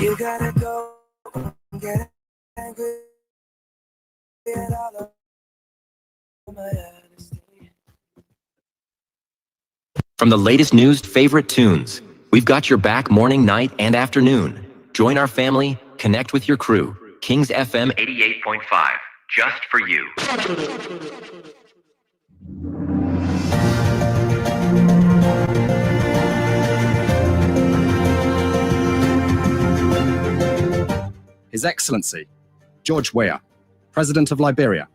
You gotta go and get angry at all of my honesty. From the latest news to favorite tunes, we've got your back morning, night, and afternoon. Join our family, connect with your crew. Kings FM 88.5, just for you. His Excellency, George Weah, President of Liberia.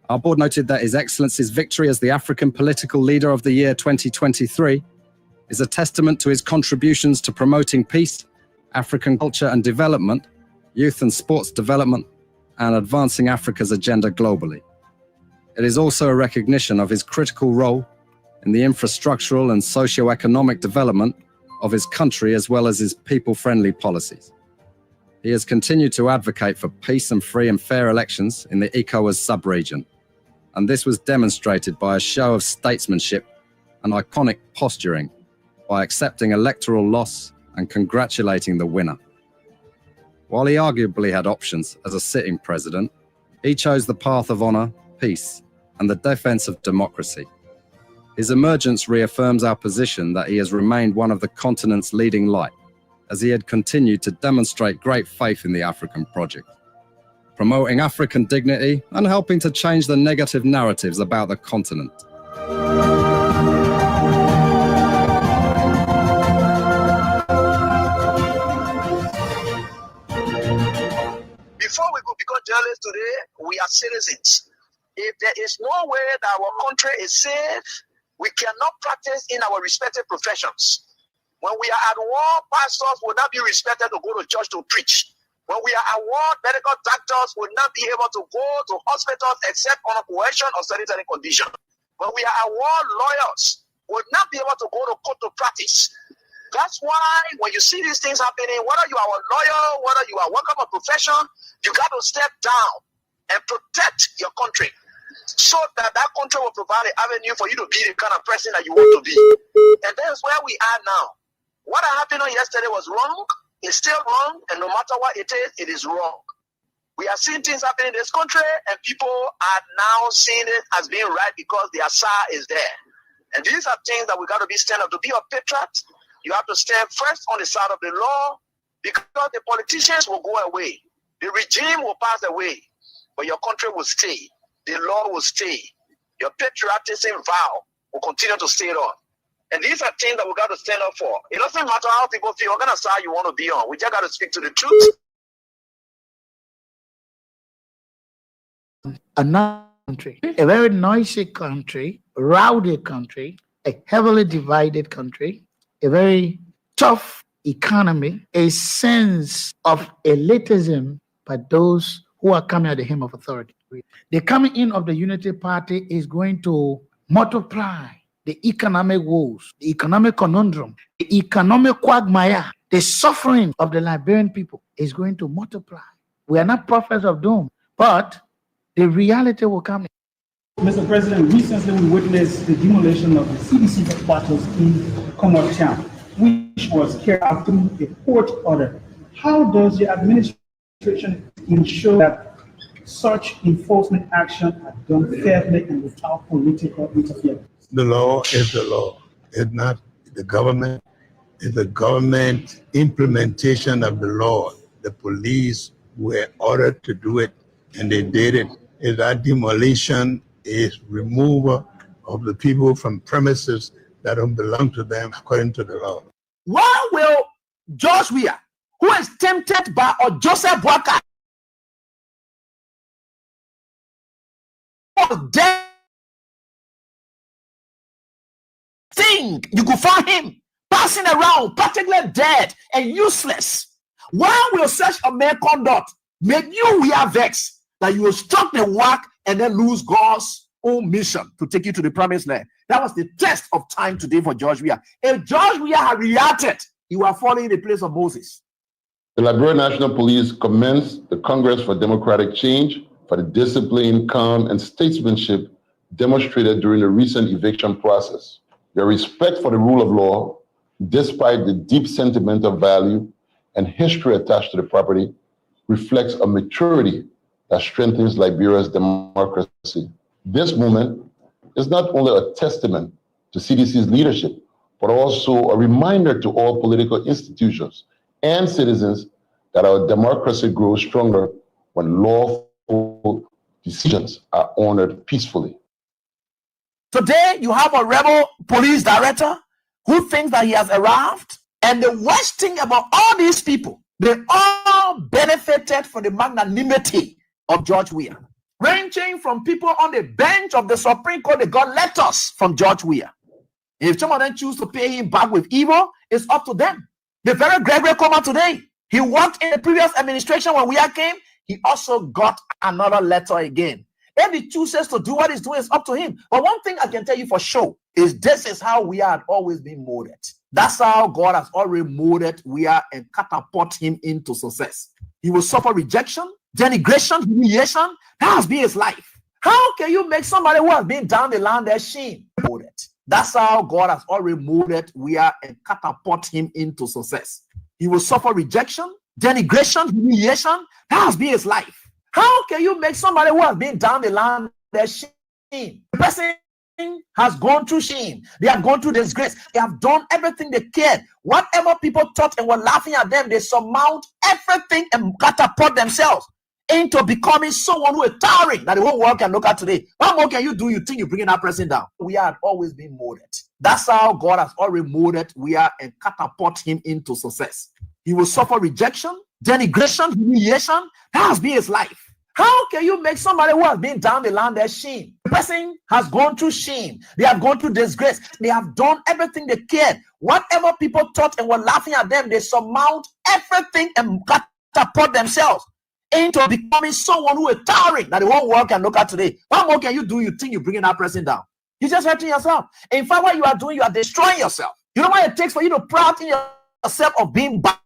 Our board noted that His Excellency's victory as the African Political Leader of the Year 2023 is a testament to his contributions to promoting peace, African culture and development, youth and sports development, and advancing Africa's agenda globally. It is also a recognition of his critical role in the infrastructural and socio-economic development of his country as well as his people-friendly policies. He has continued to advocate for peace and free and fair elections in the ECOWAS sub-region, and this was demonstrated by a show of statesmanship and iconic posturing by accepting electoral loss and congratulating the winner. While he arguably had options as a sitting president, he chose the path of honor, peace, and the defense of democracy. His emergence reaffirms our position that he has remained one of the continent's leading light, as he had continued to demonstrate great faith in the African project, promoting African dignity and helping to change the negative narratives about the continent. Before we could become journalists today, we are citizens. If there is no way that our country is safe, we cannot practice in our respective professions. When we are at war, pastors will not be respected to go to church to preach. When we are at war, medical doctors will not be able to go to hospitals except on coercion or sanitary condition. When we are at war, lawyers will not be able to go to court to practice. That's why when you see these things happening, whether you are a lawyer, whether you are working a profession, you got to step down and protect your country so that that country will provide an avenue for you to be the kind of person that you want to be. And that's where we are now. What happened on yesterday was wrong. It's still wrong. And no matter what it is wrong. We are seeing things happening in this country, and people are now seeing it as being right because the Asa is there. And these are things that we got to be stand up. To be a patriot, you have to stand first on the side of the law, because the politicians will go away. The regime will pass away, but your country will stay. The law will stay. Your patriotism vow will continue to stay on. And these are things that we got to stand up for. It doesn't matter how people feel, what kind of side you want to be on. We just got to speak to the truth. Another country, a very noisy country, rowdy country, a heavily divided country, a very tough economy, a sense of elitism by those who are coming at the hem of authority. The coming in of the Unity Party is going to multiply the economic woes, the economic conundrum, the economic quagmire, the suffering of the Liberian people is going to multiply. We are not prophets of doom, but the reality will come. Mr. President, recently we witnessed the demolition of the CDC headquarters in Commonwealth Town, which was carried out through a court order. How does the administration ensure that such enforcement action are done fairly and without political interference? The law is the law. It's not the government. It's the government implementation of the law. The police were ordered to do it, and they did it. If that demolition is removal of the people from premises that don't belong to them according to the law. Why will George Weah, who is tempted by or Joseph Boaka, think you could find him passing around, particularly dead and useless? Why will such a man conduct make you wear vex that you will struck the work and then lose God's own mission to take you to the promised land? That was the test of time today for George Weah. If George Weah had reacted, you are falling in the place of Moses. The Liberian National Police commenced the Congress for Democratic Change for the discipline, calm, and statesmanship demonstrated during the recent eviction process. Their respect for the rule of law, despite the deep sentimental value and history attached to the property reflects a maturity that strengthens Liberia's democracy. This movement is not only a testament to CDC's leadership, but also a reminder to all political institutions and citizens that our democracy grows stronger when lawful decisions are honored peacefully. Today, you have a rebel police director who thinks that he has arrived. And the worst thing about all these people, they all benefited from the magnanimity of George Weah. Ranging from people on the bench of the Supreme Court, they got letters from George Weah. If some of them choose to pay him back with evil, it's up to them. The very Gregory Comer today, he worked in the previous administration when Weah came. He also got another letter again. If he chooses to do what he's doing, it's up to him. But one thing I can tell you for sure is this is how we had always been molded. That's how God has already molded Weah and catapult him into success. He will suffer rejection, denigration, humiliation. That has been his life. How can you make somebody who has been down the line their shame? Molded. That's how God has already molded Weah and catapult him into success. He will suffer rejection, denigration, humiliation. That has been his life. How can you make somebody who has been down the line their shame? The person has gone through shame. They have gone through disgrace. They have done everything they cared. Whatever people thought and were laughing at them, they surmount everything and catapult themselves into becoming someone who is towering that the whole world can look at today. What more can you do? You think you're bringing that person down? We had always been molded. That's how God has already molded Weah and catapult him into success. He will suffer rejection, denigration, humiliation. That has been his life. How can you make somebody who has been down the line their shame? The person has gone through shame. They have gone through disgrace. They have done everything they cared. Whatever people thought and were laughing at them, they surmount everything and catapult themselves into becoming someone who is towering that the whole world can look at today. What more can you do? You think you're bringing that person down? You're just hurting yourself. In fact, what you are doing, you are destroying yourself. You know what it takes for you to proud in yourself of being bad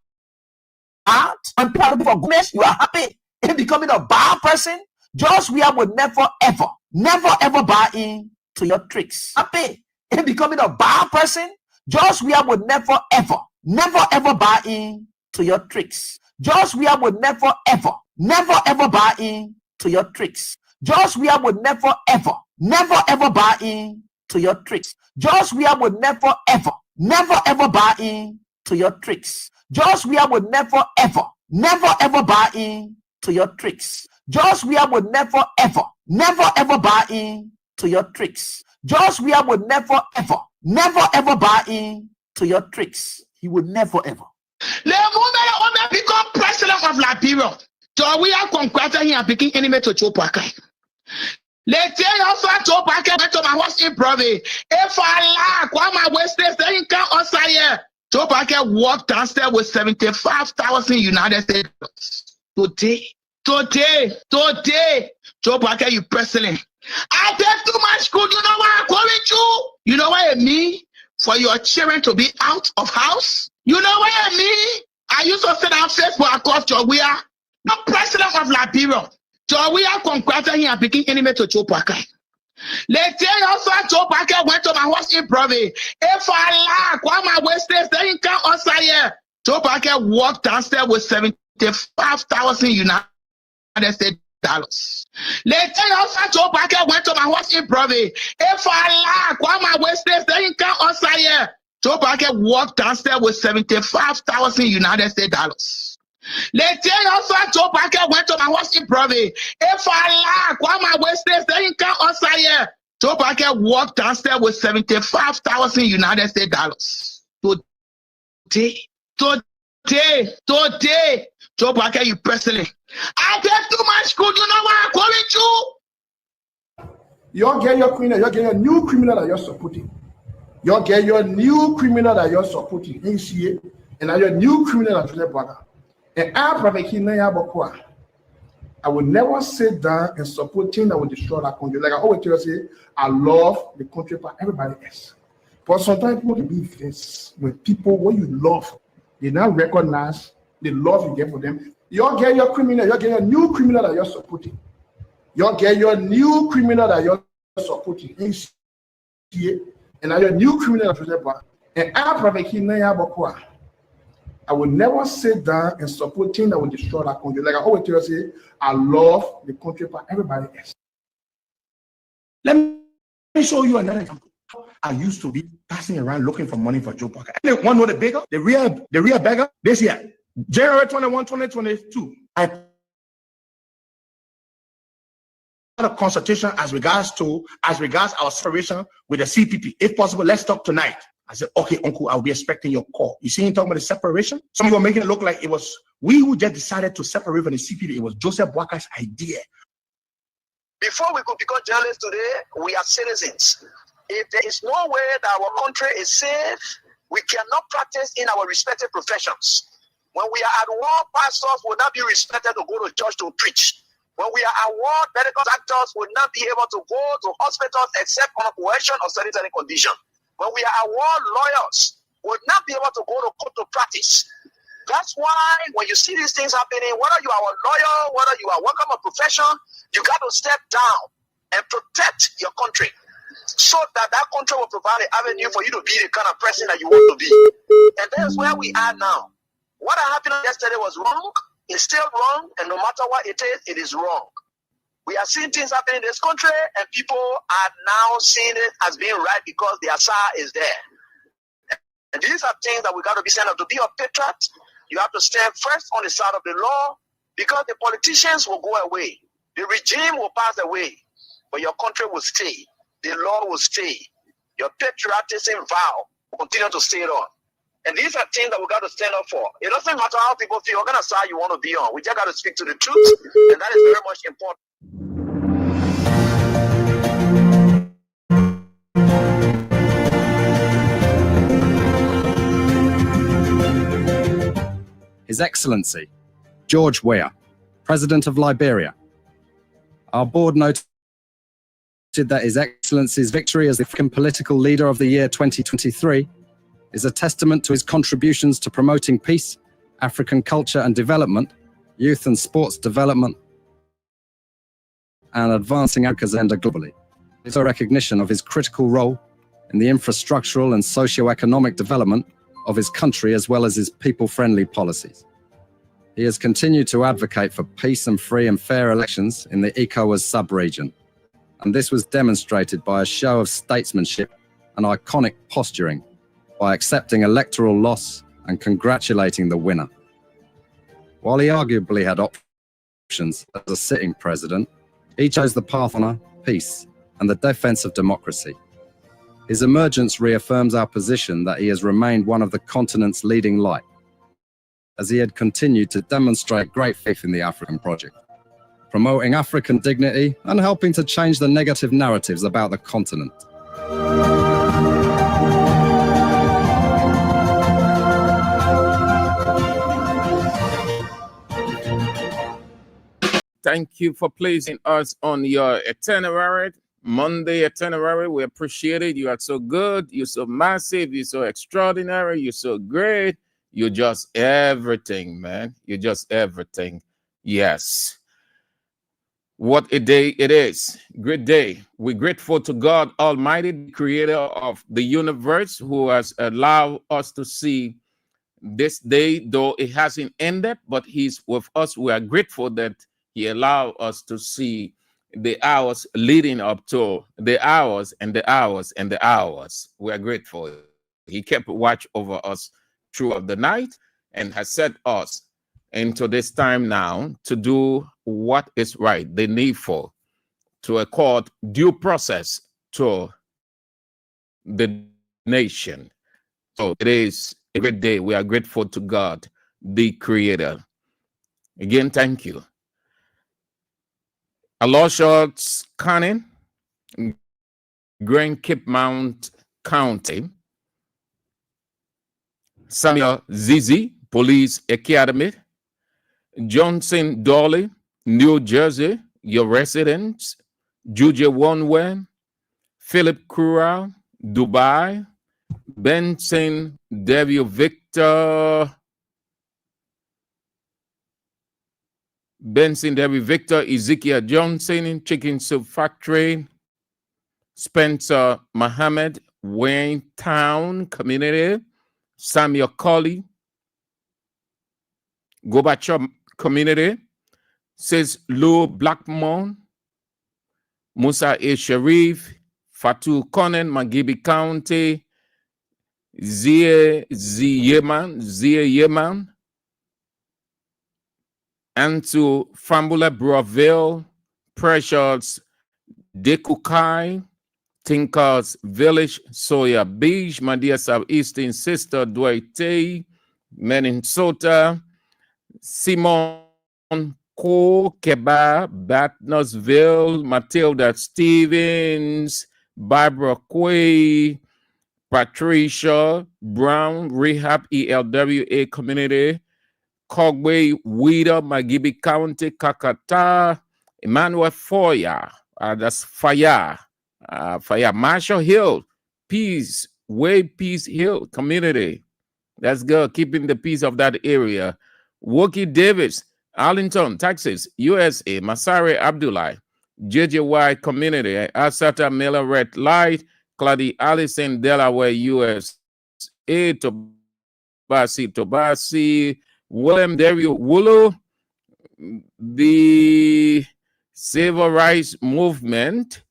and proud for goodness? You are happy in becoming a bad person. George Weah would never ever buy in to your tricks. Happy in becoming a bad person. George Weah would never ever buy in to your tricks. George Weah would never ever buy in to your tricks. George Weah would never ever buy in to your tricks. George Weah would never ever buy in to your tricks. George Weah would never ever buy in to your tricks. George Weah would never ever buy in to your tricks. George Weah would never ever buy in to your tricks. He would never ever. The moment I become president of Liberia, George Weah conquered him and became enemy to Joe Parker. Let's say also Joe Parker went to my house in Provi. If I like, why my Western saying can't also here? Joe Parker walked downstairs with 75,000 United States. Today, Joe Parker, you president. I take too much school. You know what I'm going to? You know what I mean? For your children to be out of house? You know what I mean? I used to sit on Facebook across George Weah, the president of Liberia. George Weah conquered him and became enemy to Joe Parker. Let's say also Joe Parker went to my house in Provi. If I like, why my Western saying can't also here? Joe Parker walked downstairs with 75,000 United States dollars. Let's say also Joe Parker went to my house in Provi. If I like, why my Western saying can't also here? Joe Parker walked downstairs with 75,000 United States dollars. Let's say also Joe Parker went to my house in Provi. If I like, why my Western saying can't also here? Joe Parker walked downstairs with 75,000 United States dollars. Today, Joe Parker, you president. I take too much school. You know what I'm going to? You're getting your criminal. You're getting a new criminal that you're supporting. You're getting your new criminal that you're supporting. And now your new criminal that you're brother. And I will never sit down and support things that will destroy that country. Like I always tell you, I love the country for everybody else. But sometimes people can be this when people, when you love, they not recognize the love you get for them. You're getting your criminal, you're getting a new criminal that you're supporting. You're getting your new criminal that you're supporting. And now your new criminal that you're supporting. And I I will never sit down and support things that will destroy that country. Like I always tell you, say, I love the country for everybody else. Let me show you another example. I used to be passing around looking for money for Joe Parker. And one know the bigger, the real beggar, this year, January 21, 2022, I had a consultation as regards our separation with the CPP. If possible, let's talk tonight. I said, okay, uncle, I'll be expecting your call. You see him talking about the separation? Some people are making it look like it was we who just decided to separate from the CPP. It was Joseph Boakar's idea. Before we could become journalists today, we are citizens. If there is no way that our country is safe, we cannot practice in our respective professions. When we are at war, pastors will not be respected to go to church to preach. When we are at war, medical doctors will not be able to go to hospitals except on coercion or certain condition. When we are at war, lawyers will not be able to go to court to practice. That's why when you see these things happening, whether you are a lawyer, whether you are working on a profession, you got to step down and protect your country so that that country will provide an avenue for you to be the kind of person that you want to be. And that's where we are now. What happened yesterday was wrong. It's still wrong. And no matter what it is wrong. We are seeing things happening in this country, and people are now seeing it as being right because the Asa is there. And these are things that we got to be saying. To be a patriot, you have to stand first on the side of the law, because the politicians will go away. The regime will pass away, but your country will stay. The law will stay. Your patriotism vow will continue to stay on. And these are things that we got to stand up for. It doesn't matter how people feel, what kind of side you want to be on. We just got to speak to the truth, and that is very much important. His Excellency, George Weah, President of Liberia. Our board noted that His Excellency's victory as the African Political Leader of the Year 2023 is a testament to his contributions to promoting peace, African culture and development, youth and sports development, and advancing Africa's agenda globally. It's a recognition of his critical role in the infrastructural and socio-economic development of his country, as well as his people-friendly policies. He has continued to advocate for peace and free and fair elections in the ECOWAS sub-region, and this was demonstrated by a show of statesmanship and iconic posturing by accepting electoral loss and congratulating the winner. While he arguably had options as a sitting president, he chose the path of honor, peace, and the defense of democracy. His emergence reaffirms our position that he has remained one of the continent's leading light, as he had continued to demonstrate great faith in the African project, promoting African dignity and helping to change the negative narratives about the continent. Thank you for placing us on your itinerary, Monday itinerary. We appreciate it. You are so good. You're so massive. You're so extraordinary. You're so great. You're just everything, man. You're just everything. Yes. What a day it is. Great day. We're grateful to God Almighty, the creator of the universe, who has allowed us to see this day, though it hasn't ended, but he's with us. We are grateful that he allowed us to see the hours leading up to the hours and the hours and the hours. We are grateful. He kept watch over us throughout the night and has set us into this time now to do what is right, the needful, to accord due process to the nation. So it is a great day. We are grateful to God, the creator. Again, thank you. Aloysius Canning, Grand Cape Mount County. Samuel Zizi, Police Academy. Johnson Dolly, New Jersey, your residents. Juja Wanwe, Philip Kura, Dubai. Benson Devio Victor. Benson David Victor, Ezekiel Johnson in Chicken Soup Factory, Spencer Mohammed, Wayne Town Community, Samuel Colley, Gobacha community, says Lou Blackmon, Musa A. Sharif, Fatu Konen, Magibi County, Zia Yeman, and to Fambula Broville, Precious Dekukai, Tinkers Village, Soya Beach, my dear Southeastern sister, Dwight, Minnesota, Simon Ko, Keba, Batnersville, Matilda Stevens, Barbara Quay, Patricia Brown, Rehab ELWA Community, Cogway, Weeder, Magibi County, Kakata, Emmanuel Foya, that's Fire, Marshall Hill, Peace, Peace Hill Community. That's good, keeping the peace of that area. Wookie Davis, Arlington, Texas, USA, Masari Abdullah, JJY Community, Asata Miller Red Light, Claudia Allison, Delaware, USA, Tobasi, William Dario Wulu, the Civil Rights Movement,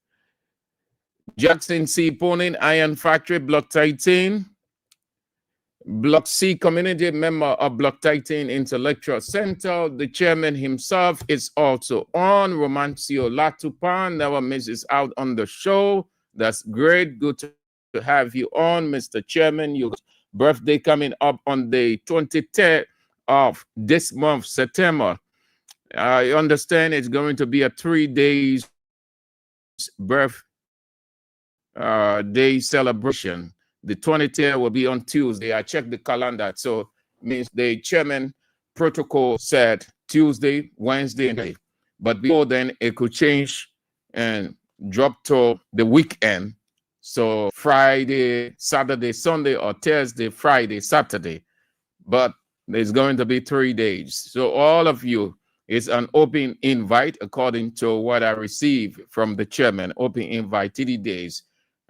Jackson C. Ponin, Iron Factory, Block 13, Block C community member of Block 13 Intellectual Center. The chairman himself is also on. Romancio Latupan never misses out on the show. That's great. Good to have you on, Mr. Chairman. Your birthday coming up on the 23rd of this month, September. I understand it's going to be a 3 days day celebration. The 23rd will be on Tuesday. I checked the calendar, so means the chairman protocol said Tuesday, Wednesday, and Thursday. But before then, it could change and drop to the weekend. So Friday, Saturday, Sunday, or Thursday, Friday, Saturday. But there's going to be 3 days. So all of you, it's an open invite according to what I received from the chairman. Open invite 30 days.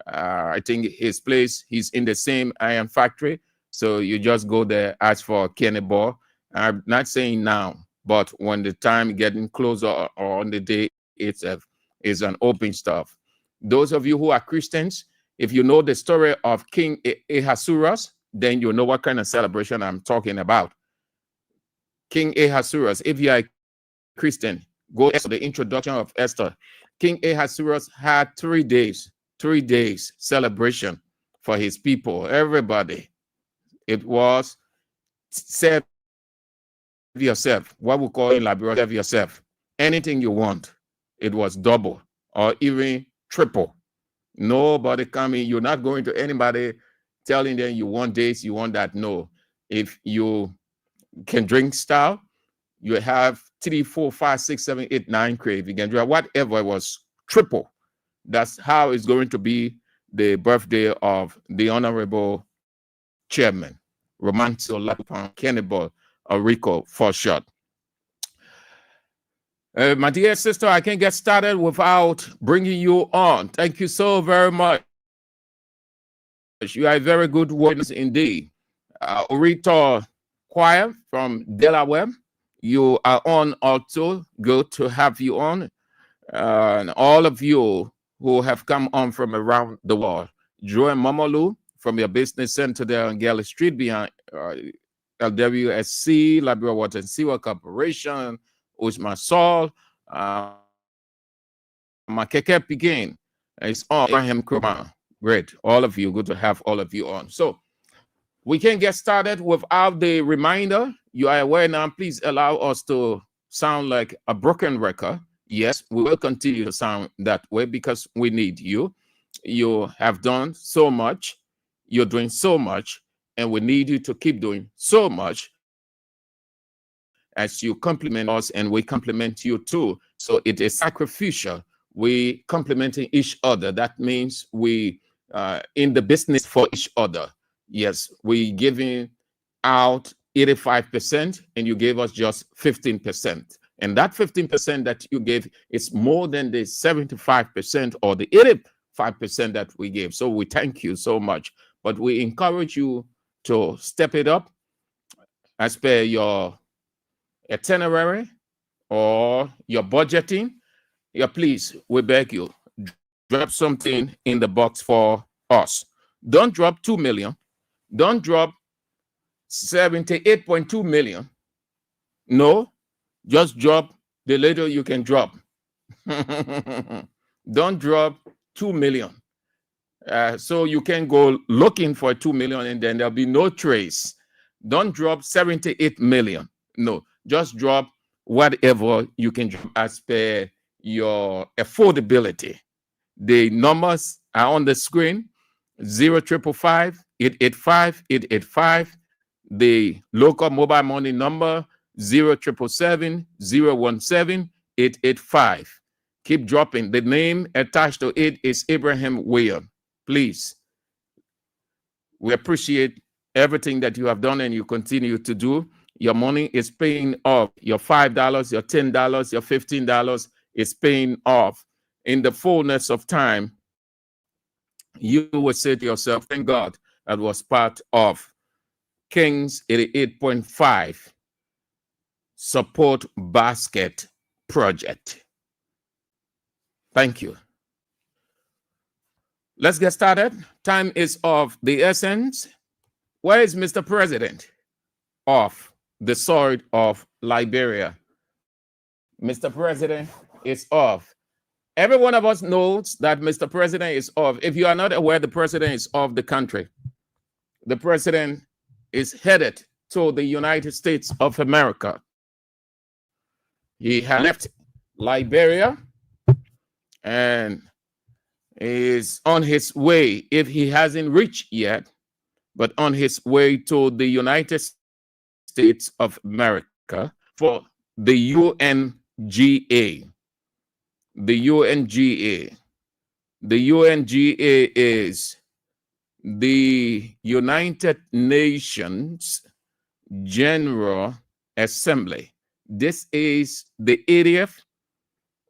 I think his place, he's in the same iron factory. So you just go there, ask for Kenny Ball. I'm not saying now, but when the time getting closer or on the day itself is an open stuff. Those of you who are Christians, if you know the story of King Ahasuerus, then you know what kind of celebration I'm talking about. King Ahasuerus, if you are a Christian, go to the introduction of Esther. King Ahasuerus had 3 days celebration for his people, everybody. It was serve yourself, what we call in Liberia, serve yourself. Anything you want, it was double or even triple. Nobody coming, you're not going to anybody telling them you want this, you want that. No. If you can drink style, you have 3, 4, 5, 6, 7, 8, 9 crave. You can drink whatever, it was triple. That's how it's going to be the birthday of the Honorable Chairman, Romancio Latupan Kenneball Rico, for short. My dear sister, I can't get started without bringing you on. Thank you so very much. You are a very good witness indeed. Orito Choir from Delaware, you are on also. Good to have you on. And all of you who have come on from around the world. Joy Momolu from your business center there on Galley Street behind LWSC, Liberia Water and Sewer Corporation, Usma Sol, Makeke Pigin. It's on Abraham Kurma. Great. All of you, good to have all of you on. So we can get started without the reminder. You are aware now, please allow us to sound like a broken record. Yes, we will continue to sound that way because we need you. You have done so much. You're doing so much, and we need you to keep doing so much as you compliment us, and we compliment you too. So it is sacrificial. We complimenting each other. That means we in the business for each other. Yes, we giving out 85%, and you gave us just 15%. And that 15% that you gave is more than the 75% or the 85% that we gave. So we thank you so much. But we encourage you to step it up as per your itinerary or your budgeting, please, we beg you, drop something in the box for us. Don't drop 2 million. Don't drop 78.2 million. No, just drop the little you can drop. Don't drop 2 million. So you can go looking for 2 million and then there'll be no trace. Don't drop 78 million. No, just drop whatever you can drop as per your affordability. The numbers are on the screen: 0555 885 885. The local mobile money number 0777 017 885. Keep dropping. The name attached to it is Abraham Weah. Please, we appreciate everything that you have done and you continue to do. Your money is paying off. Your $5, your $10, your $15 is paying off. In the fullness of time, you will say to yourself, thank God that was part of King's 88.5 Support Basket Project. Thank you. Let's get started. Time is of the essence. Where is Mr. President of the soil of Liberia? Mr. President is off. Every one of us knows that Mr. President is off. If you are not aware, the president is off the country. The president is headed to the United States of America. He has left Liberia and is on his way, if he hasn't reached yet, but on his way to the United States of America for the UNGA. The UNGA. The UNGA is the United Nations General Assembly. This is the 80th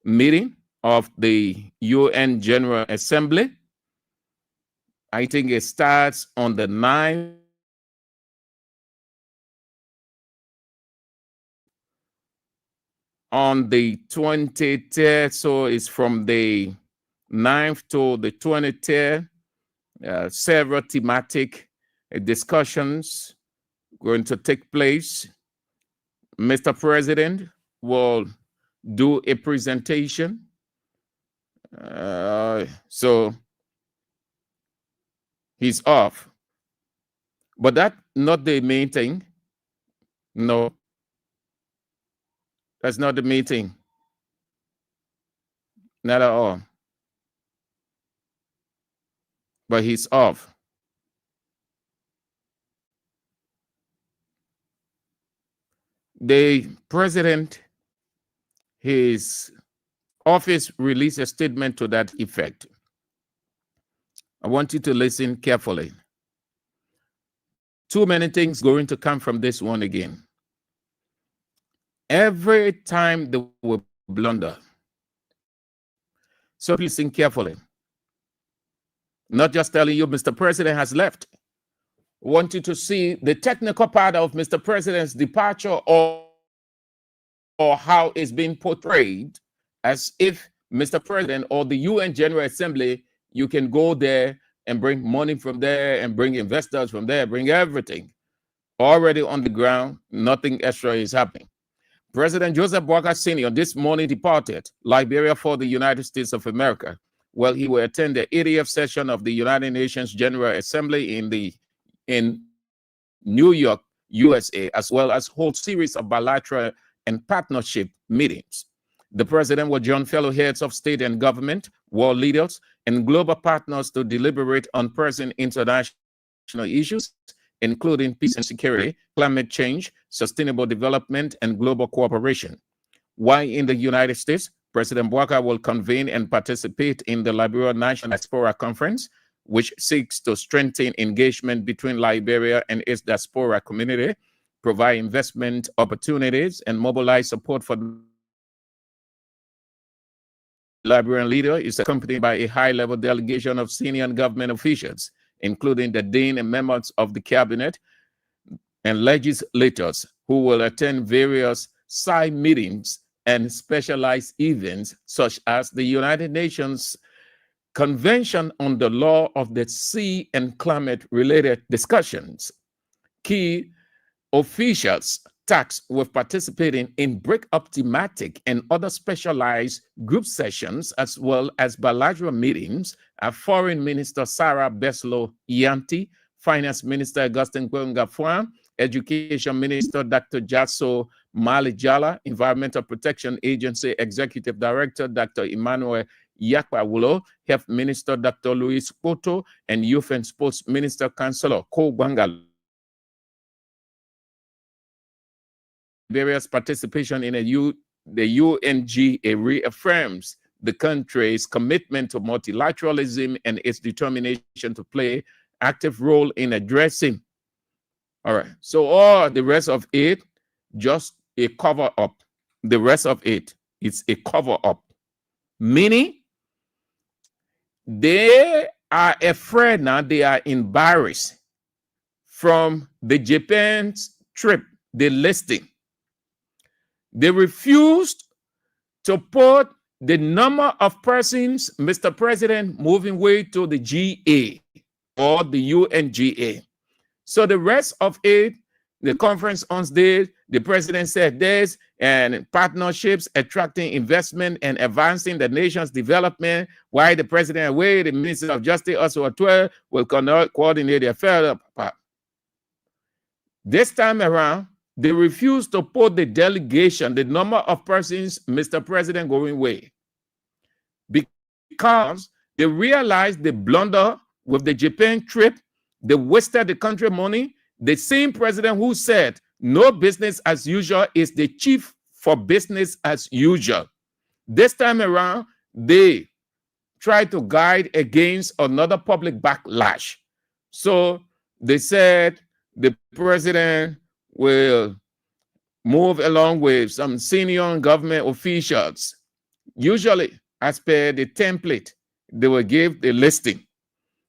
meeting of the UN General Assembly. I think it starts on the 9th on the 23rd, so it's from the 9th to the 23rd. Several thematic discussions going to take place. Mr. President will do a presentation. So he's off. But that's not the main thing. No. That's not the main thing. Not at all. But he's off. The president, his office released a statement to that effect. I want you to listen carefully. Too many things going to come from this one again. Every time they will blunder. So listen carefully. Not just telling you Mr. President has left. I want you to see the technical part of Mr. President's departure or how it's being portrayed as if Mr. President or the UN General Assembly, you can go there and bring money from there and bring investors from there, bring everything. Already on the ground, nothing extra is happening. President Joseph Boakai Sr. this morning departed Liberia for the United States of America. Well, he will attend the 80th session of the United Nations General Assembly in New York, USA, as well as hold series of bilateral and partnership meetings. The president will join fellow heads of state and government, world leaders, and global partners to deliberate on pressing international issues, including peace and security, climate change, sustainable development, and global cooperation. While in the United States, President Boakai will convene and participate in the Liberia National Diaspora Conference, which seeks to strengthen engagement between Liberia and its diaspora community, provide investment opportunities, and mobilize support for the Liberian leader. Is accompanied by a high-level delegation of senior government officials, including the dean and members of the cabinet and legislators, who will attend various side meetings and specialized events such as the United Nations Convention on the Law of the Sea and Climate-related discussions. Key officials tasked with participating in break-up thematic and other specialized group sessions, as well as bilateral meetings, are Foreign Minister Sarah Beslow Yanti, Finance Minister Augustin Gwengafwan, Education Minister Dr. Jaso Malijala, Environmental Protection Agency Executive Director Dr. Emmanuel Yakwawulo, Health Minister Dr. Luis Poto, and Youth and Sports Minister Councillor Ko Bangal. Liberia's participation in the UNGA reaffirms the country's commitment to multilateralism and its determination to play active role in addressing. All right, so all the rest of it, just a cover up. The rest of it, it's a cover up. Meaning, they are afraid now, they are embarrassed from the Japan's trip, the listing. They refused to put the number of persons, Mr. President, moving way to the GA or the UNGA. So the rest of it, the conference on stage, the president said this, and partnerships, attracting investment and advancing the nation's development, while the president away, the Minister of Justice, also at 12, will coordinate the affairs. This time around, they refused to put the delegation, the number of persons, Mr. President, going away, because they realized the blunder with the Japan trip. They wasted the country money. The same president who said no business as usual is the chief for business as usual. This time around, they tried to guide against another public backlash. So they said the president will move along with some senior government officials. Usually, as per the template, they will give the listing.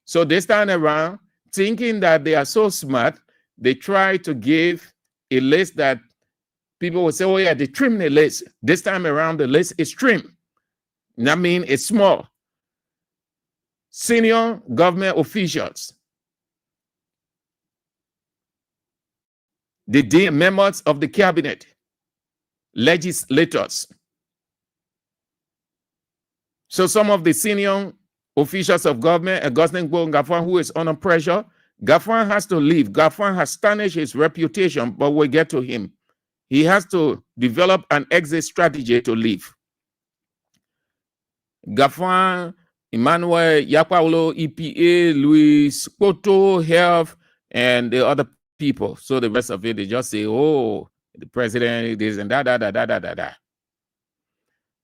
So this time around, thinking that they are so smart, they try to give a list that people will say, oh yeah, they trim the list. This time around, the list is trimmed. That means it's small. Senior government officials, the members of the cabinet, legislators. So some of the senior officials of government, Augustin Gwengafwan, who is under pressure, Gafwan has to leave. Gafwan has tarnished his reputation, but we'll get to him. He has to develop an exit strategy to leave. Gafwan, Emmanuel Yakwawulo, EPA, Luis Poto, Health, and the other people. So the rest of it, they just say, oh, the president, this and that.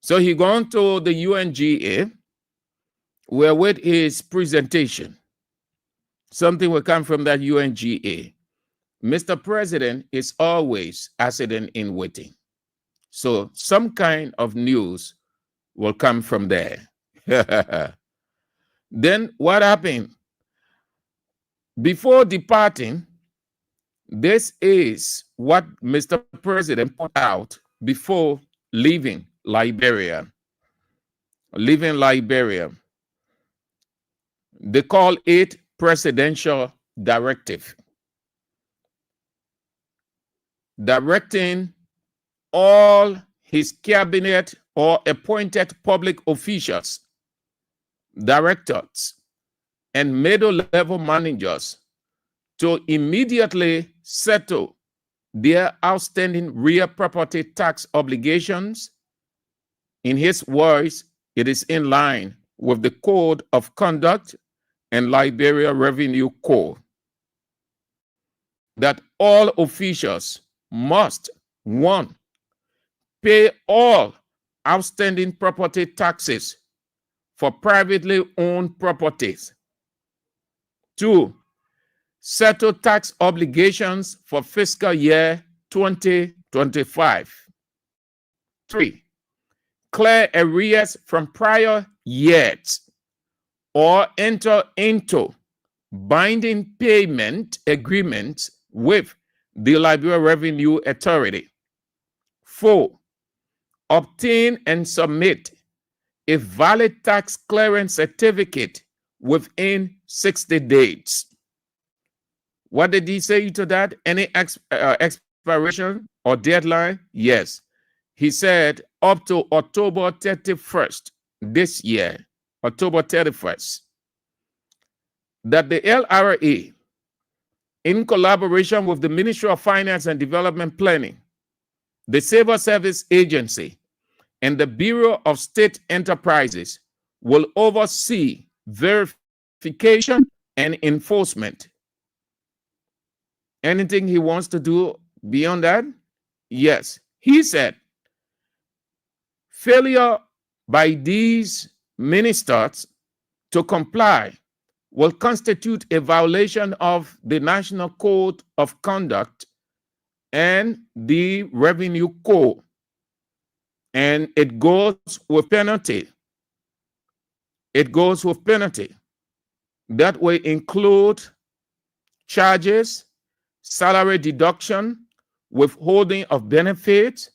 So he gone to the UNGA, where with his presentation, something will come from that UNGA. Mr. President is always accident in waiting. So some kind of news will come from there. Then what happened? Before departing, this is what Mr. President put out before leaving Liberia. They call it presidential directive, directing all his cabinet or appointed public officials, directors, and middle-level managers to immediately settle their outstanding real property tax obligations. In his words, it is in line with the Code of Conduct and Liberia Revenue Code that all officials must, 1, pay all outstanding property taxes for privately owned properties. 2, settle tax obligations for fiscal year 2025. 3, clear arrears from prior years or enter into binding payment agreements with the Liberia Revenue Authority. 4. Obtain and submit a valid tax clearance certificate within 60 days. What did he say to that? Any expiration or deadline? Yes. He said up to October 31st this year, October 31st, that the LRA, in collaboration with the Ministry of Finance and Development Planning, the Civil Service Agency, and the Bureau of State Enterprises, will oversee verification and enforcement. Anything he wants to do beyond that? Yes. He said, failure by these ministers to comply will constitute a violation of the National Code of Conduct and the Revenue Code, and it goes with penalty. It goes with penalty. That will include charges, salary deduction, withholding of benefits,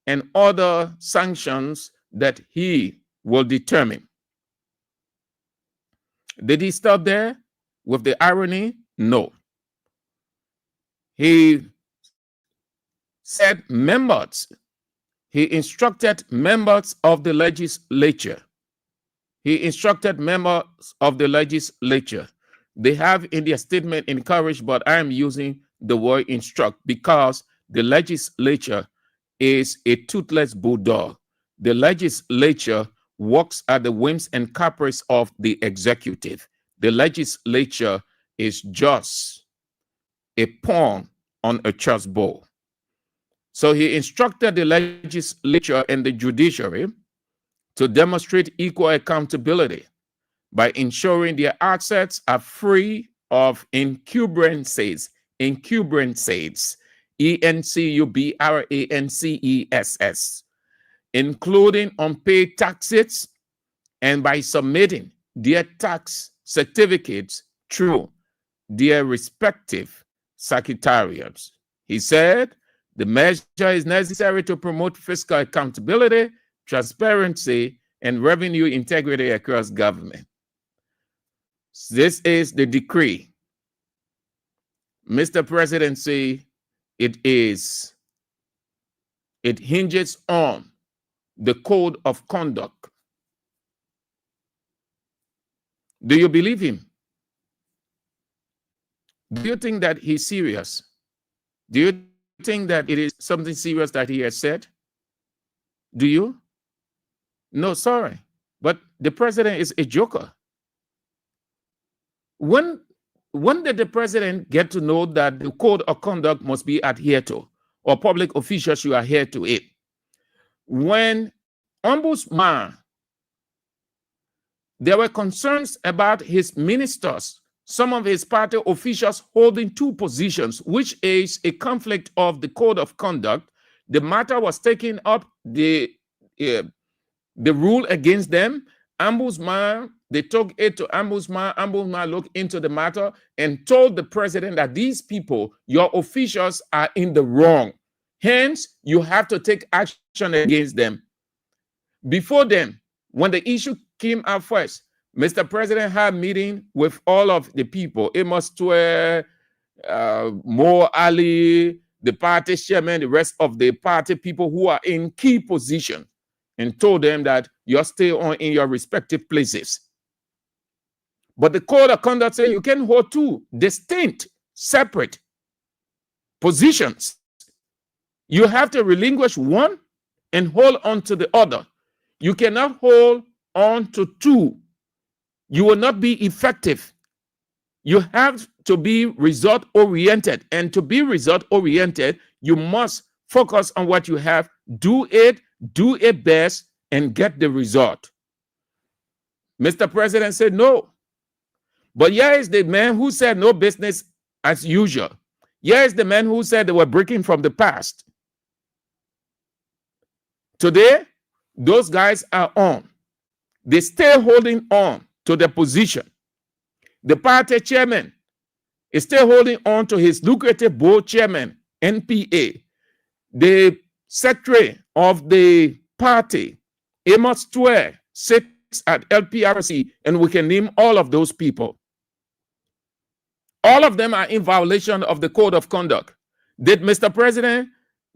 and other sanctions that he will determine. Did he stop there with the irony? No. He said members, he instructed members of the legislature. He instructed members of the legislature. They have in their statement encouraged, but I am using the word instruct because the legislature is a toothless bulldog. The legislature works at the whims and caprice of the executive. The legislature is just a pawn on a chessboard. So he instructed the legislature and the judiciary to demonstrate equal accountability by ensuring their assets are free of encumbrances, E-N-C-U-B-R-A-N-C-E-S-S, including unpaid taxes, and by submitting their tax certificates through their respective secretariats. He said the measure is necessary to promote fiscal accountability, transparency, and revenue integrity across government. This is the decree. Mr. Presidency, it hinges on the code of conduct. Do you believe him? Do you think that he's serious? Do you think that it is something serious that he has said? Do you? No, sorry. But the president is a joker. When did the president get to know that the code of conduct must be adhered to, or public officials should adhere to it? When Ombudsman, there were concerns about his ministers, some of his party officials holding two positions, which is a conflict of the code of conduct. The matter was taken up, the rule against them. Ombudsman, they took it to Ombudsman. Ombudsman looked into the matter and told the president that these people, your officials, are in the wrong. Hence, you have to take action against them. Before then, when the issue came out first, Mr. President had a meeting with all of the people. Amos Twe, Mo Ali, the party chairman, the rest of the party people who are in key positions, and told them that you're still on in your respective places. But the code of conduct says you can hold two distinct, separate positions. You have to relinquish one and hold on to the other. You cannot hold on to two. You will not be effective. You have to be result-oriented. And to be result-oriented, you must focus on what you have, do it best, and get the result. Mr. President said no. But here is the man who said no business as usual. Here is the man who said they were breaking from the past. Today, those guys are on. They stay holding on to their position. The party chairman is still holding on to his lucrative board chairman, NPA. The secretary of the party, Amos Weah, sits at LPRC, and we can name all of those people. All of them are in violation of the code of conduct. Did Mr. President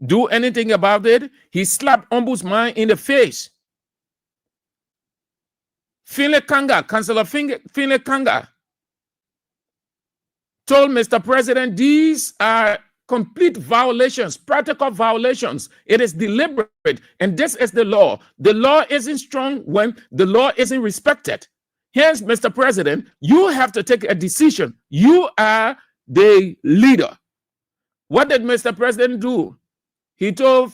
do anything about it? He slapped Ombudsman in the face. Finlay Kanga, Councillor Finlay Kanga, told Mr. President these are complete violations, practical violations. It is deliberate, and this is the law. The law isn't strong when the law isn't respected. Hence, Mr. President, you have to take a decision. You are the leader. What did Mr. President do? He told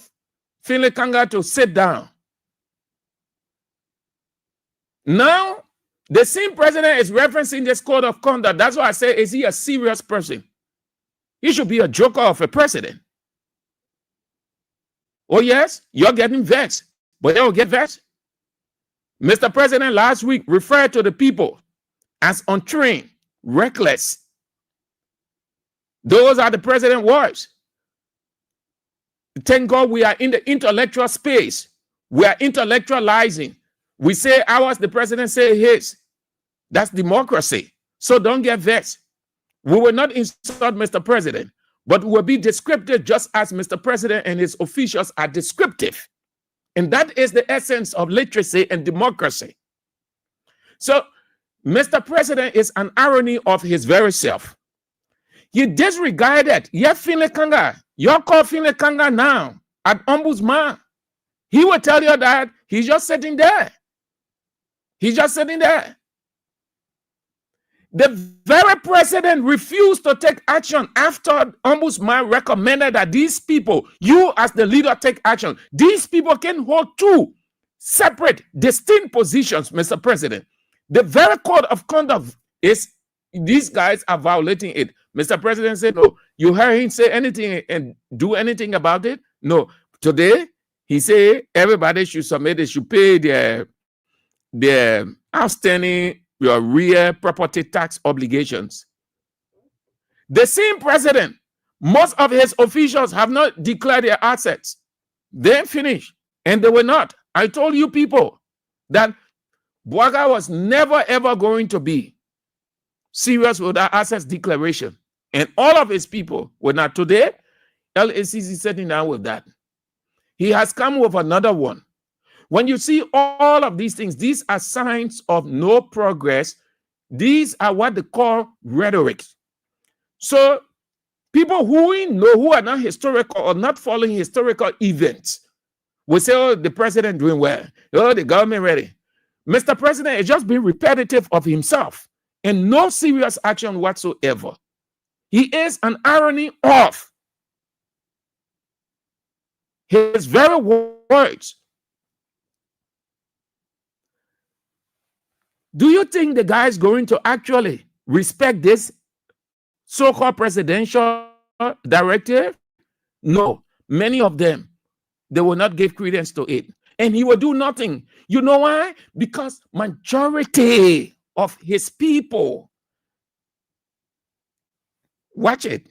Finlay Kanga to sit down. Now, the same president is referencing this code of conduct. That's why I say, is he a serious person? He should be a joker of a president. Oh, yes, you're getting vexed, but they will get vexed. Mr. President last week referred to the people as untrained, reckless. Those are the president's words. Thank God we are in the intellectual space. We are intellectualizing. We say ours, the president say his. That's democracy. So don't get vexed. We will not insult Mr. President, but we will be descriptive just as Mr. President and his officials are descriptive. And that is the essence of literacy and democracy. So Mr. President is an irony of his very self. He disregarded, Finlay Kanga. You call Finlay Kanga now at Ombudsman. He will tell you that he's just sitting there. He's just sitting there. The very president refused to take action after Ombudsman recommended that these people, you as the leader, take action. These people can hold two separate, distinct positions, Mr. President. The very code of conduct is, these guys are violating it. Mr. President said, no. You heard him say anything and do anything about it? No. Today, he said everybody should submit, they should pay their outstanding your real property tax obligations. The same president, most of his officials have not declared their assets. They finished, and they were not. I told you people that Bwaga was never ever going to be serious with that assets declaration, and all of his people were not. Today, LACC is sitting down with that. He has come with another one. When you see all of these things, these are signs of no progress. These are what they call rhetoric. So people who we know who are not historical or not following historical events will say, oh, the president doing well. Oh, the government ready. Mr. President is just being repetitive of himself and no serious action whatsoever. He is an irony of his very words. Do you think the guy is going to actually respect this so-called presidential directive? No. Many of them, they will not give credence to it. And he will do nothing. You know why? Because majority of his people, watch it,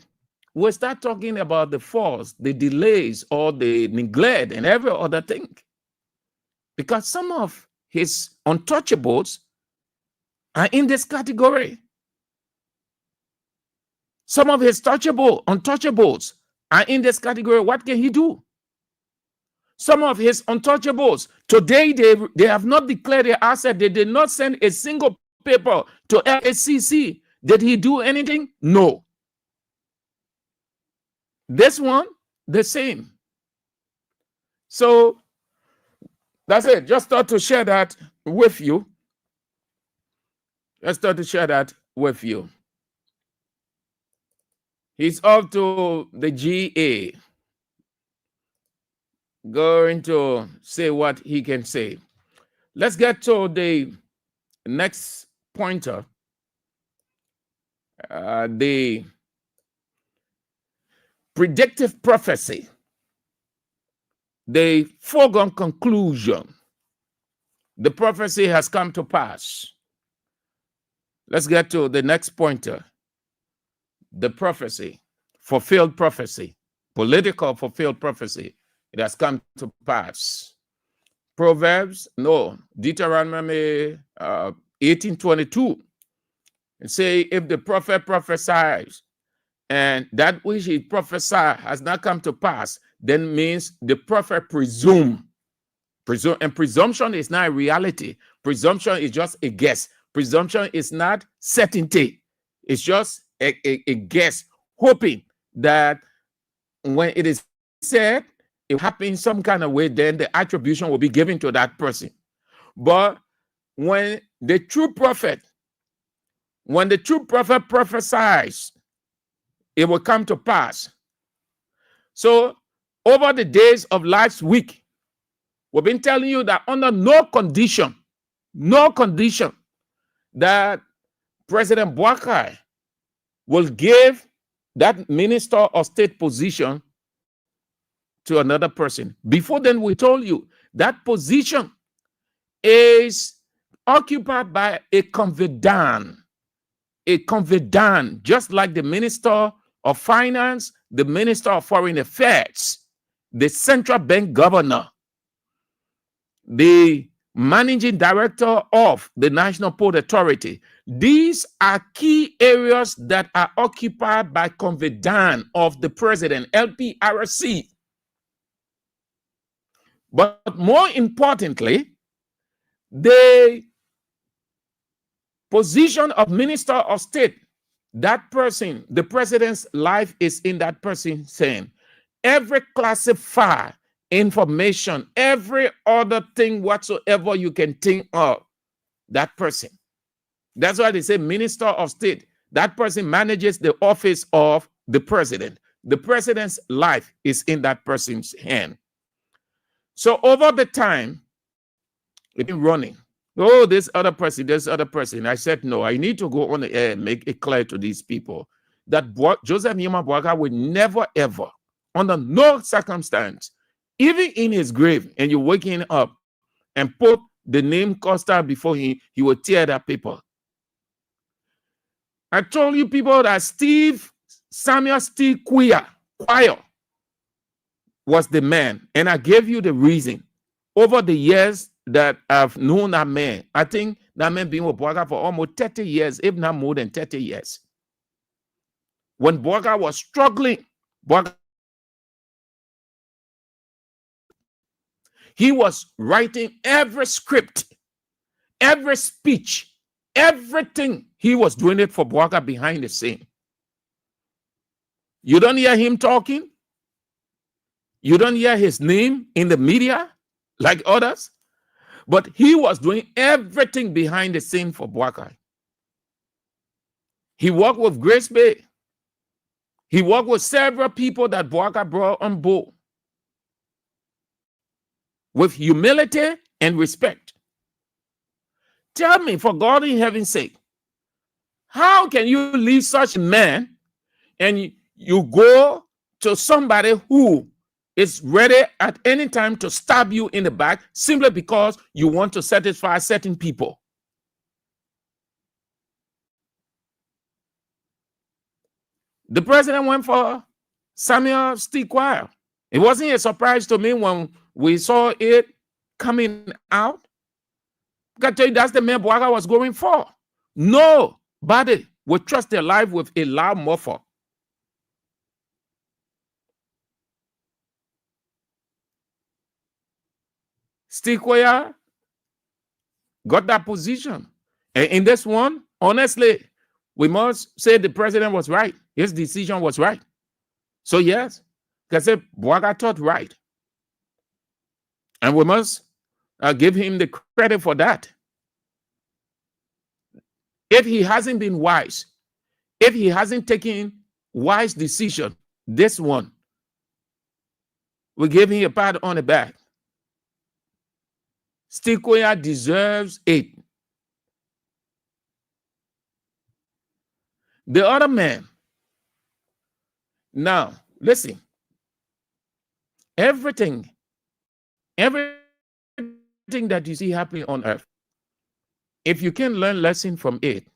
will start talking about the faults, the delays, or the neglect and every other thing. Because some of his untouchables are in this category. Some of his untouchables are in this category. What can he do? Some of his untouchables, today they have not declared their asset. They did not send a single paper to LACC. Did he do anything? No. This one, the same. So that's it. Just thought to share that with you. Let's start to share that with you. He's off to the GA, going to say what he can say. Let's get to the next pointer. The predictive prophecy, the foregone conclusion. The prophecy has come to pass. Let's get to the next pointer. The prophecy, fulfilled prophecy, political fulfilled prophecy It has come to pass. Proverbs, no, Deuteronomy 18:22. And say, if the prophet prophesies and that which he prophesied has not come to pass, then means the prophet presume. And presumption is not a reality. Presumption is just a guess. Presumption is not certainty. It's just a guess, hoping that when it is said, it happens some kind of way, then the attribution will be given to that person. But when the true prophet prophesies, it will come to pass. So over the days of last week, we've been telling you that under no condition, that President Boakai will give that minister of state position to another person. Before then, we told you that position is occupied by a confidant, just like the minister of finance, the minister of foreign affairs, the central bank governor, the managing director of the National Port Authority. These are key areas that are occupied by confidant of the president, LPRC. But more importantly, the position of minister of state, that person, the president's life is in that person's hand. Every classified information, every other thing whatsoever you can think of, that person. That's why they say minister of state. That person manages the office of the president. The president's life is in that person's hand. So over the time, it's been running. Oh, this other person. I said, no, I need to go on the air and make it clear to these people that Joseph Nyeoma Boakai would never, ever, under no circumstance, even in his grave, and you're waking up and put the name Costa before him, he will tear that paper. I told you people that Samuel Steve Weah was the man, and I gave you the reason. Over the years that I've known that man, I think that man been with Boakai for almost 30 years, if not more than 30 years. When Boakai was struggling, he was writing every script, every speech, everything. He was doing it for Boakai behind the scene. You don't hear him talking. You don't hear his name in the media like others. But he was doing everything behind the scene for Boakai. He worked with Grace Bay. He worked with several people that Boakai brought on board with humility and respect. Tell me, for God in heaven's sake, how can you leave such a man and you go to somebody who is ready at any time to stab you in the back simply because you want to satisfy certain people? The president went for Samuel Steve Weah. It wasn't a surprise to me when we saw it coming out. I can tell you that's the man Boakai was going for. Nobody would trust their life with a loud muffler. Steve Weah got that position. And in this one, honestly, we must say the president was right. His decision was right. So yes, because Boakai thought right. And we must give him the credit for that. If he hasn't been wise, if he hasn't taken wise decision, this one, we give him a pat on the back. Steve Weah deserves it. The other man. Now, listen. Everything that you see happening on earth, if you can learn lesson from it,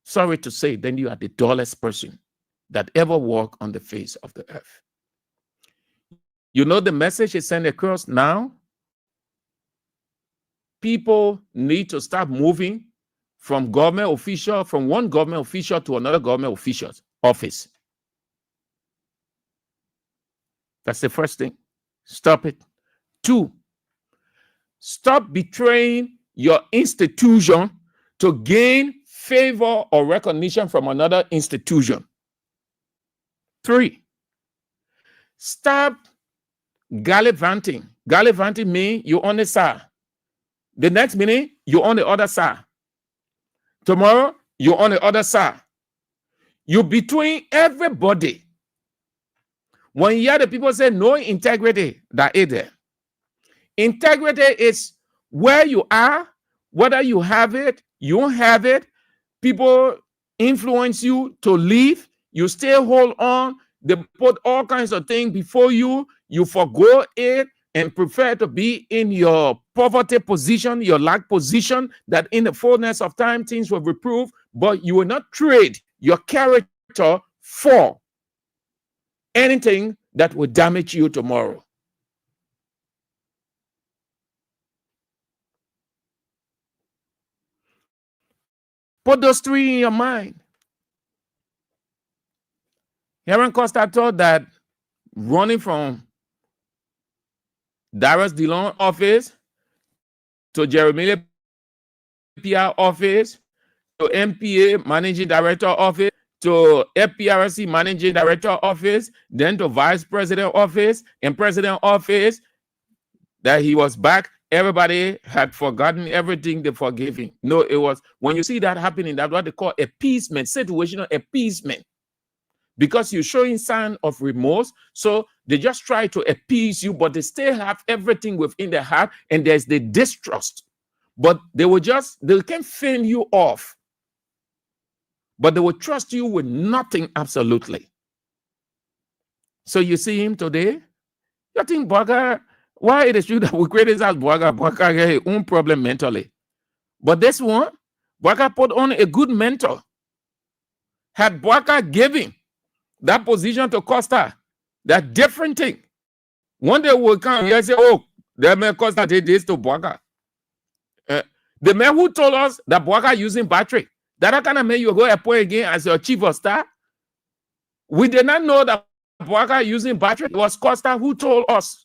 sorry to say, then you are the dullest person that ever walked on the face of the earth. You know the message is sent across now? People need to start moving from government official, from one government official to another government official's office. That's the first thing. Stop it. 2, stop betraying your institution to gain favor or recognition from another institution. 3, stop gallivanting. Gallivanting means you on the side. The next minute, you're on the other side. Tomorrow, you're on the other side. You're between everybody. When you hear the people say no integrity, that is there. Integrity is where you are, whether you have it, you don't have it. People influence you to leave. You still hold on. They put all kinds of things before you. You forgo it and prefer to be in your poverty position, your lack position, that in the fullness of time things will improve, but you will not trade your character for anything that will damage you tomorrow. Put those 3 in your mind. Aaron Costa thought that running from Darius Dillon office to Jeremiah PR office to MPA managing director office to FPRC managing director office, then to vice president office and president office, that he was back. Everybody had forgotten everything, they forgave him. No, it was, when you see that happening, that's what they call appeasement, situational appeasement. Because you're showing sign of remorse, so they just try to appease you, but they still have everything within their heart, and there's the distrust. But they can feign you off, but they will trust you with nothing absolutely. So you see him today, you think Boaga, why it is true that we criticize Boaga has his own problem mentally. But this one, Boaga put on a good mentor. Had Boaga given that position to Costa, that different thing. One day we'll come here and say, oh, the man Costa did this to Boaga. The man who told us that Boaga using battery, that kind of man you go appoint again as your chief of staff. We did not know that Boaga using battery. It was Costa who told us.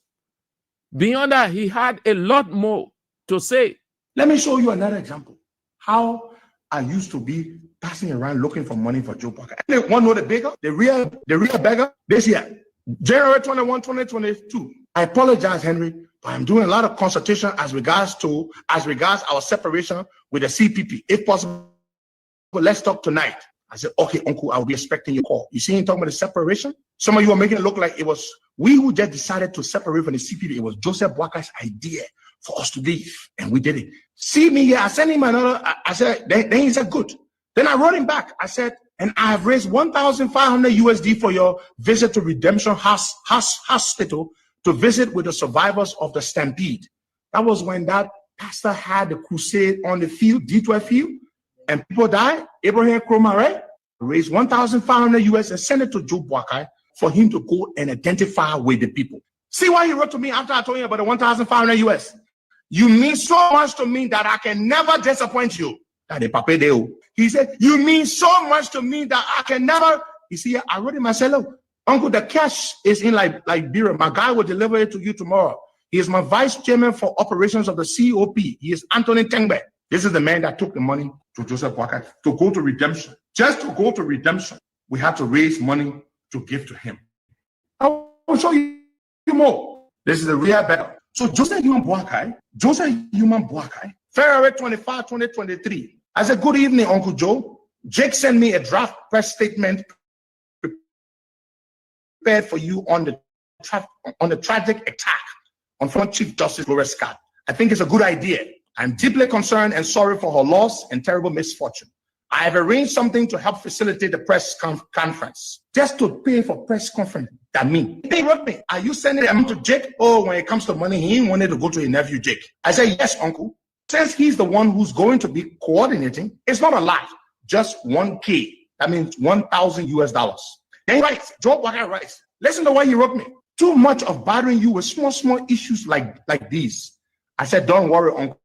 Beyond that, he had a lot more to say. Let me show you another example. How I used to be passing around looking for money for Joe Parker. And one know the beggar, the real beggar, this year, January 21, 2022. I apologize, Henry, but I'm doing a lot of consultation as regards our separation with the CPP. If possible, let's talk tonight. I said, okay, uncle, I'll be expecting your call. You see him talking about the separation? Some of you are making it look like it was we who just decided to separate from the CPP. It was Joseph Boaka's idea for us to leave, and we did it. See me here, I sent him another, I said, then he said, good. Then I wrote him back. I said, and I have raised 1,500 USD for your visit to Redemption Hospital to visit with the survivors of the Stampede. That was when that pastor had the crusade on the field, D12 field, and people died. Abraham Kroma, right? Raised 1,500 US and sent it to Joe Boakai for him to go and identify with the people. See why he wrote to me after I told you about the 1,500 US? You mean so much to me that I can never disappoint you. He said, you mean so much to me that I can never. You see, I wrote him, I said, look, uncle, the cash is in Liberia. My guy will deliver it to you tomorrow. He is my vice chairman for operations of the COP. He is Anthony Tengbe. This is the man that took the money to Joseph Boakai to go to Redemption. Just to go to Redemption, we had to raise money to give to him. I will show you more. This is the real battle. So Joseph Human Boakai, February 25, 2023. I said, good evening, Uncle Joe. Jake sent me a draft press statement prepared for you on the tragic attack on former Chief Justice Gloria Scott. I think it's a good idea. I'm deeply concerned and sorry for her loss and terrible misfortune. I have arranged something to help facilitate the press conference. Just to pay for press conference, that means. They wrote me, are you sending them to Jake? Oh, when it comes to money, he wanted to go to his nephew, Jake. I said, yes, uncle. Since he's the one who's going to be coordinating, it's not a lot, just 1K. That means $1,000 US. Then he writes, Joe Boakai writes, listen to what he wrote me. too much of bothering you with small issues like these. I said, don't worry, uncle.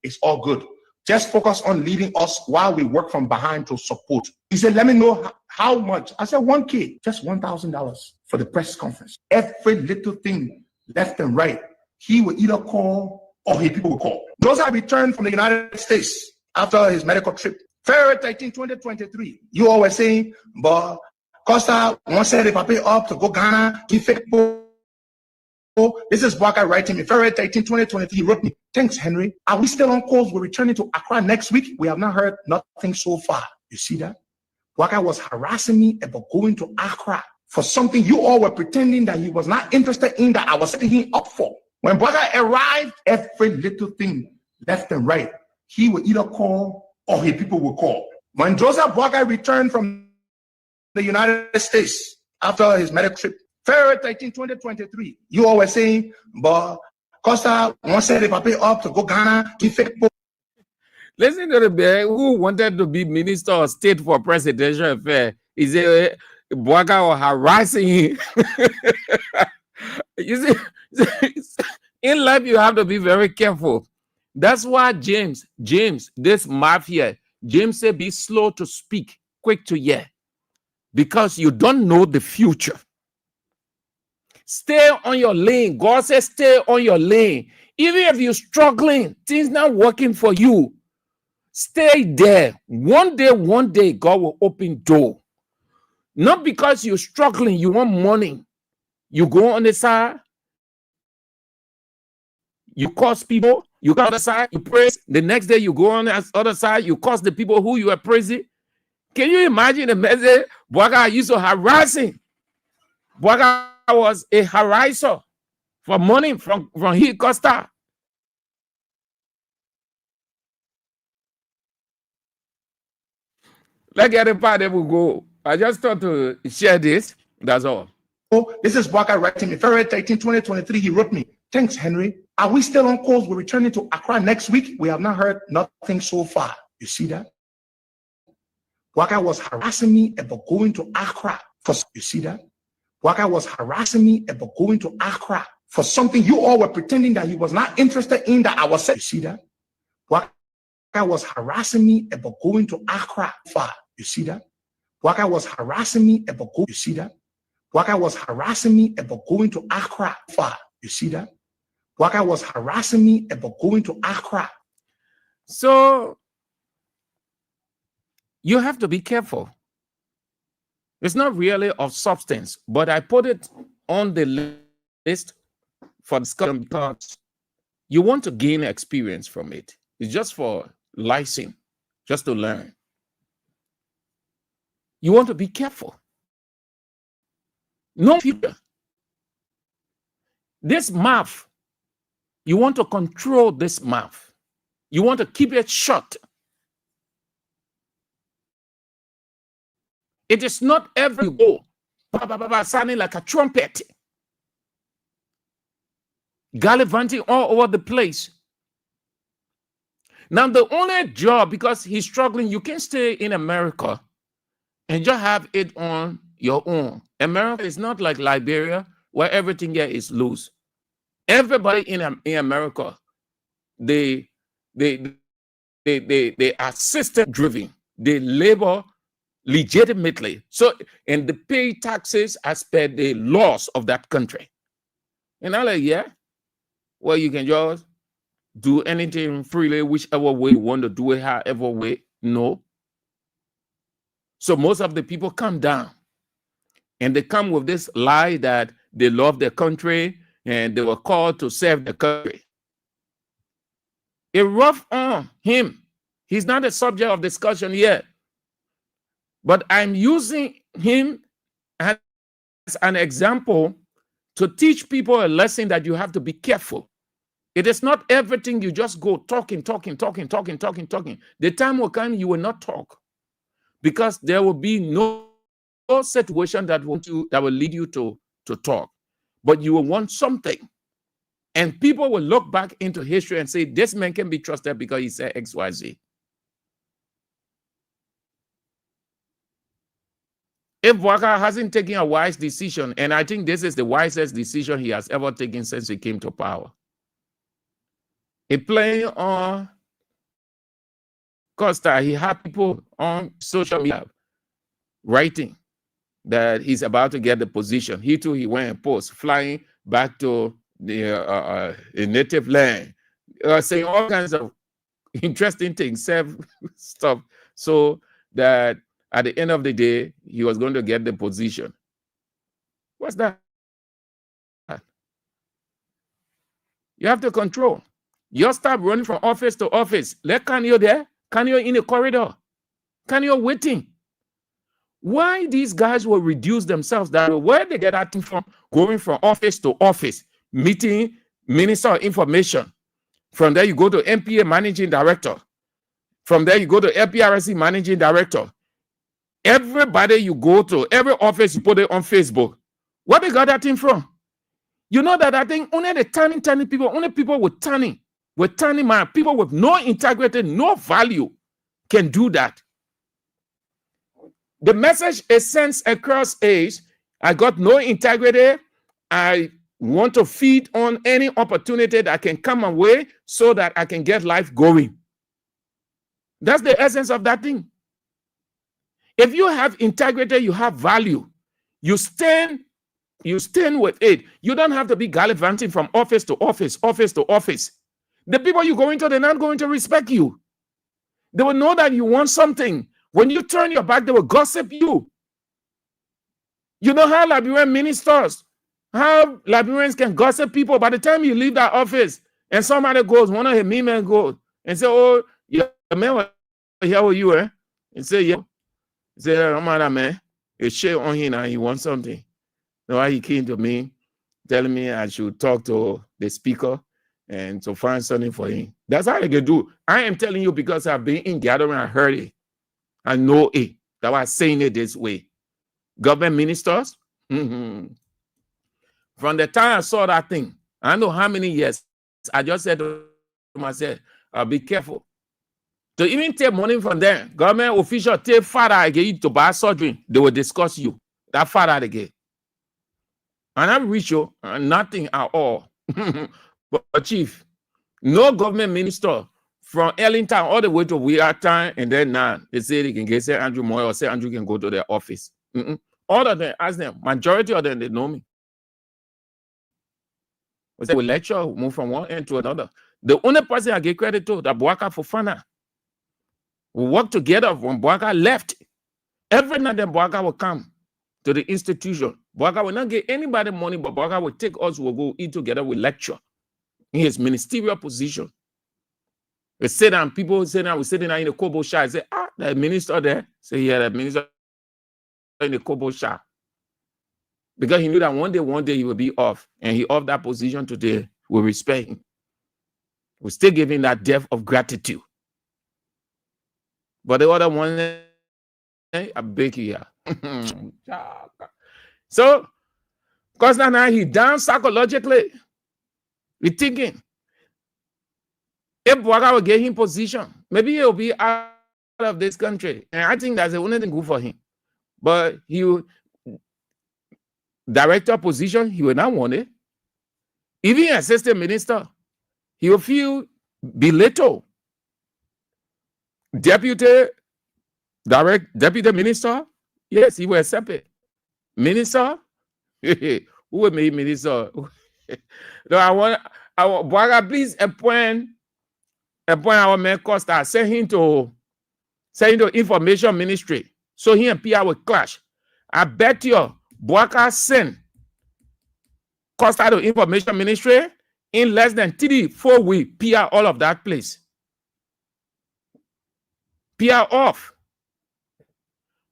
It's all good. Just focus on leading us while we work from behind to support. He said, let me know how much. I said, 1K, just $1,000 for the press conference. Every little thing, left and right, he would either call or his people would call. Those are returned from the United States after his medical trip. February 13, 2023, you all were saying, but Costa once said if I pay up to go Ghana, he fake. This is Waka writing in February 13, 2023. He wrote me, thanks, Henry. Are we still on course? We're returning to Accra next week. We have not heard nothing so far. You see that? Waka was harassing me about going to Accra for something you all were pretending that he was not interested in, that I was setting him up for. When Waka arrived, every little thing, left and right, he would either call or his people would call. When Joseph Waka returned from the United States after his medical trip, February 13, 2023, you all were saying, but Costa once said if I pay up to go Ghana, he fake. Listen to the guy who wanted to be Minister of State for Presidential Affairs. He said, Boaga was harassing him. You see, in life, you have to be very careful. That's why James, this mafia, James said, be slow to speak, quick to hear, because you don't know the future. Stay on your lane. God says stay on your lane. Even if you're struggling, things not working for you, stay there. One day, God will open door. Not because you're struggling, you want money. You go on the side, you curse people, you go on the other side, you praise. The next day, you go on the other side, you curse the people who you are praising. Can you imagine the message? Boaga used to harassing. Boaga was a harasser for money from he Costa. Let's get a part that will go. I just thought to share this. That's all. Oh, this is Waka writing in February 13, 2023. He wrote me, thanks, Henry. Are we still on course? We're returning to Accra next week. We have not heard nothing so far. You see that? Waka was harassing me about going to Accra. You see that? Waka was harassing me about going to Accra for something you all were pretending that he was not interested in, that I was saying. You see that? Waka was harassing me about going to Accra. You see that? Waka was harassing me about going. You see that? Waka was harassing me about going to Accra. You see that? Waka was harassing me about going to Accra. So you have to be careful. It's not really of substance, but I put it on the list for discussion because you want to gain experience from it. It's just for license, just to learn. You want to be careful. No future. This mouth, you want to control this mouth. You want to keep it shut. It is not every go, sounding like a trumpet, gallivanting all over the place. Now, the only job, because he's struggling, you can't stay in America and just have it on your own. America is not like Liberia, where everything here is loose. Everybody in America, they are system driven. They labor legitimately. So, and they pay taxes as per the laws of that country. And I'm like, yeah, well, you can just do anything freely, whichever way you want to do it, however way. No. So most of the people come down and they come with this lie that they love their country and they were called to serve the country. It rough on him. He's not a subject of discussion yet. But I'm using him as an example to teach people a lesson that you have to be careful. It is not everything you just go talking. The time will come you will not talk, because there will be no situation that will lead you to talk. But you will want something. And people will look back into history and say, this man can be trusted because he said XYZ. If Weah hasn't taken a wise decision, and I think this is the wisest decision he has ever taken since he came to power, he playing on Costa. He had people on social media writing that he's about to get the position. He too, he went and post, flying back to the native land, saying all kinds of interesting things, stuff, so that at the end of the day, he was going to get the position. What's that? You have to control. You stop running from office to office. Let Kanyo there, Kanyo in the corridor, Kanyo waiting. Why these guys will reduce themselves that way? Where they get that thing from? Going from office to office, meeting Minister of Information. From there, you go to MPA Managing Director. From there, you go to LPRC Managing Director. Everybody you go to, every office, you put it on Facebook. Where they got that thing from? You know that I think only the tiny people, only people with tiny mind, people with no integrity, no value can do that. The message is sent across age. I got no integrity. I want to feed on any opportunity that can come my way so that I can get life going. That's the essence of that thing. If you have integrity, you have value. You stand with it. You don't have to be gallivanting from office to office, office to office. The people you go into, they're not going to respect you. They will know that you want something. When you turn your back, they will gossip you. You know how Liberian ministers, how Liberians can gossip people. By the time you leave that office and somebody goes, one of his men goes and say, oh, yeah, man was here with you, eh? And say, yeah. Say, I'm not man. It's shit on him and he wants something. So he came to me, telling me I should talk to the speaker and to find something for him. That's how they can do. I am telling you because I've been in gathering, I heard it. I know it. That was saying it this way. Government ministers, from the time I saw that thing, I know how many years, I just said to myself, be careful. To even take money from them, government official take father again to buy surgery, they will discuss you. That father again. And I'm rich, nothing at all. But chief, no government minister from Ellington all the way to Weah time, and then now they say they can get say Andrew Moy or say Andrew can go to their office. All of them, ask them, majority of them, they know me. We say we lecture, move from one end to another. The only person I give credit to, that Boaka Fofana. We work together when Boaka left. Every night then Boaka will come to the institution. Boaka will not give anybody money, but Boaka will take us, we'll go eat together, we lecture in his ministerial position. We sit down, people sit down, we sit down in the Kobo Shah. I say, the minister there. Say, yeah, the minister in the Kobo Shah. Because he knew that one day he will be off. And he off that position today. We respect him. We're still giving that depth of gratitude. But the other one, I beg you here. So, because now he down psychologically. We're thinking, if Boaka will get him position, maybe he'll be out of this country. And I think that's the only thing good for him. But he director position, he will not want it. Even assistant minister, he will feel belittled. Deputy minister, yes, he will accept it. Minister, who will make minister? No, I want Boaka, please appoint our man Costa, send him to information ministry. So he and Pia will clash. I bet you Boaka send Costa to information ministry in less than 3-4 weeks. Pia all of that place. Pia off.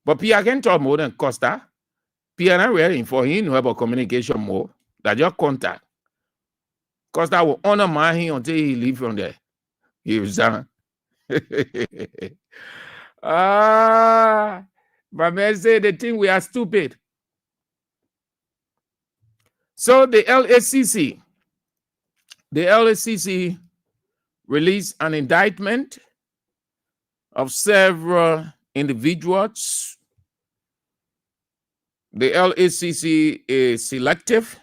But Pia can talk more than Costa. Pia not ready for him to have a communication more. That your contact. Costa will honor him until he leave from there. He resign. My man say they think we are stupid. So the LACC released an indictment of several individuals The LACC is selective.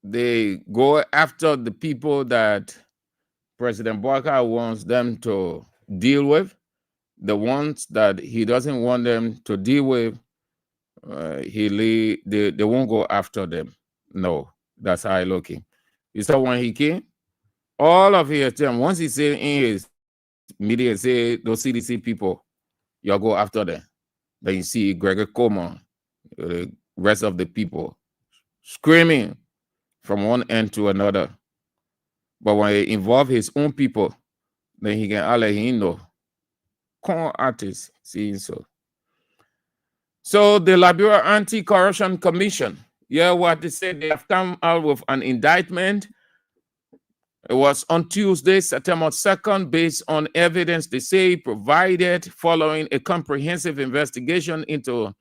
They go after the people that President Boakai wants them to deal with. The ones that he doesn't want them to deal with, they won't go after them. No, that's how I look at. You saw when he came, all of his time, once he said in his media, say those CDC people, y'all go after them. Then you see Gregor Coleman, the rest of the people screaming from one end to another. But when he involve his own people, then he can let him know. Con artists, see so. So the Liberia Anti-Corruption Commission, what they said, they have come out with an indictment. It was on Tuesday, September 2nd, based on evidence they say provided following a comprehensive investigation into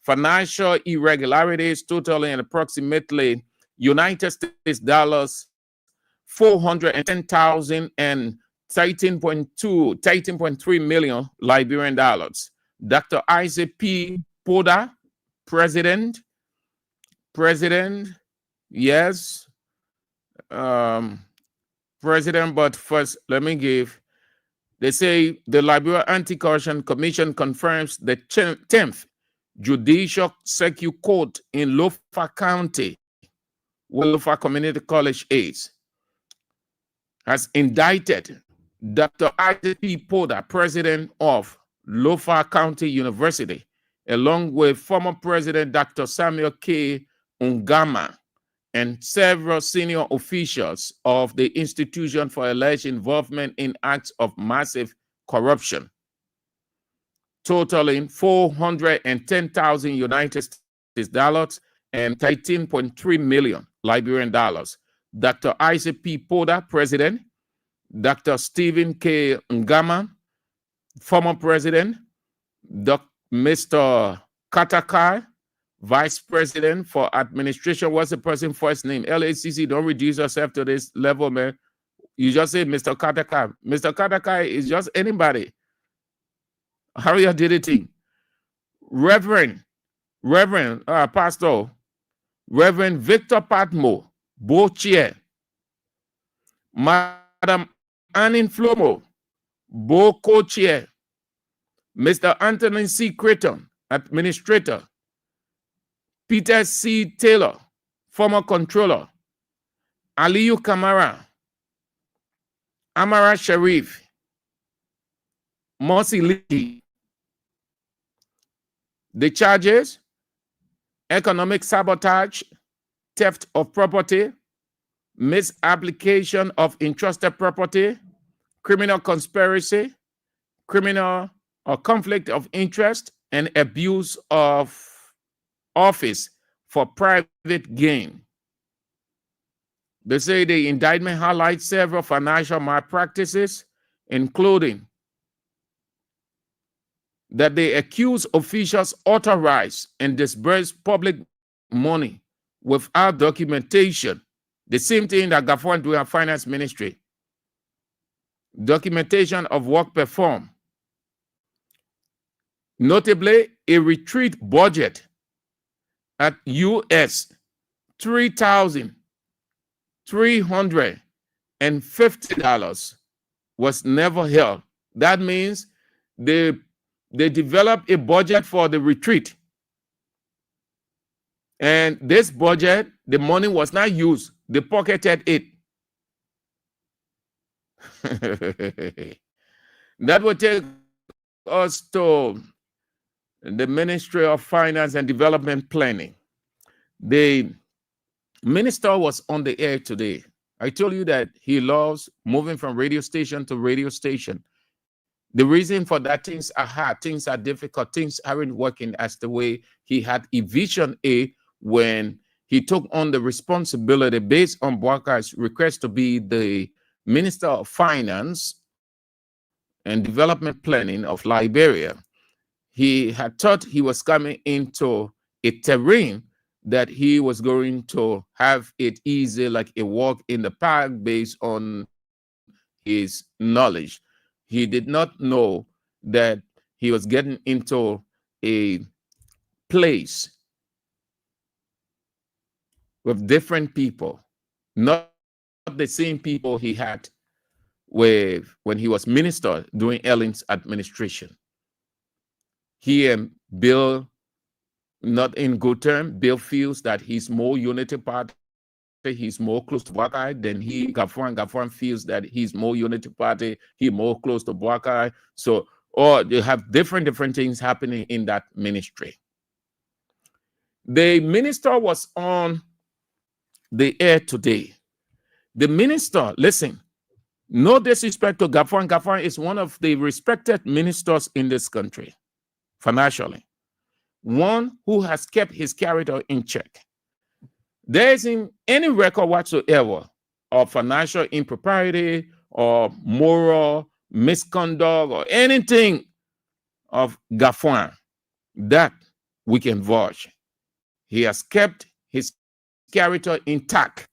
financial irregularities totaling approximately United States dollars 410,000 and 13.3 million Liberian dollars. Dr. Isaac P. Poda, president, yes, president, but first, let me give, they say the Liberia Anti-Corruption Commission confirms the 10th Judicial Circuit Court in Lofa County, where Lofa Community College is, has indicted Dr. Isaac P. Poda, president of Lofa County University, along with former president Dr. Samuel K. Ungama, and several senior officials of the institution for alleged involvement in acts of massive corruption, totaling 410,000 United States dollars and 13.3 million Liberian dollars. Dr. Isaac P. Poda, president, Dr. Stephen K. Ngama, former president, Mr. Katakai, vice president for administration. What's the person's first name? LACC, don't reduce yourself to this level, man. You just say Mr. Katakai. Mr. Katakai is just anybody. Harriet did it. Pastor, Reverend Victor Patmo, both chair. Madam Annie Flomo, both co-chair. Mr. Anthony C. Creighton, administrator. Peter C. Taylor, former controller. Aliyu Kamara, Amara Sharif, Mosi Lee. The charges: economic sabotage, theft of property, misapplication of entrusted property, criminal conspiracy, criminal or conflict of interest, and abuse of office for private gain. They say the indictment highlights several financial malpractices, including that they accuse officials authorize and disburse public money without documentation. The same thing that Gafwan do in finance ministry. Documentation of work performed. Notably, a retreat budget at US $3,350 was never held. That means they developed a budget for the retreat. And this budget, the money was not used. They pocketed it. That would take us to the Ministry of Finance and Development Planning. The minister was on the air today. I told you that he loves moving from radio station to radio station. The reason for that, things are hard, things are difficult, things aren't working as the way he had envisioned it when he took on the responsibility based on Boakai's request to be the Minister of Finance and Development Planning of Liberia. He had thought he was coming into a terrain that he was going to have it easy, like a walk in the park based on his knowledge. He did not know that he was getting into a place with different people, not the same people he had with when he was minister during Ellen's administration. He and Bill, not in good term, Bill feels that he's more unity party, he's more close to Buckeye than Gafwan feels that he's more unity party, he's more close to Buckeye. So, or they have different things happening in that ministry. The minister was on the air today. The minister, listen, no disrespect to Gafwan. Gafwan is one of the respected ministers in this country, financially. One who has kept his character in check. There isn't any record whatsoever of financial impropriety or moral misconduct or anything of Gafwan that we can vouch. He has kept his character intact.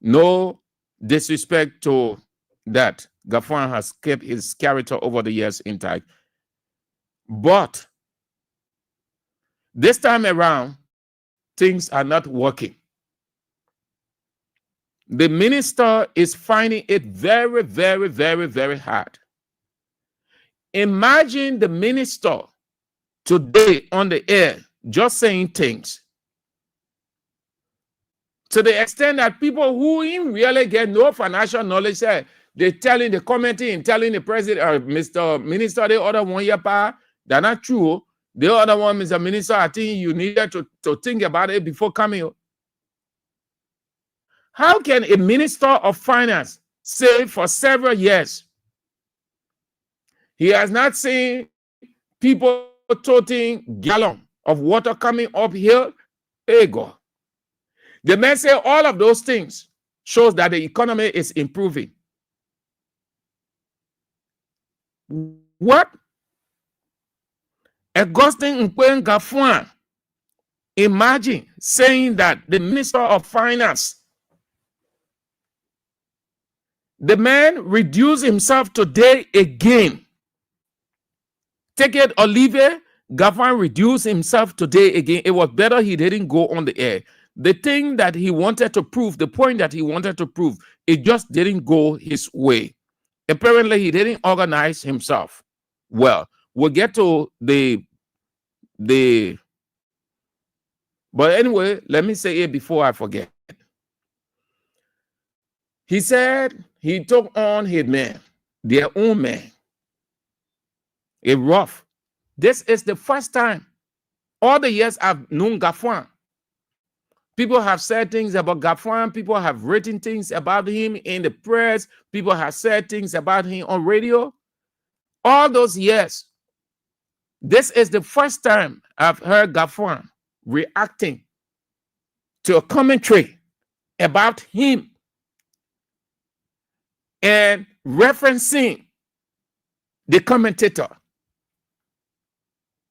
No disrespect to that. Gafwan has kept his character over the years intact. But this time around, things are not working. The minister is finding it very, very, very, very hard. Imagine the minister today on the air just saying things to the extent that people who really get no financial knowledge, they're telling the commenting and telling the president or Mr. Minister, the other one year, they're not true. The other one, Mr. Minister, I think you needed to think about it before coming. How can a minister of finance say for several years he has not seen people toting gallon of water coming uphill? Hey God. The man say all of those things shows that the economy is improving. What? Augustine Nkwen Gafwan, imagine saying that the Minister of Finance, the man reduced himself today again. Take it, Olivier Gafwan reduced himself today again. It was better he didn't go on the air. The thing that he wanted to prove, the point that he wanted to prove, it just didn't go his way. Apparently, he didn't organize himself well. We'll get to but anyway, let me say it before I forget. He said he took on his men, their own men. It's rough. This is the first time. All the years I've known Gafwan, people have said things about Gafwan. People have written things about him in the press. People have said things about him on radio. All those years, this is the first time I've heard Gafwan reacting to a commentary about him and referencing the commentator.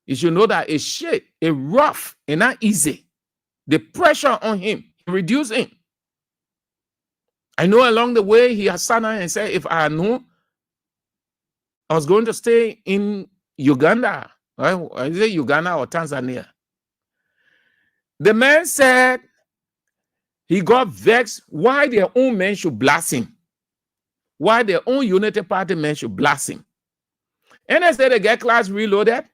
You should know that it's shit, it's rough and not easy. The pressure on him, reducing. I know along the way he has sat down and said, if I knew I was going to stay in Uganda, right? Is it Uganda or Tanzania? The man said he got vexed why their own men should blast him. Why their own Unity Party men should blast him. And they said they get class reloaded.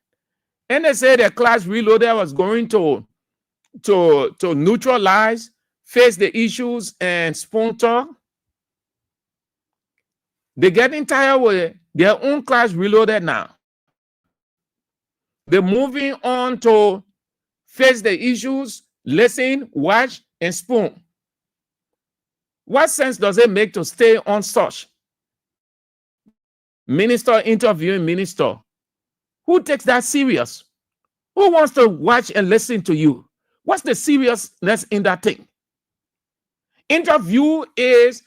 And they said the class reloaded was going to neutralize, face the issues, and sponsor. They're getting tired with their own class reloaded now. They're moving on to face the issues, listen, watch, and spoon. What sense does it make to stay on such? Minister interviewing minister. Who takes that serious? Who wants to watch and listen to you? What's the seriousness in that thing? Interview is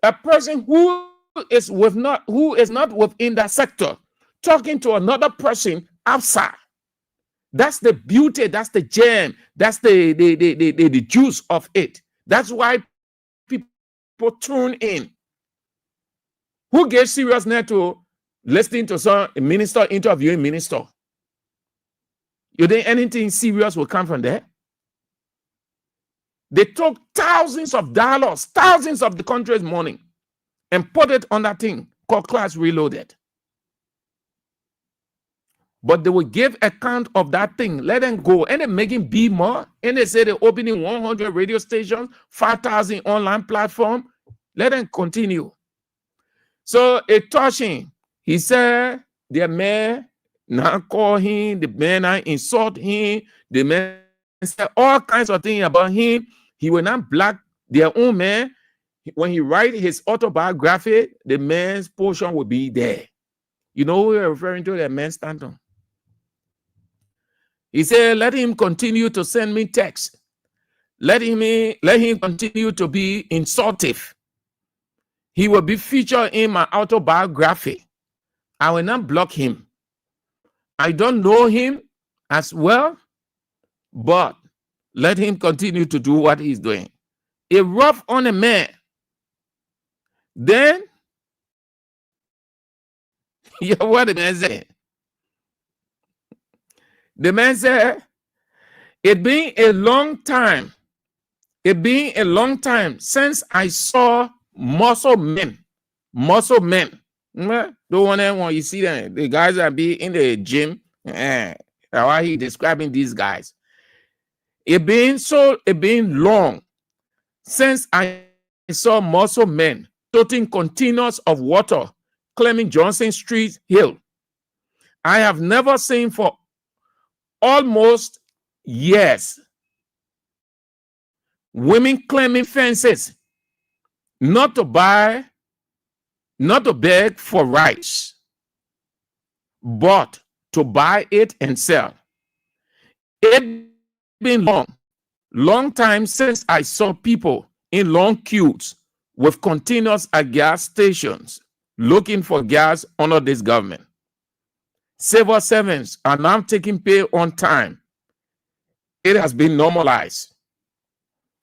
a person who is not within that sector talking to another person outside. That's the beauty, that's the gem, that's the juice of it. That's why people tune in. Who gets seriousness to listening to some minister interviewing minister? You think anything serious will come from there? They took thousands of dollars, thousands of the country's money, and put it on that thing called Class Reloaded. But they will give account of that thing, let them go, and they're making B more. And they say they're opening 100 radio stations, 5,000 online platform. Let them continue. So it touched him. He said the man now call him, the man now insult him, the man said all kinds of things about him. He will not block their own man. When he write his autobiography, the man's portion will be there. You know who we're referring to? That man Stanton. He said, let him continue to send me texts. Let him continue to be insultive. He will be featured in my autobiography. I will not block him. I don't know him as well, but let him continue to do what he's doing. A rough on a man. Then, yeah, what the man said? The man said, it been a long time since I saw muscle men. The one when you see them, the guys that be in the gym, how he describing these guys. It been long since I saw muscle men toting containers of water claiming Johnson Street Hill. I have never seen for almost years women claiming fences not to beg for rights, but to buy it and sell. It's been long time since I saw people in long queues with containers at gas stations looking for gas under this government. Civil servants are now taking pay on time. It has been normalized.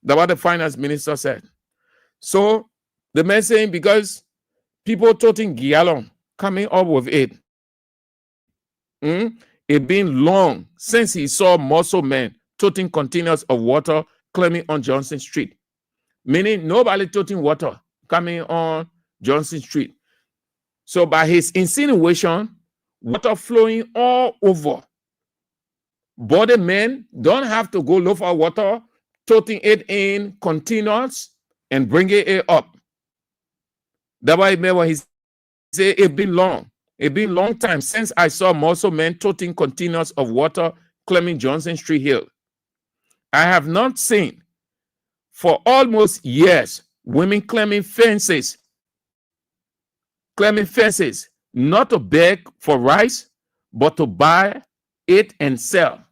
That's what the finance minister said. So the man saying because people toting gallon coming up with it. It been long since he saw muscle men toting containers of water claiming on Johnson Street. Meaning nobody toting water coming on Johnson Street. So by his insinuation, water flowing all over. Body men don't have to go look for water, toting it in containers and bringing it up. That's why when he say it been long time since I saw muscle men toting containers of water claiming Johnson Street Hill. I have not seen for almost years women claiming fences, not to beg for rice, but to buy it and sell.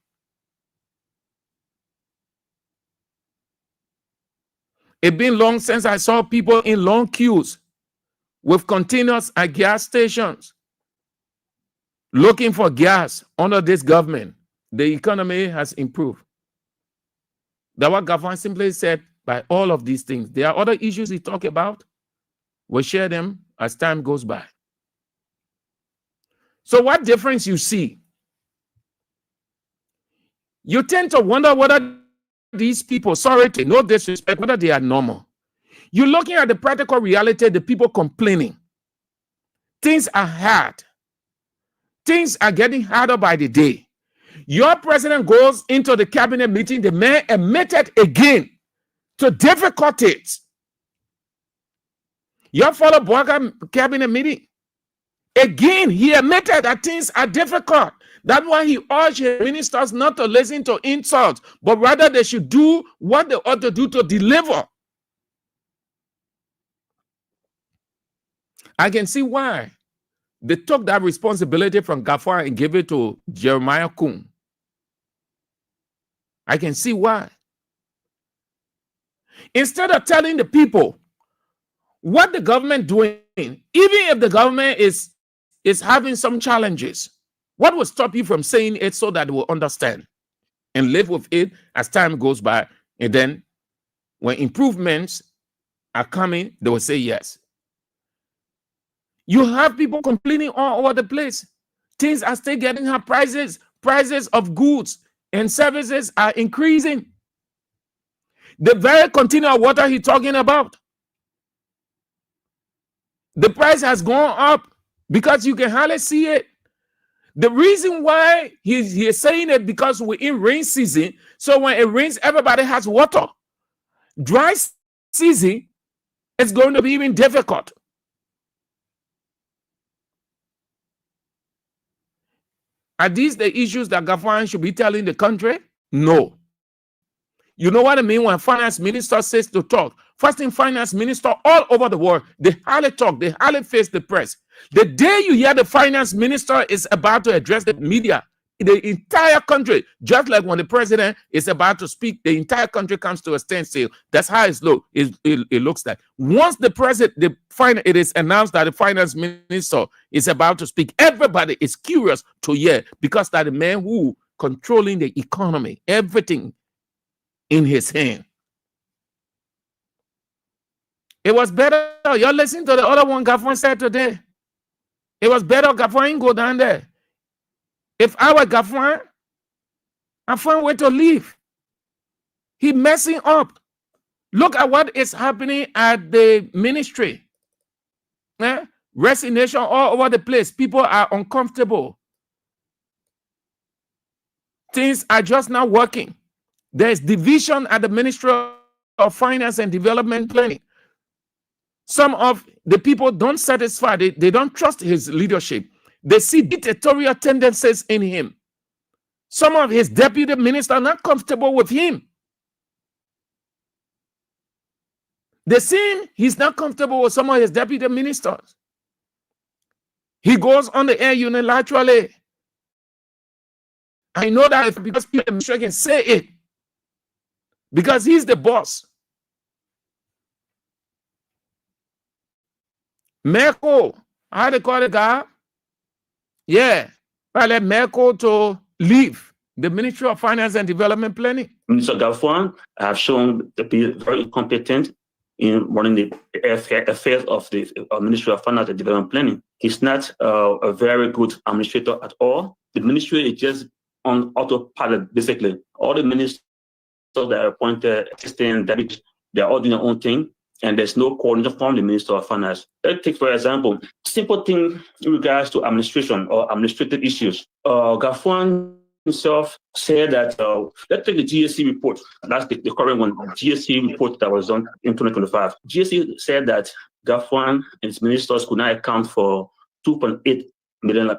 It's been long since I saw people in long queues with containers at gas stations looking for gas under this government. The economy has improved. That's what Gavin simply said by all of these things. There are other issues he talked about. We'll share them as time goes by. So what difference you see? You tend to wonder whether these people, sorry to no disrespect, whether they are normal. You're looking at the practical reality, the people complaining. Things are hard. Things are getting harder by the day. Your president goes into the cabinet meeting, the man admitted again to difficulties. Your fellow Boaga cabinet meeting, again, he admitted that things are difficult. That's why he urged ministers not to listen to insults, but rather they should do what they ought to do to deliver. I can see why they took that responsibility from Gafar and gave it to Jeremiah Kuhn. I can see why. Instead of telling the people what the government doing, even if the government is having some challenges, what will stop you from saying it so that they will understand and live with it as time goes by? And then when improvements are coming, they will say yes. You have people complaining all over the place. Things are still getting high prices. prices of goods and services are increasing. The very container of water he's talking about, the price has gone up because you can hardly see it. The reason why he's saying it because we're in rain season. So when it rains, everybody has water. Dry season, it's going to be even difficult. Are these the issues that government should be telling the country? No. You know what I mean when finance minister says to talk? First thing, finance minister all over the world, they hardly talk, they hardly face the press. The day you hear the finance minister is about to address the media, the entire country, just like when the president is about to speak, the entire country comes to a standstill. That's how it looks like. Once it is announced that the finance minister is about to speak, everybody is curious to hear, because that the man who controlling the economy, everything in his hand. It was better. You're listening to the other one Gafwan said today. It was better Gafwan go down there. If I were Gafwan, I find a way to leave. He messing up. Look at what is happening at the ministry. Resignation all over the place. People are uncomfortable. Things are just not working. There's division at the Ministry of Finance and Development Planning. Some of the people don't satisfy, they don't trust his leadership. They see dictatorial tendencies in him. Some of his deputy ministers are not comfortable with him. They see he's not comfortable with some of his deputy ministers. He goes on the air unilaterally. I know that because people can say it. Because he's the boss. Merkel, how they call the guy? Yeah, I let Merkel to leave the Ministry of Finance and Development Planning. Mr. Gafwan have shown to be very competent in running the affairs of the Ministry of Finance and Development Planning. He's not a very good administrator at all. The ministry is just on autopilot, basically. All the ministers that are appointed, assistant, deputy, they're all doing their own thing. And there's no coordination from the Minister of Finance. Let's take, for example, simple thing in regards to administration or administrative issues. Gafwan himself said that, let's take the GSC report. That's the current one, GSC report that was done in 2025. GSC said that Gafwan and his ministers could not account for $2.8 million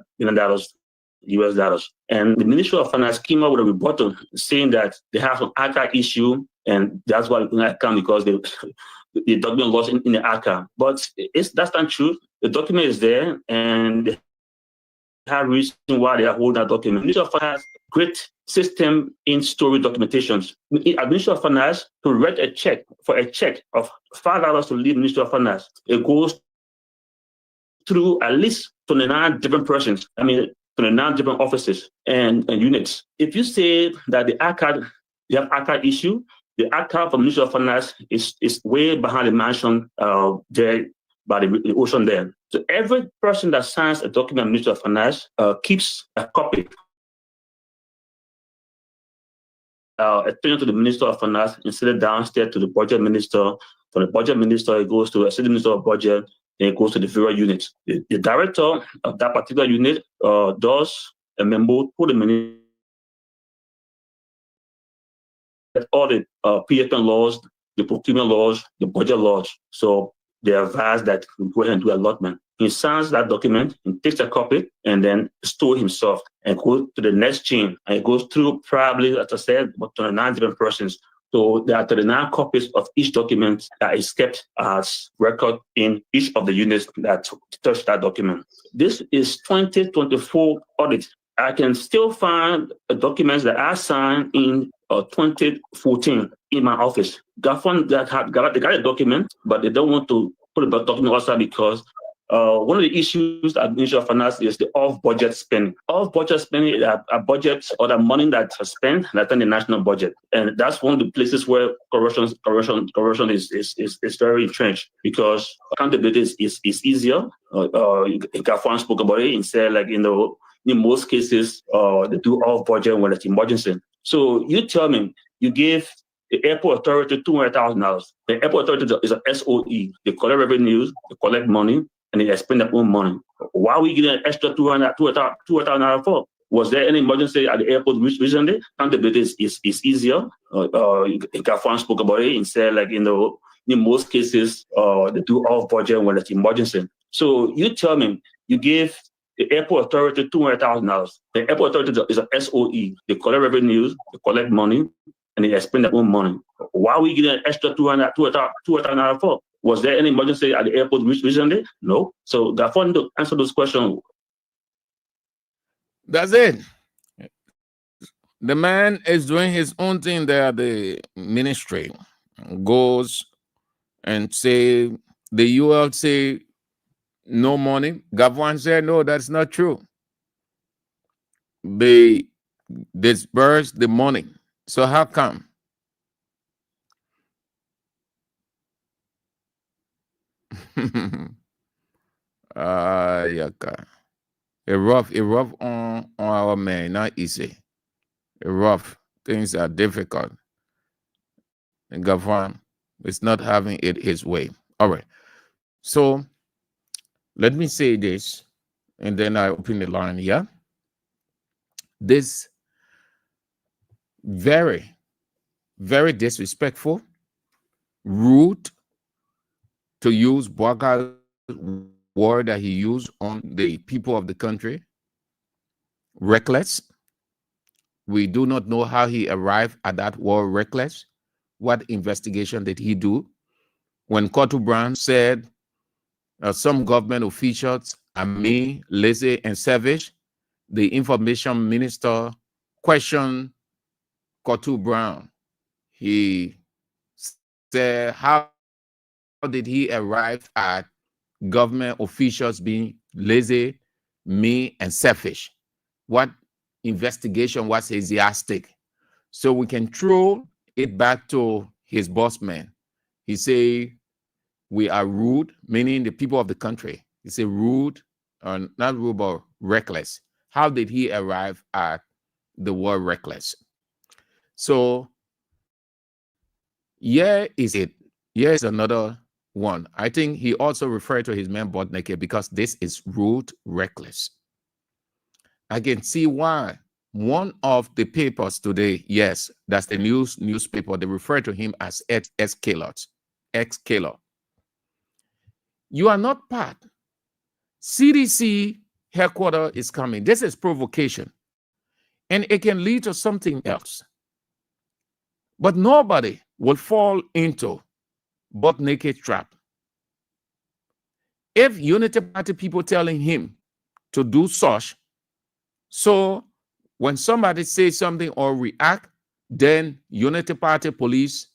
US dollars. And the Ministry of Finance came up with a rebuttal saying that they have an ACA issue, and that's why they could not account because the document was in the ACA. But that's not true. The document is there, and they have reason why they are holding that document. Ministry of Finance great system in story documentations. Ministry of Finance to write a check of $5 to leave Ministry of Finance. It goes through at least 29 different persons. 29 different offices and units. If you say that the ACA, you have ACA issue, the ACA for Ministry of Finance is way behind the mansion there by the ocean there. So every person that signs a document Ministry of Finance keeps a copy. Attending to the Minister of Finance and send it downstairs to the budget minister. From the budget minister, it goes to the Assistant Minister of Budget, then it goes to the various units. The director of that particular unit does a memo to the minister. All the PFN laws, the procurement laws, the budget laws. So they advise that we go ahead and do allotment. He signs that document, he takes a copy, and then store himself and go to the next chain. And it goes through probably, as I said, about 29 different persons. So there are 39 copies of each document that is kept as record in each of the units that touch that document. This is 2024 audit. I can still find documents that I signed in 2014 in my office. Gafwan they got a document, but they don't want to put the document outside because one of the issues that Ministry of Finance is the off-budget spending. Off-budget spending are budgets or the money that's spent that's in the national budget, and that's one of the places where corruption is very entrenched because accountability is easier. Gafwan spoke about it and said, in most cases, they do all budget when it's emergency. So you tell me, you give the airport authority $200,000. The airport authority is an SOE. They collect revenues, they collect money, and they spend their own money. Why are we getting an extra $200,000 for? Was there any emergency at the airport recently? Accountability is easier. Gafan spoke about it and said, like, in most cases, they do all budget when it's emergency. So you tell me, you give the airport authority $200,000. The airport authority is an SOE. They collect revenues, they collect money, and they spend their own money. Why are we getting an extra $200,000 for? Was there any emergency at the airport recently? No. So Gafan, to answer those questions. That's it. The man is doing his own thing there. The ministry goes and say, the UL say no money. Gavwan said, no, that's not true. They disperse the money. So how come? Yaka. A rough on our man, not easy. A rough. Things are difficult. And Gavwan is not having it his way. All right. So let me say this, and then I open the line here. This very, very disrespectful, rude, to use Bwaga's word that he used on the people of the country, reckless. We do not know how he arrived at that word reckless. What investigation did he do? When Kotu Brown said some government officials are mean, lazy, and savage, the information minister questioned Kotu Brown. He said, how did he arrive at government officials being lazy, mean, and selfish? What investigation was enthusiastic? So we can throw it back to his boss man. He say, we are rude, meaning the people of the country. He say rude, not rude, but reckless. How did he arrive at the word reckless? So here is it. Here is another one. I think he also referred to his man butt naked because this is rude, reckless. I can see why one of the papers today, yes, that's the newspaper, they refer to him as ex-killer. You are not part. CDC headquarters is coming. This is provocation. And it can lead to something else. But nobody will fall into butt naked trap. If Unity Party people telling him to do such, so when somebody says something or react, then Unity Party police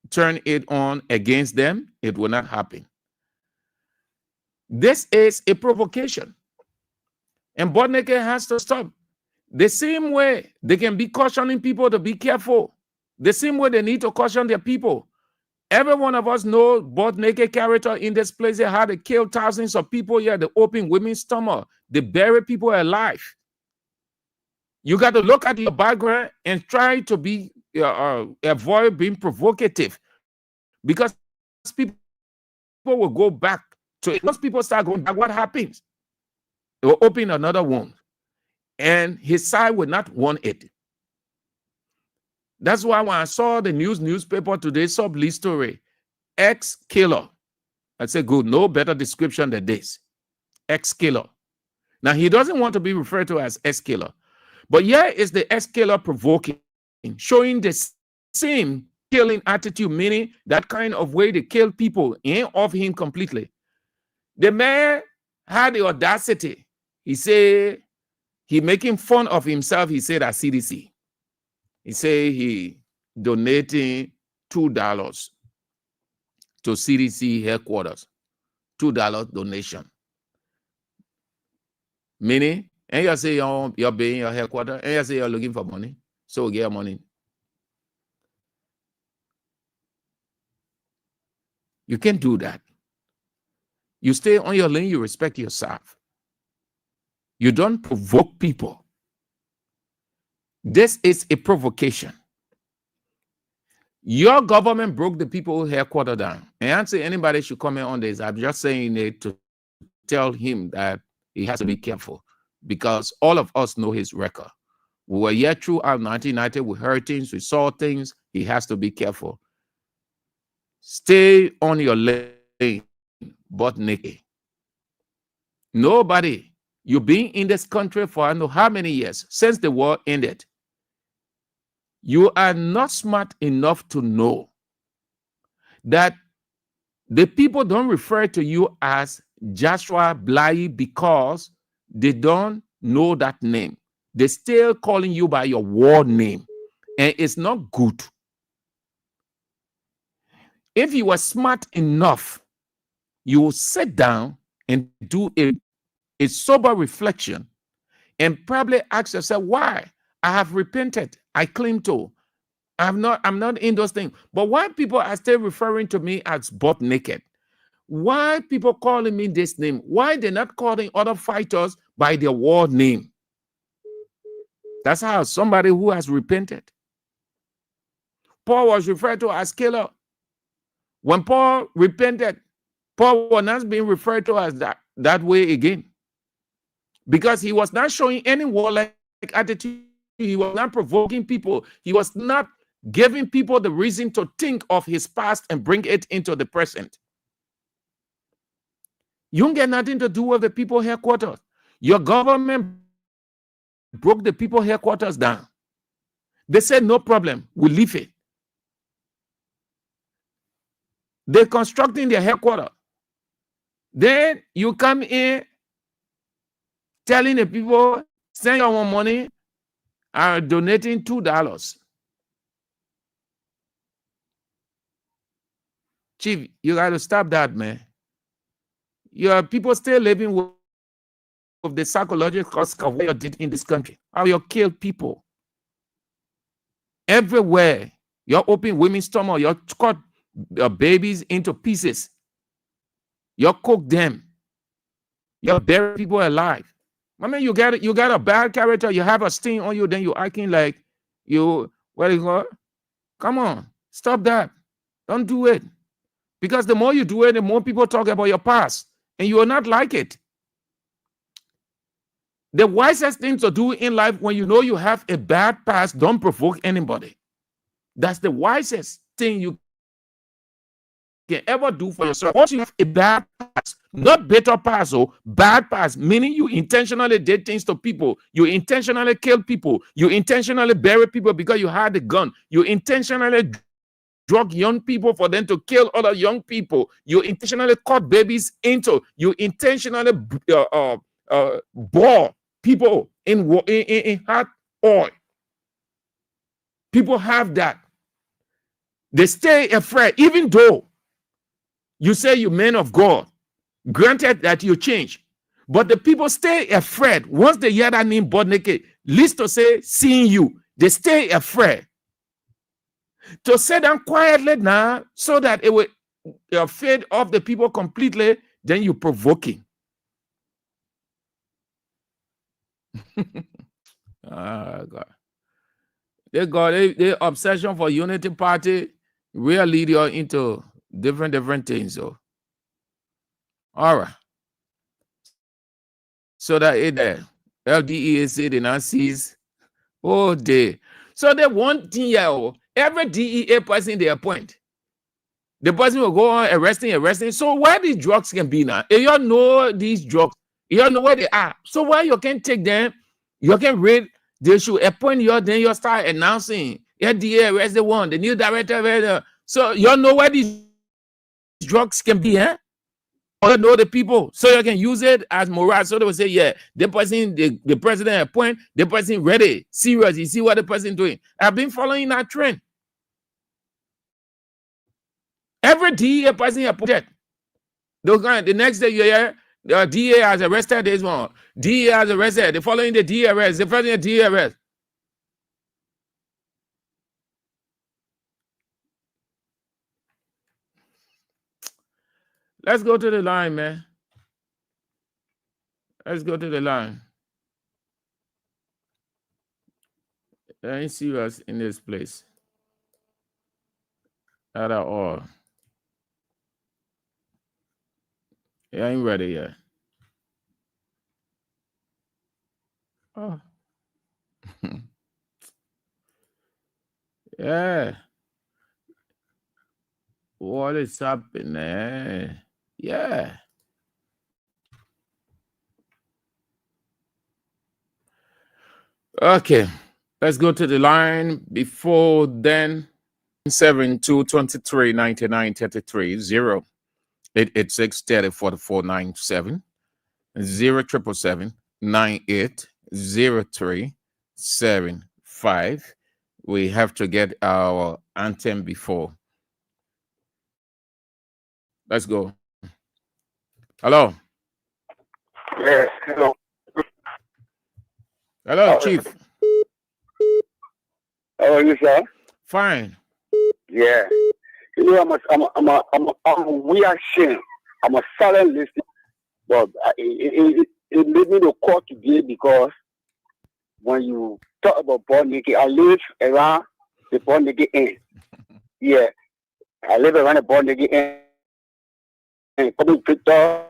turn it on against them, it will not happen. This is a provocation. And butt naked has to stop. The same way they can be cautioning people to be careful. The same way they need to caution their people. Every one of us knows butt naked character in this place. They had to kill thousands of people here. They open women's stomach. They bury people alive. You got to look at your background and try to be avoid being provocative, because people will go back to it. Once people start going back, what happens? They will open another wound, and his side will not want it. That's why when I saw the newspaper today, sub-lead story, ex-killer, I said, good, no better description than this. Ex-killer. Now, he doesn't want to be referred to as ex-killer. But here is the ex-killer provoking, showing the same killing attitude, meaning that kind of way to kill people and off him completely. The man had the audacity. He said he making fun of himself. He said at CDC. He said he donating $2 to CDC headquarters. $2 donation. Meaning, and you say you're paying your headquarters, and you say you're looking for money, so we get money. You can't do that. You stay on your lane, you respect yourself. You don't provoke people. This is a provocation. Your government broke the people's headquarters down. And I don't say anybody should comment on this. I'm just saying it to tell him that he has to be careful, because all of us know his record. We were here throughout 1990. We heard things, we saw things. He has to be careful. Stay on your lane, but naked. Nobody. You've been in this country for I don't know how many years, since the war ended. You are not smart enough to know that the people don't refer to you as Joshua Bly because they don't know that name. They're still calling you by your war name, and it's not good. If you were smart enough, you will sit down and do a sober reflection and probably ask yourself, why? I have repented. I claim to. I'm not in those things. But why people are still referring to me as butt naked? Why people calling me this name? Why they're not calling other fighters by their war name? That's how somebody who has repented. Paul was referred to as killer. When Paul repented, Paul was not being referred to as that way again, because he was not showing any warlike attitude. He was not provoking people. He was not giving people the reason to think of his past and bring it into the present. You don't get nothing to do with the people headquarters. Your government broke the people headquarters down. They said, no problem, we'll leave it. They're constructing their headquarters. Then you come in telling the people, send your money, and donating $2. Chief, you got to stop that, man. Your people still living with the psychological cost of what you did in this country. How you kill people. Everywhere. You open women's stomach. You cut babies into pieces. You cook them. You bury people alive. I mean, you got a bad character. You have a stain on you. Then you acting like you, what do you call it? Come on. Stop that. Don't do it. Because the more you do it, the more people talk about your past. And you will not like it. The wisest thing to do in life when you know you have a bad past, don't provoke anybody. That's the wisest thing you can ever do for yourself. Once you have a bad past, not better past, or bad past, meaning you intentionally did things to people, you intentionally killed people, you intentionally buried people because you had a gun, you intentionally drug young people for them to kill other young people, you intentionally cut babies into, you intentionally bore people in hot oil. People have that. They stay afraid, even though you say you're men of God. Granted that you change, but the people stay afraid. Once they hear that name, butt naked, least to say seeing you, they stay afraid. To sit down quietly now so that it will fade off the people completely, then you're provoking. Oh, God. Their obsession for unity party will lead you into different things. So, all right. So that it LDEAC the Nazis, oh day. So the one thing here, every DEA person they appoint, the person will go on arresting. So where these drugs can be now? If you know these drugs, you know where they are. So why you can take them, you can read, they should appoint you, then you start announcing, FDA arrest the one, the new director. So you know where these drugs can be, eh? Or know the people, so you can use it as morale. So they will say, yeah, the person, the president appoint, the person ready, serious. You see what the person doing. I've been following that trend. Every DEA person appointed. The next day you hear the DEA has arrested this one. DEA has arrested. The following the DEA arrest. The president DEA arrest. Let's go to the line, man. Let's go to the line. I ain't see us in this place at all. I ain't ready yet. Oh. Yeah. What is happening? Yeah. Okay. Let's go to the line. Before then, 7223 99 33 0 886 30 44 97 0777 98 03 75. We have to get our anthem before. Let's go. Hello. Yes, hello. Hello, Chief. How are you, sir? Fine. Yeah. You know, I'm a weird shame. I'm a silent listener. But it made me to call today because when you talk about born naked, I live around the born naked end. Yeah. I live around the born naked end. And coming to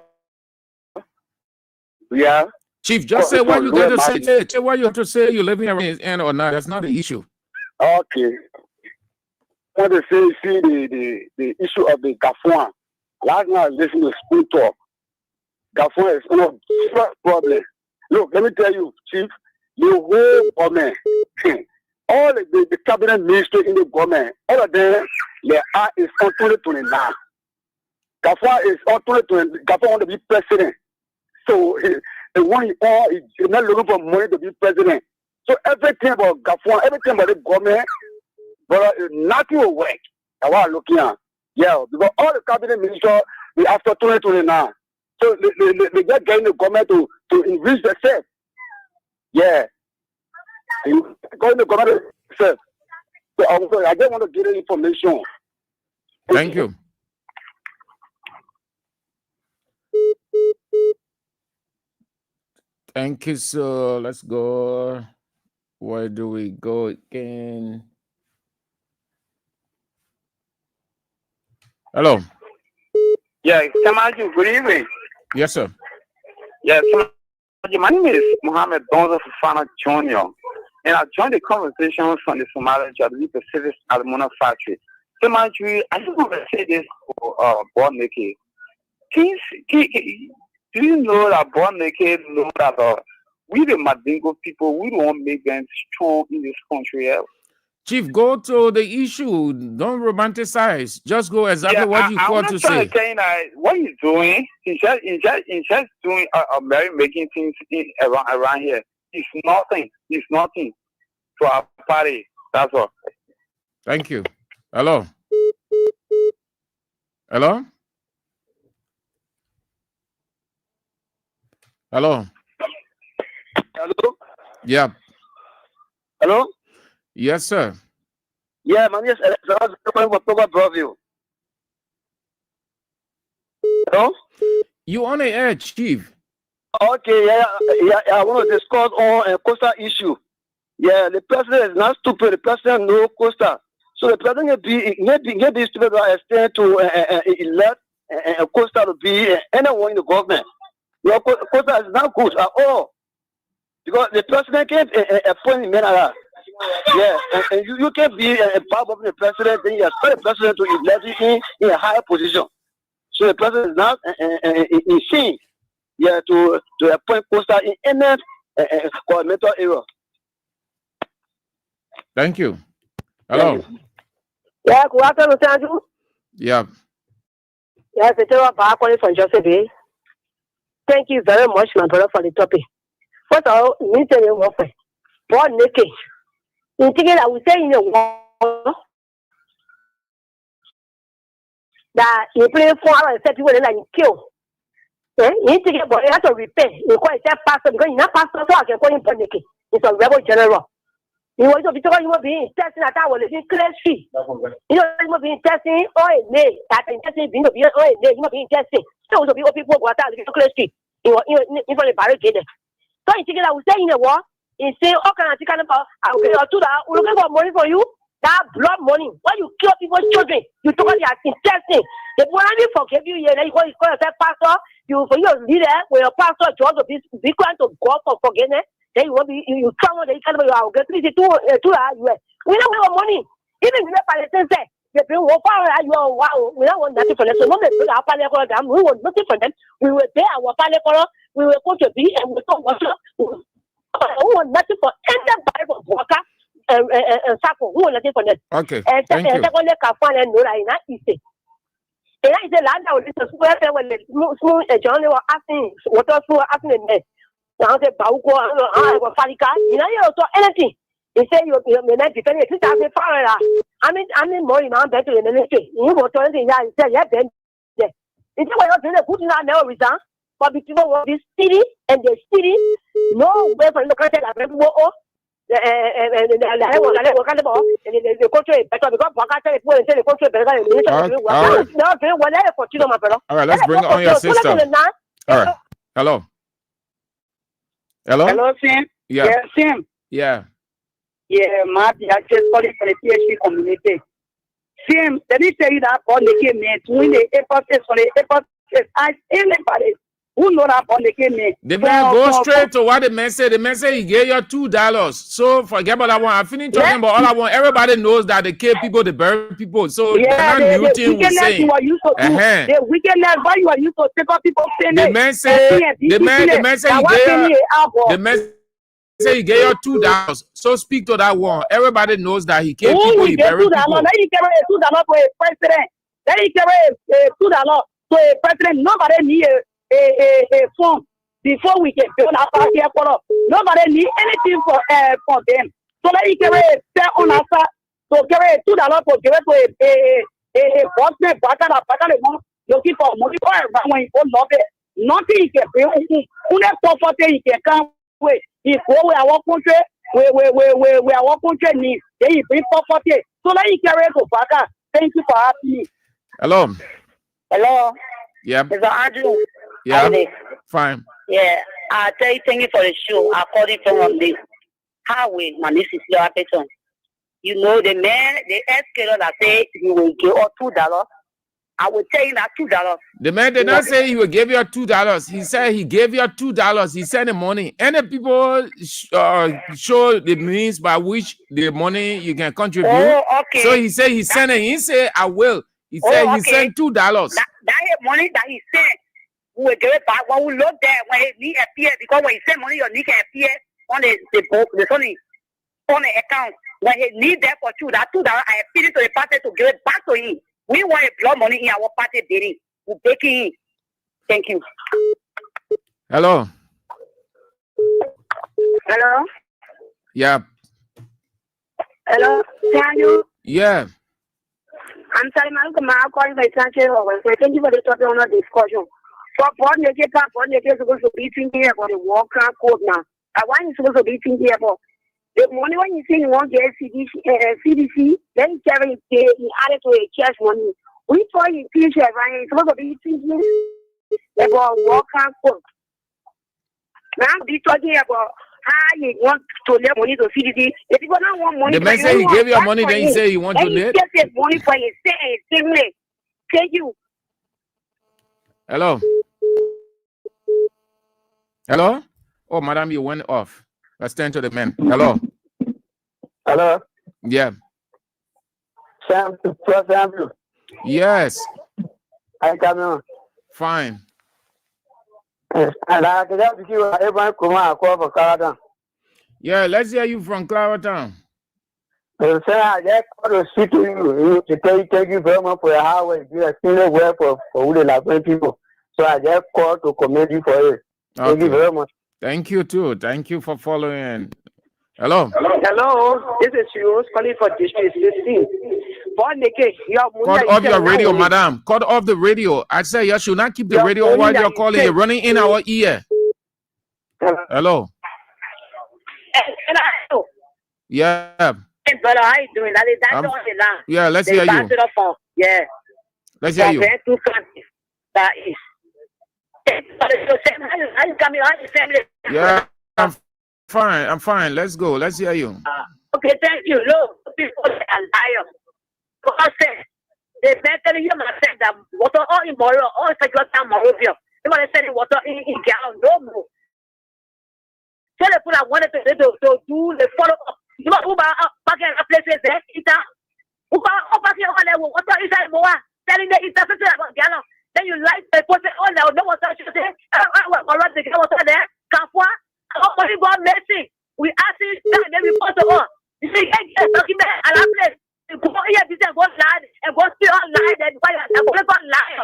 yeah. Chief, just say what you got to say. Say what you have to say. You're living around his end or not. That's not the issue. Okay. I want to say, see the issue of the Gafuan. Last night I listened to school talk. Gafuan is one of the first problem. Look, let me tell you, Chief, the whole government, all the cabinet ministry in the government, all of them, their eye is on 2029. Gafuan is on 2029. Gafuan want to be president. So the one he's not looking for money to be president. So everything about Gafuan, everything about the government, but nothing will work. That's what I'm looking at. Yeah, because all the cabinet ministers, they after 2029. So they just getting the government to enrich themselves. Yeah. Going to government themselves. So I just want to give the information. Thank you. Thank you, sir. Let's go. Where do we go again? Hello. Yeah, Samaju, good evening. Yes, sir. Yeah, Samaju, my name is Mohammed Bonza Fafana Jr. And I joined the conversation from the Somali Jadli Pacific Aluminum Factory. Samaju, I just want to say this for born naked. Do you know that born naked know that we the Madingo people, we don't make them strong in this country? Chief, go to the issue. Don't romanticize. Just go exactly what you want to say. I'm not trying to say what he's doing. He's just doing making things around here. It's nothing. It's nothing to our party. That's all. Thank you. Hello. Hello. Hello. Hello. Yeah. Hello. Yes, sir. Yeah, my name is Broadview. Hello? You on the air, Chief? Okay, yeah. I want to discuss on a Costa issue. Yeah, the president is not stupid. The president knows Costa. So the president maybe stupid to extend to elect Costa to be anyone in the government. Your Costa is not good at all. Because the president can't appoint men like that. Yeah, and you can be a part of the president, then you expect the president to elect him in a higher position. So the president is not insane, yeah, to appoint Costa in any coordinator area. Thank you. Hello. Yeah, good afternoon, Sanju. Yeah. Yes, it's about calling from Joseph Bay. Thank you very much, my brother, for the topic. First of all, Ministerial warfare. Born naked. In thinking I would say in the war that you play 4 hours and set people and you kill. Yeah? You think about you have to repay. You call yourself pastor because you're not pastor, so I can call him born naked. It's a rebel general. You want to be talking about being testing at our clear street. You know, you must be testing or a name. I've been testing being or a name. You must be testing. So to be people who are out of the clear street. You for the barricade. So you think I would say in the war He say, "Oh, can I take about? I'll get you that. We're looking for money for you. That blood money. When you kill people's children, you talk about their intestine. The money forgive you. Yeah, you call yourself pastor. You for your leader, when your pastor to be going to God for forgiveness. Then you will be you travel. Then you can't I'll get 2 US. We don't have money. Even if the Palestinians say they bring war you are wow. We don't want nothing for them. So when they bring our Palestinian down, we want nothing for them. We will pay our Palestinian. We will go to be and we don't want to. We want nothing for any Bible worker. Okay, thank you. And I said, "Land out this is when the small John were asking what else were asking them." Now the Bauko, I was Falika, you know, anything. He said, "You may not defend it." I mean, more in our better in the ministry. You were told him, "Yeah, he said, yeah, then." It's what you're putting out now, resign. But between this city and the city, no way from the country that people owe. The country better because all right, let's bring on your sister. All right. Hello. Hello? Hello, Sam. Yeah. Yeah, Sam. Yeah. Yeah, Marty, I just called it for the PhD community. Sam, let me tell you that on the game, man, when the airport is for the airport is I anybody who know that on the game, man. The man go straight to what the man said. The man said he gave you $2. So forget about that one. I finished talking about all I want. Everybody knows that they kill people, they bury people. So yeah, the new thing we say. The wickedness why you are used to take up people. The man said the man said he gave you $2. So speak to that one. Everybody knows that he killed people, he buried people. Then he carry $2 to a president. Then he carry $2 to a president. Nobody need a form before we can build our party for us. Nobody need anything for them. So then he carry on us to carry $2 to give it to a bossman looking for money for everyone. Nothing he can bring. Only property he can come with. If we are our country, we are our country needs. Then he bring property. So then he carry to back. Thank you for having me. Hello. Hello. Yeah. Mr. Andrew. Yeah. Fine. Yeah. I tell you, thank you for the show. According from the highway, man, this is your person. You know the man, the escalator that say he will give us $2. I will tell you that $2. The man did not say he will give you $2. He said he gave you $2. He sent the money. Any people show the means by which the money you can contribute. Oh, okay. So he said he sent it. He said I will. He said he sent $2. That money that he sent, we will give it back when we look there when it need appear because when he send money, your need can appear on the account. When he need that for $2, I appeal to the party to give it back to him. We want a blood money in our party bidding. We're taking it. Thank you. Hello. Hello. Yeah. Hello. Can you? Yeah. I'm sorry, I'm calling by Sanchez. Thank you for the topic on the discussion. For one, you get supposed to be thinking about the Walker code now. I want you supposed to be thinking about the money when you say you want to get CDC, then you carry it added to a cash money. We try to teach everyone, you're supposed to be thinking about Walker code. Now, be talking about how you want to let money to CDC. If you don't want money, the man said he gave you money, then he said he want to let. Get the money for you. Thank you. Hello. Hello. Oh, madam, you went off. Let's turn to the man. Hello. Hello. Yeah. Sam. Yes. I come on. Fine. And I can help you. Everyone come out for Canada. Yeah, let's hear you from Claratown. Sir, I just want to speak to you to thank you very much for your hard work. You are still work for the Latin people. So I just called to commend you for it. Thank you very much. Thank you too. Thank you for following. Hello. Hello. This is yours calling for District 16. Cut off your radio, madam. Cut off the radio. I say you should not keep the radio while you're calling. You're running in our ear. Hello. Yeah. Hey, brother, how you doing? That's on the line. Yeah, let's hear you. Yeah. Let's hear you. That is. Yeah, I'm fine. I'm fine. Let's go. Let's hear you. Okay, thank you. Look, people are liars. God said, they mentally you must say that water all immoral, all sexual time moral. You want to say water in gallon, no more. So the people that wanted to do the follow up. You know, Uber back in places there, Uber back in all level, water inside Weah, telling the interpreter about gallon. Then you like the person, oh, no, no water should say, around the water there, Kafwa, oh, you got messy. We ask you, and then we put the on. You see, get document at our place. You go here, this and go lie, and go still online, and go lie.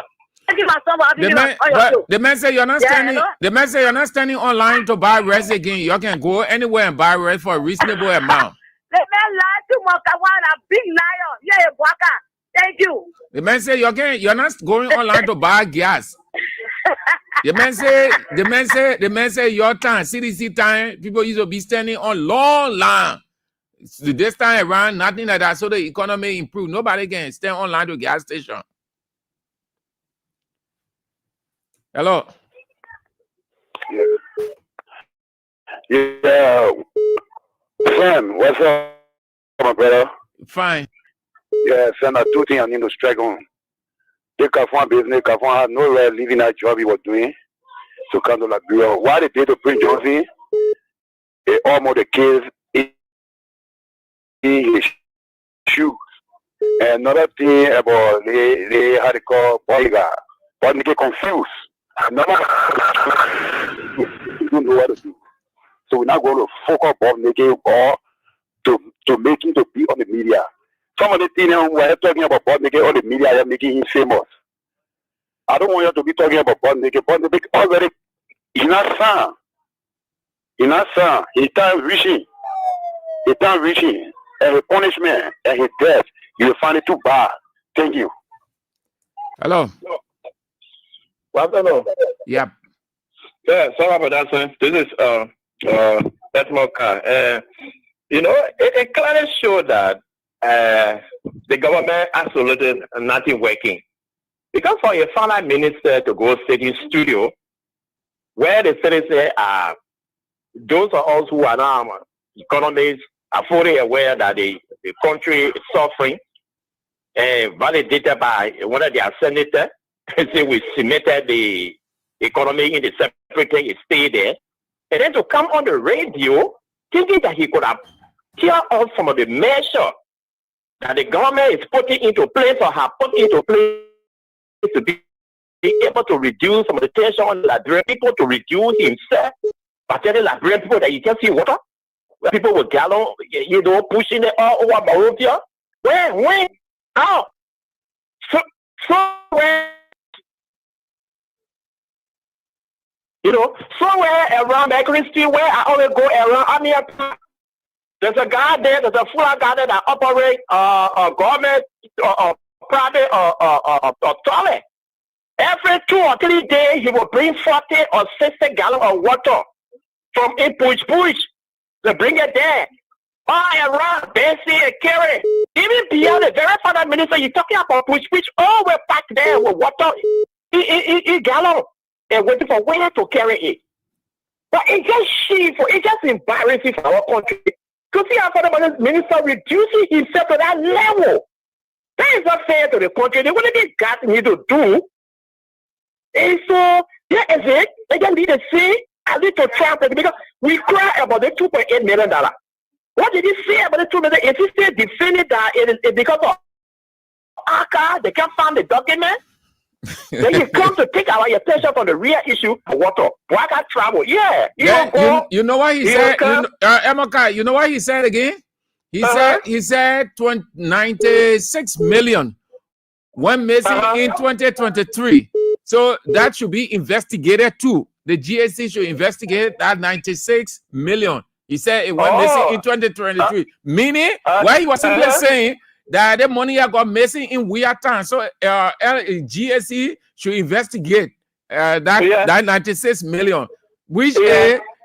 The man say you're not standing. The man say you're not standing online to buy res again. You can go anywhere and buy res for a reasonable amount. The man lied too much. I want a big liar. Yeah, Waka. Thank you. The man say you're not going online to buy gas. The man say your time, CDC time, people used to be standing on long line. This time around, nothing like that. So the economy improved. Nobody can stand online to a gas station. Hello. Yeah. Son, what's up, my brother? Fine. Yeah, son, two things I need to strike on. The Kafwan business, Kafwan had no right leaving that job he was doing to come to Liberia. Why they did to Prince Johnson, they almost the kids in his shoes. And another thing about they had to call bodyguard. But they get confused. You don't know what to do. So we're not going to focus on making or to make him to be on the media. Some of the things we're talking about Bob making on the media are making him famous. I don't want you to be talking about Bob making already he's not son. He's not son. His time reaching. His time reaching. And his punishment and his death, you will find it too bad. Thank you. Hello. Hello. Yep. Yeah, sorry about that, sir. This is that's more car. You know, it clearly showed that the government absolutely nothing working. Because for a finance minister to go sit in studio where the citizens are, those of us who are now economists are fully aware that the country is suffering and validated by one of their senators. Say we cemented the economy in the separate it stay there. And then to come on the radio thinking that he could have tear off some of the measures that the government is putting into place or have put into place to be able to reduce some of the tension on Liberian people, to reduce himself by telling Liberian people that you can see water, where people will gallon, you know, pushing it all over Barovia. When, how? So when, you know, somewhere around Bakery Street where I always go around, I mean, there's a guy there, there's a full guy there that operates government private toilet. Every 2 or 3 days, he will bring 40 or 60 gallons of water from in Push. They bring it there. All around, Bessie and Kerry. Even beyond the very final minister, you're talking about Push, all were packed there with water in gallon and waiting for where to carry it. But it's just shameful, it's just embarrassing for our country. To see our final minister reducing himself to that level. That is not fair to the country. They wouldn't get got me to do. And so, there is it. They can be the same. I need to try because we cry about the $2.8 million. What did he say about the $2 million? Is he still defending that it because of ACA, they can't find the document? Then you come to take our attention from the real issue of water. Why can't travel? Yeah. You know what he said? Emoka, you know what he said again? He said 96 million went missing in 2023. So that should be investigated too. The GSC should investigate that 96 million. He said it went missing in 2023. Meaning, why he was simply saying that the money got missing in Weah town. So GSC should investigate that 96 million. Which,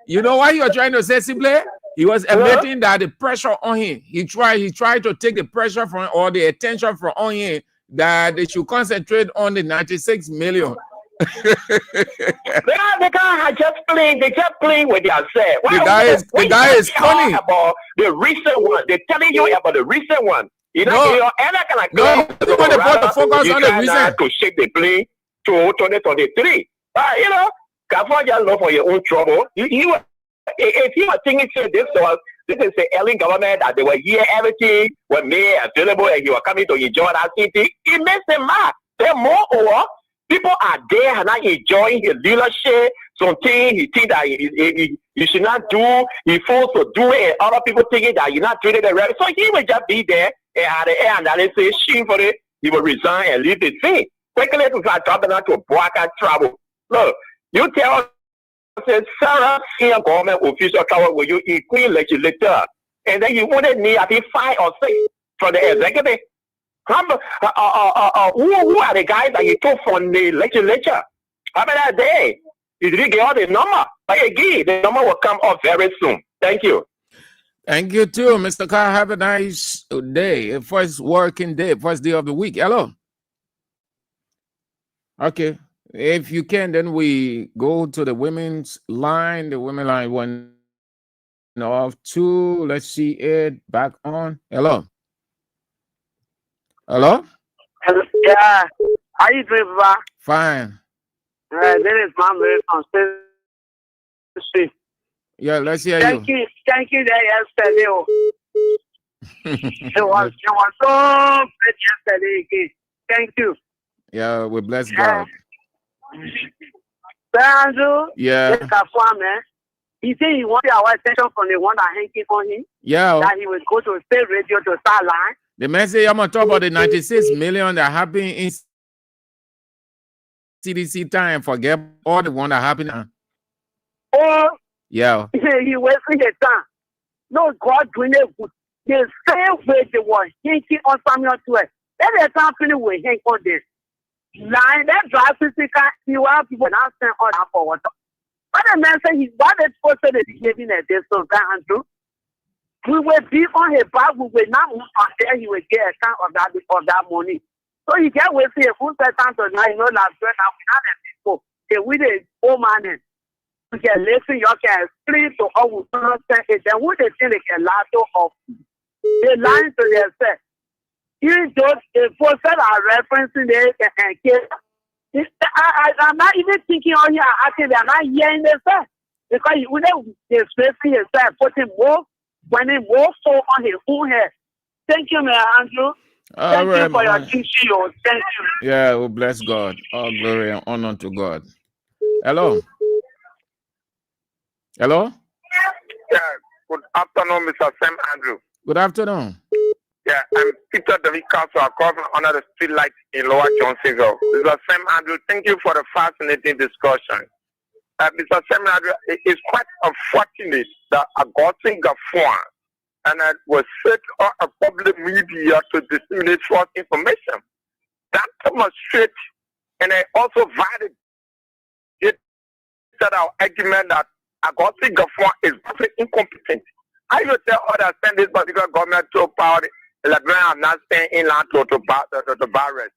you know what you are trying to say simply? He was admitting that the pressure on him, he tried to take the pressure from or the attention from on him that they should concentrate on the 96 million. They can't just playing. They just playing with themselves. The guy is funny about the recent one. They're telling you about the recent one. You know, no, when they put the focus on the reason to shape the plane to 2023. You know, Gafon just look for your own trouble. If you are thinking this is the early government that they were here, everything was made available, and you were coming to enjoy that city, it makes them mad. Then moreover, people are there and not enjoying his leadership. Something he think that you should not do, he forced to do it, and other people thinking that you're not doing it right. So he will just be there and at the end, and they say shame for it. He will resign and leave the thing. Quickly to start dropping out to block and travel. Look, you tell us, Sarah, senior government official travel with you, equal legislator, and then you wanted me, I think 5 or 6 from the executive. Who are the guys that you took from the legislature? How about that day? You didn't get all the number. But again, the number will come up very soon. Thank you. Thank you too, Mr. Carr. Have a nice day. First working day, first day of the week. Hello. Okay. If you can, then we go to the women's line. The women line went off too. Let's see it back on. Hello. Hello? Hello. Yeah. How you doing, Baba? Fine. This is Mama from Sept. Yeah, let's hear Thank you. Thank you there yesterday. It was so great yesterday again. Thank you. Yeah, we bless God. Andrew, yeah. He said he wanted our attention from the one that hanging on him. Yeah. That he would go to state radio to start line. The message I'm gonna talk about the 96 million that happened in CDC time. Forget all the one that happened. Oh, yeah. He wasting his time. No, God doing it good. The same way they were hanging on Samuel 12. Then the company will hang on this line. That drive physical. You have people now send on that for water. But the man said he's what they supposed to be giving at this so that Andrew. We will be on his back. We will not move until he will get account of that money. So you can't wait for a full time to now. You know, last year now we have the people. Okay, we the old man. We can listen. You can explain to how we understand it. Then what they think they can lie to of. They lie to themselves. Even though the person are referencing it and case. I'm not even thinking on here. Actually, I'm not hearing this because you know they're expressing yourself, putting more. When it was so on his own head. Thank you, man, Andrew. Thank you for your teaching. Thank you. Yeah, we bless God. All glory and honor to God. Hello. Hello. Yeah. Good afternoon, Mr. Sam Andrew. Good afternoon. Yeah, I'm Peter David Castle. I call from under the street light in Lower Johnsonville. Mr. Sam Andrew, thank you for the fascinating discussion. Mr. Sam Andrew, it is quite unfortunate that Augustine Gafon and it was set on a public media to disseminate false information. That demonstrates and it also validated our argument that Augustine Gafon is very incompetent. I will tell others send this particular government to power the Liberian are not staying in land to barrest.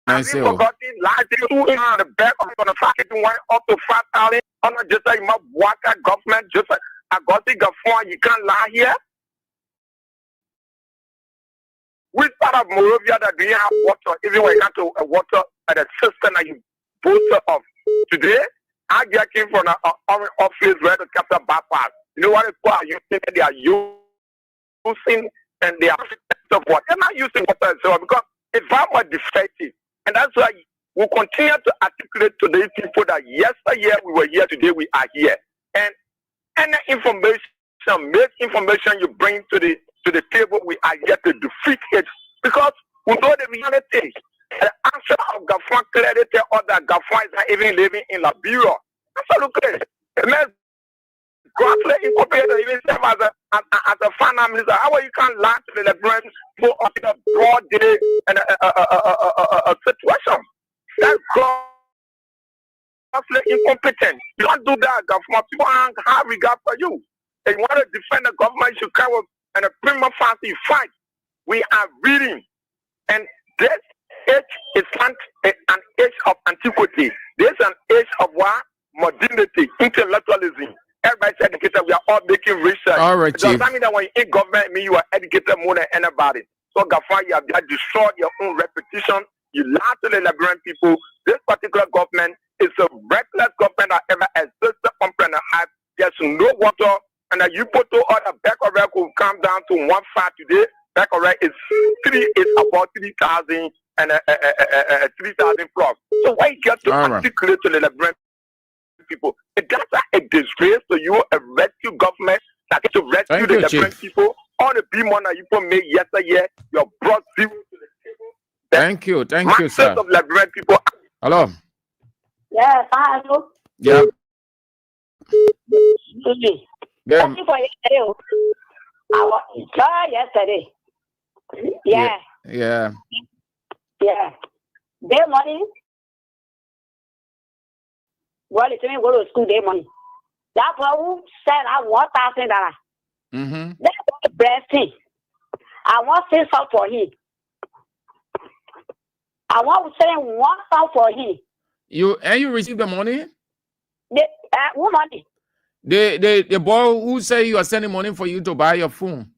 I've forgotten last year on the back of the market went up to 5,000 on just like my water government, just like I got the Gafon, you can't lie here. Which part of Moravia that do you have water? Even when you got to water at a system that you boasted of today, I just came from an office where the capital bypass. You know what it's called? You think they are using and they are of what? They're not using water so because it's far more defective. And that's why we continue to articulate to these people that yesterday we were here, today we are here. And any information, information you bring to the table, we are here to defeat it. Because we know the reality. The answer of Gafon clearly tell us that Gafon is not even living in Liberia. Absolutely. The man grossly incompetent even serve as a finance minister. How you can lie to the Liberians for a broad day and a situation? That's grossly incompetent. You don't do that, Gafon. People don't have regard for you. If you want to defend the government, you come with and a prima facie fight. We are reading. And this is not antiquity. There's an age of what? Modernity, intellectualism. Everybody's educated. We are all making research. All right, Does Chief. that mean that when you're in government, mean you are educated more than anybody? So, Gafar, you have destroyed your own reputation. You lie to the Liberian people. This particular government is a reckless government that ever existed on planet Earth. There's no water, and that you put to other Becorrect will come down to 1.5 today. Becorrect is about 3,000 and 3,000 plus. So why you get to articulate to the Liberian people? That's a disgrace to you, a rescue government that gets to rescue the Liberian people. All the big money you put made yesterday, you brought zero to the table. Thank you, sir. Of Liberian people. Hello. Yes, hello. Yeah. Yeah. Thank you for yesterday. I was yesterday. Yeah. Yeah. Yeah. Day morning. Well, it's me go to school day morning. That who said I want $1,000. Mm-hmm. That's the best thing. I want to say something for him. I want to send $1,000 for him. You receive the money? What money? The boy who say you are sending money for you to buy your phone.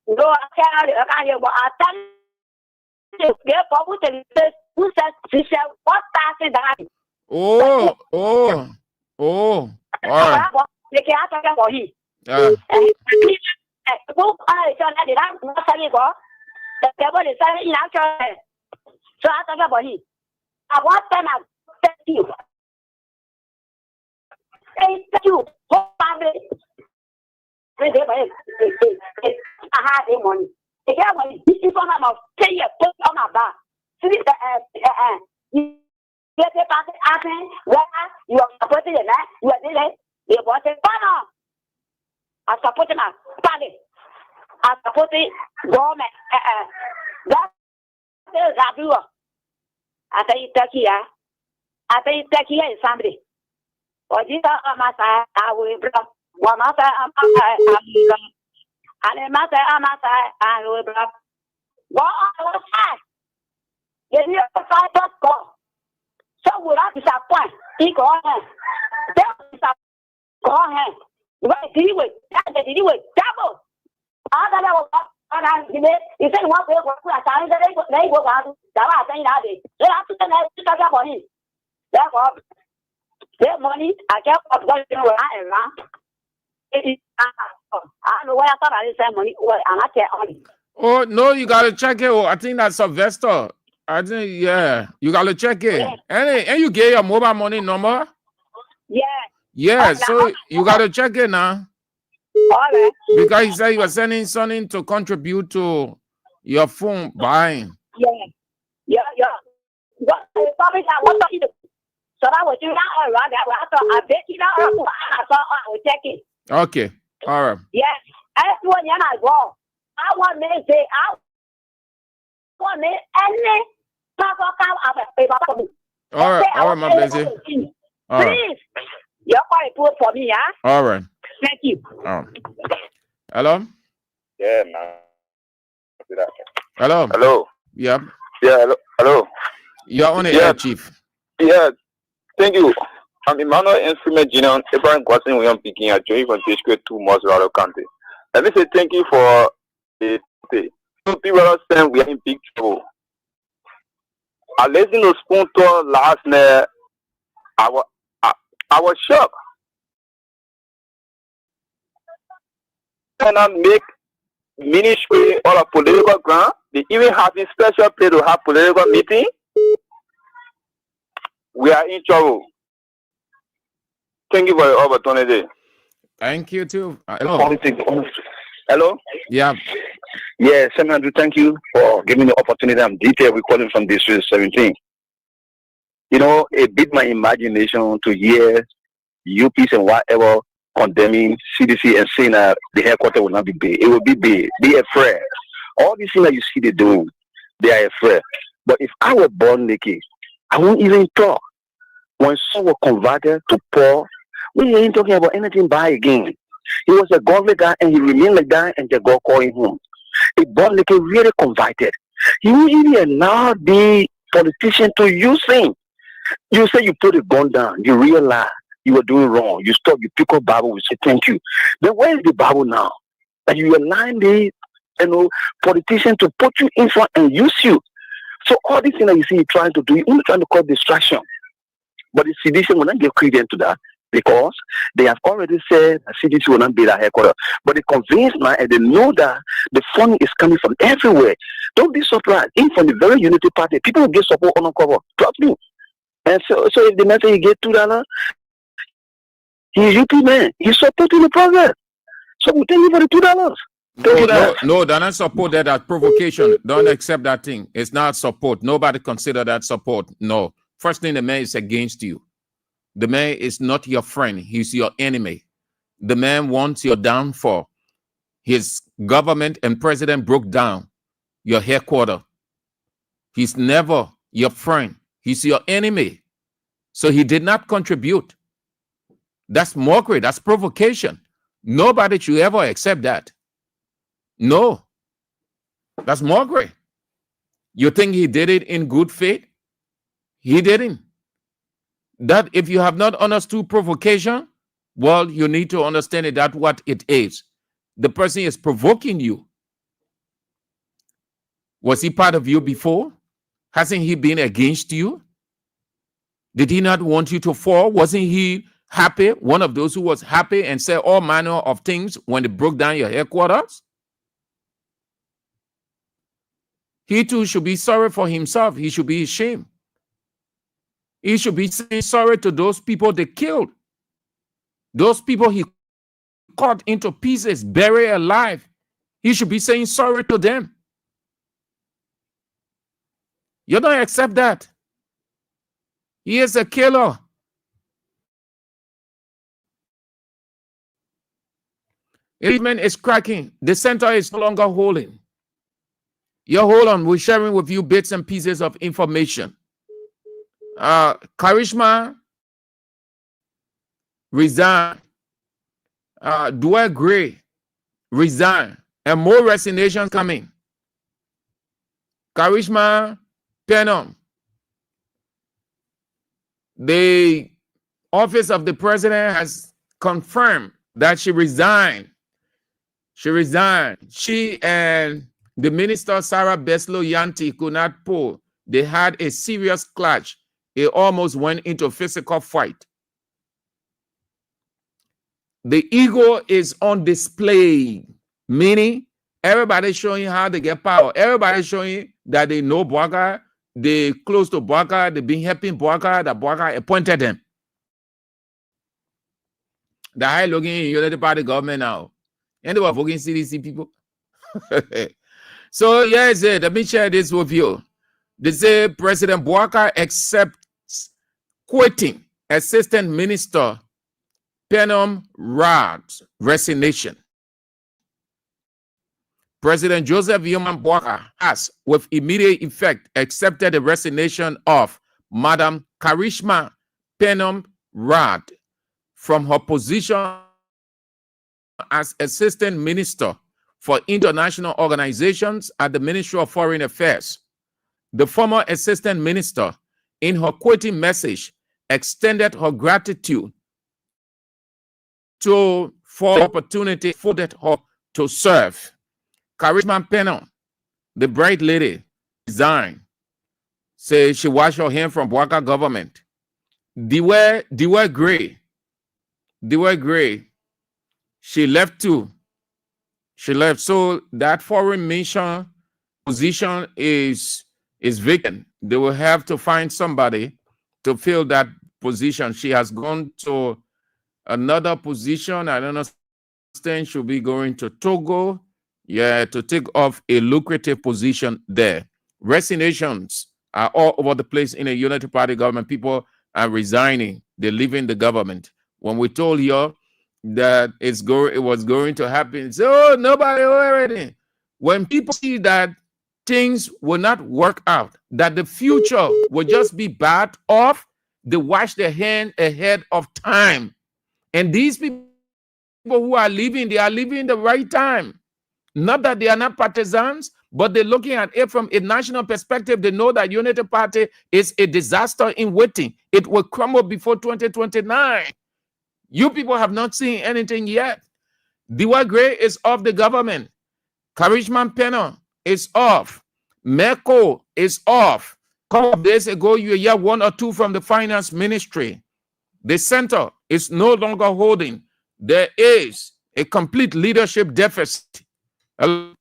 No, I can't hear, but I tell you, who said $1,000. Oh. All right. They can't talk for him. The devil is saying in actual. So I talk about him. I want them to thank you. Thank you. I had the money. The guy money. This is on my pay your put on my back. You get the party asking where you are supporting the man, you are doing you want a banner. I support my party. I support the government. That is a viewer. I say Turkey. I say Turkey is somebody. Or this I will bring one master. And a master, I will bring. Go on outside. You need to fight that go. So would I disappoint? He go ahead. Go ahead. What did he with? That did he with double. I got that. He said, "What will work? I can't say they go out. That I think that day. They have to send to talk about him. Therefore, their money, I kept up going around. I don't know why I thought I didn't send money. Well, I'm not only. Oh, no, you got to check it. Oh, I think that's Sylvester. I think, yeah, you got to check it. Yeah. And you get your mobile money number? Yeah. Yeah, so you got to check it now. All right. Because he said you were sending something to contribute to your phone buying. Yeah. What probably I want to do. So that was you now around that. I bet you now I will check it. Okay. All right. Yes. I want you as well. I want me to say out. Want me any all right, my busy. Please. You're quite poor for me, huh? All right. Thank you. Hello? Yeah, man. Hello? Hello? Yeah. Yeah, hello? You're on the air, Chief. Yeah, thank you. I'm Emmanuel Instrument General, Abraham Gwasin William Peking. I joined from District 2 Mosrado County. Let me say thank you for the day. So people saying we are in big trouble. I listened to Spoon Talk last night. I was shocked. And I make ministry or a political grant. They even having special place to have political meeting. We are in trouble. Thank you for the opportunity. Thank you too. Hello. Hello. Yeah. Yeah, Senator, thank you for giving the opportunity. I'm detailed. We're calling from District 17. You know, it beat my imagination to hear UPs and whatever condemning CDC and saying that the headquarters will not be big. It will be big. Be afraid. All these things that you see they doing, they are afraid. But if I were born naked, I won't even talk. When some were converted to Paul, we ain't talking about anything bad again. He was a godly guy and he remained like that and the God called him home. A born naked really converted. He won't even allow the politician to use him. You say you put a gun down, you realize you were doing wrong. You stop, you pick up Bible, we say thank you. Then where is the Bible now? That you align the politician to put you in front and use you. So all these things that you see you trying to do, you're only trying to cause distraction. But the CDC will not give credence to that because they have already said that CDC will not be their headquarters. But they convinced now and they know that the funding is coming from everywhere. Don't be surprised. Even from the very Unity Party, people will get support on cover. Trust me. And so if the man say you get $2, he's UP man. He's supporting the progress. So we thank you for the $2. No, they're not supported as provocation. Don't accept that thing. It's not support. Nobody consider that support. No. First thing, the man is against you. The man is not your friend. He's your enemy. The man wants your downfall. His government and president broke down your headquarters. He's never your friend. He's your enemy. So he did not contribute. That's mockery. That's provocation. Nobody should ever accept that. No. That's mockery. You think he did it in good faith? He didn't. That if you have not understood provocation, well, you need to understand it, that what it is. The person is provoking you. Was he part of you before? Hasn't he been against you? Did he not want you to fall? Wasn't he happy? One of those who was happy and said all manner of things when they broke down your headquarters? He too should be sorry for himself. He should be ashamed. He should be saying sorry to those people they killed. Those people he cut into pieces, buried alive. He should be saying sorry to them. You don't accept that. He is a killer. Amen is cracking. The center is no longer holding. You hold on. We're sharing with you bits and pieces of information. Karishma resign. Weah Gray resign. And more resignations coming. Karishma Penom. The office of the president has confirmed that she resigned. She resigned. She and the minister, Sarah Beslow Yanti, could not pull. They had a serious clash. It almost went into a physical fight. The ego is on display, meaning everybody showing how they get power. Everybody showing that they know Bwaga, they close to Bwaga, they've been helping Bwaga, that Bwaga appointed them. The high looking in Unity Party government now. And they were voting CDC people. So, yes, let me share this with you. They say President Bwaga accepts quitting Assistant Minister Penom Rad's resignation. President Joseph Yoman Bwaga has, with immediate effect, accepted the resignation of Madam Karishma Penom Rad from her position as Assistant Minister for International Organizations at the Ministry of Foreign Affairs. The former Assistant Minister, in her quitting message, extended her gratitude for the opportunity afforded her to serve. Karishma Penom, the bright lady, resigned. Say she washed her hand from Bwaga government. Weah Gray, she left too. She left. So that foreign mission position is vacant. They will have to find somebody to fill that position. She has gone to another position. I don't understand. She'll be going to Togo. Yeah, to take off a lucrative position there. Resignations are all over the place in a Unity Party government. People are resigning. They're leaving the government. When we told you that it was going to happen, so nobody already. When people see that things will not work out, that the future will just be bad off, they wash their hand ahead of time. And these people who are leaving, they are leaving the right time. Not that they are not partisans, but they're looking at it from a national perspective. They know that Unity Party is a disaster in waiting. It will crumble before 2029. You people have not seen anything yet. Diwa Gray is off the government. Karishma Penner is off. Merco is off. A couple of days ago, you hear 1 or 2 from the finance ministry. The center is no longer holding. There is a complete leadership deficit. Yeah,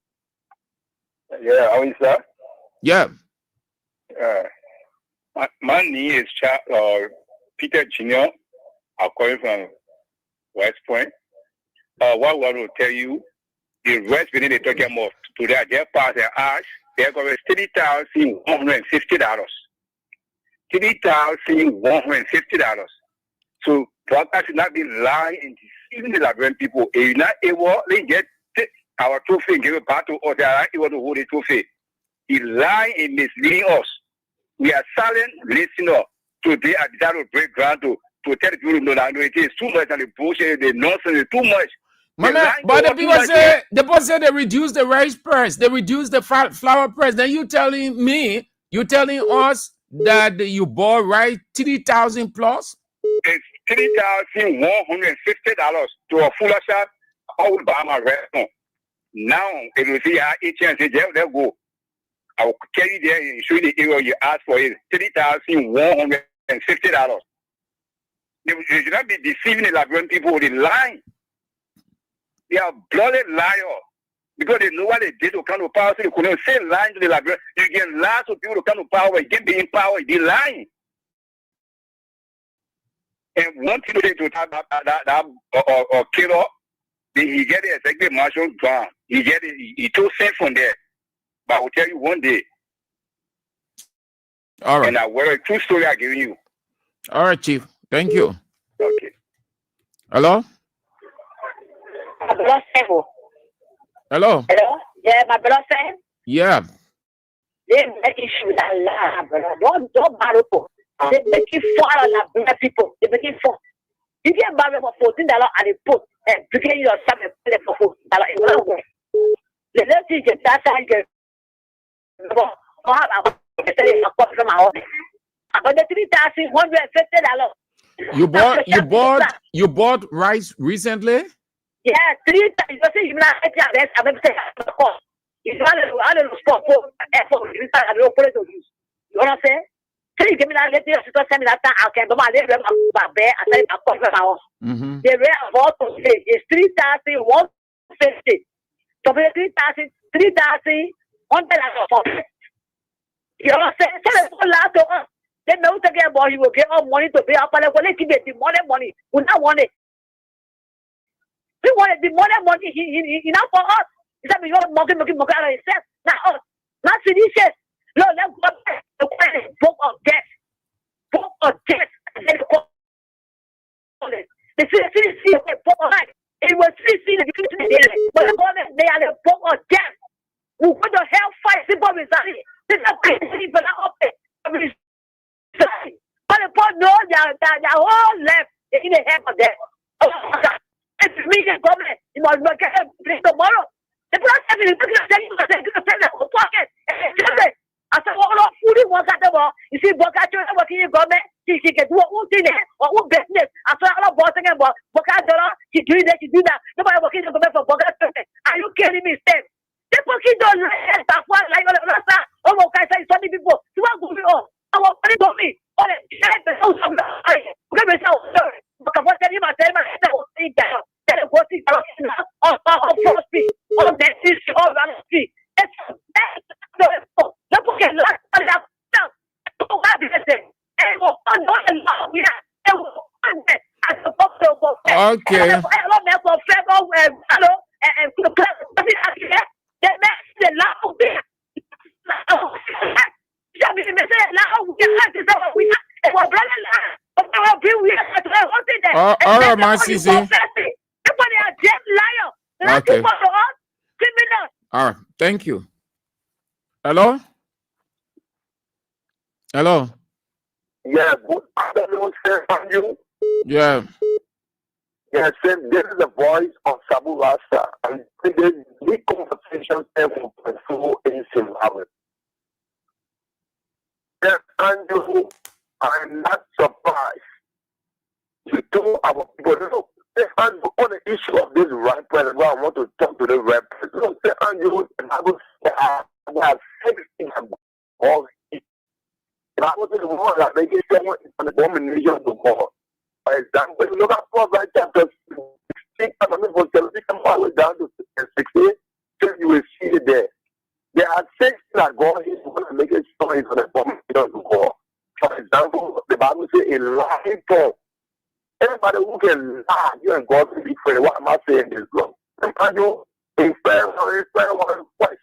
how is that? Yeah. My name is Peter Jr. I'm calling from West Point. What I want to tell you, the West Benin, they're talking about today, their part their ash, they're going to $30,150. $30,150. So, broadcast should not be lying and deceiving the Liberian people. If you're not able, they get our trophy and give it back to us. They are able to hold the trophy. He's lying and misleading us. We are silent listeners. Today, I decided to break ground to tell the people no, it is too much and the bullshit, the nonsense is too much. But the people say they reduce the rice price, they reduce the flour price. Then you telling us that you bought rice 3,000 plus? It's $3,150 to a full shop. I will buy my restaurant. Now, if you see how each and say, they'll go. I will carry there and show you the area you ask for it. $3,150. They should not be deceiving the Liberian people with the line. They are blooded liars because they know what they did to come to power. So they couldn't say lying to the Liberian. You get lots of people to come to power, you get being power, they lying. And one thing to that killer, he get the executive marshal gone. He took Sept from there. But I will tell you one day. All right. And I will a true story I'm giving you. All right, Chief. Thank you. Okay. Hello? Hello? Hello? Yeah, my brother saying? Yeah. They make issue that lie, brother. Don't marry people. They make it fun on the people. They make it fun. You get married for $14 and they put and begin yourself and pay for $14. It won't work. The next thing is that's how you get. But the $3,150. You bought rice recently? Yeah, 3 times. You see, you know, I'm you know what I'm saying? So you give me that letter, you send me that time. I can do my letter. I say, I call my house. The rate of all to say is $3,150. So for $3,100. You know what I'm saying? So it's all out to us. They know to get money, will get all money to pay up, but when they give it the money, we not want it. We wanted the money, enough for us. Is that we want monkey out of himself? Not us. Not seditious. No, let's go back. The book of death. Book of death. And then the CDC, book of life. It was CDC, but the government, they are the book of death. We want to help fight people resign. This is a crazy for that office. But the point, no, they're all left in the head of them. It's me, the government. You must work at tomorrow. The president is looking at you and saying, pocket. I said, all of food was at the wall. You see, Boca working in government. She can do her own thing or own business. I saw all of bossing about Boca dollar. She do that, she do that. Nobody working in the government for Boca. Are you kidding me, Steve? The fucking don't like that one like all of that. Oh, okay, so many people. You want to go on? I want money to me. All the shit, the house of the sorry. Because what tell you about them, I said, oh, see that. Tell them what is on Front Street, on that street, on that street. It's let's get locked up. Oh, happy to say. And we'll find out a lot. We have. And we'll find it. As a possible. Okay. That makes the law there. All right, my CC. Okay. All right. Thank you. Hello? Hello? Yeah, good afternoon, sir. How are you? Yeah. Yes, this is the voice of Sabu Rasta, and the conversation will pursue in Zimbabwe. Yes, Andrew, I'm not surprised. You told our people, look, on the issue of this right president, I want to talk to the right president. Look, say, Andrew, the Bible says, I have 6 things all the Bible says the one that makes it an abomination to God. For example, you look at Proverbs chapter 16, from 17 all the way down to 16, so you will see it there. There are 6 that God is going to make it so it's an abomination to God. For example, the Bible says a lying tongue. Everybody who can lie, you and God will be friends. Why am I saying this, Lord? And you, in fair one question.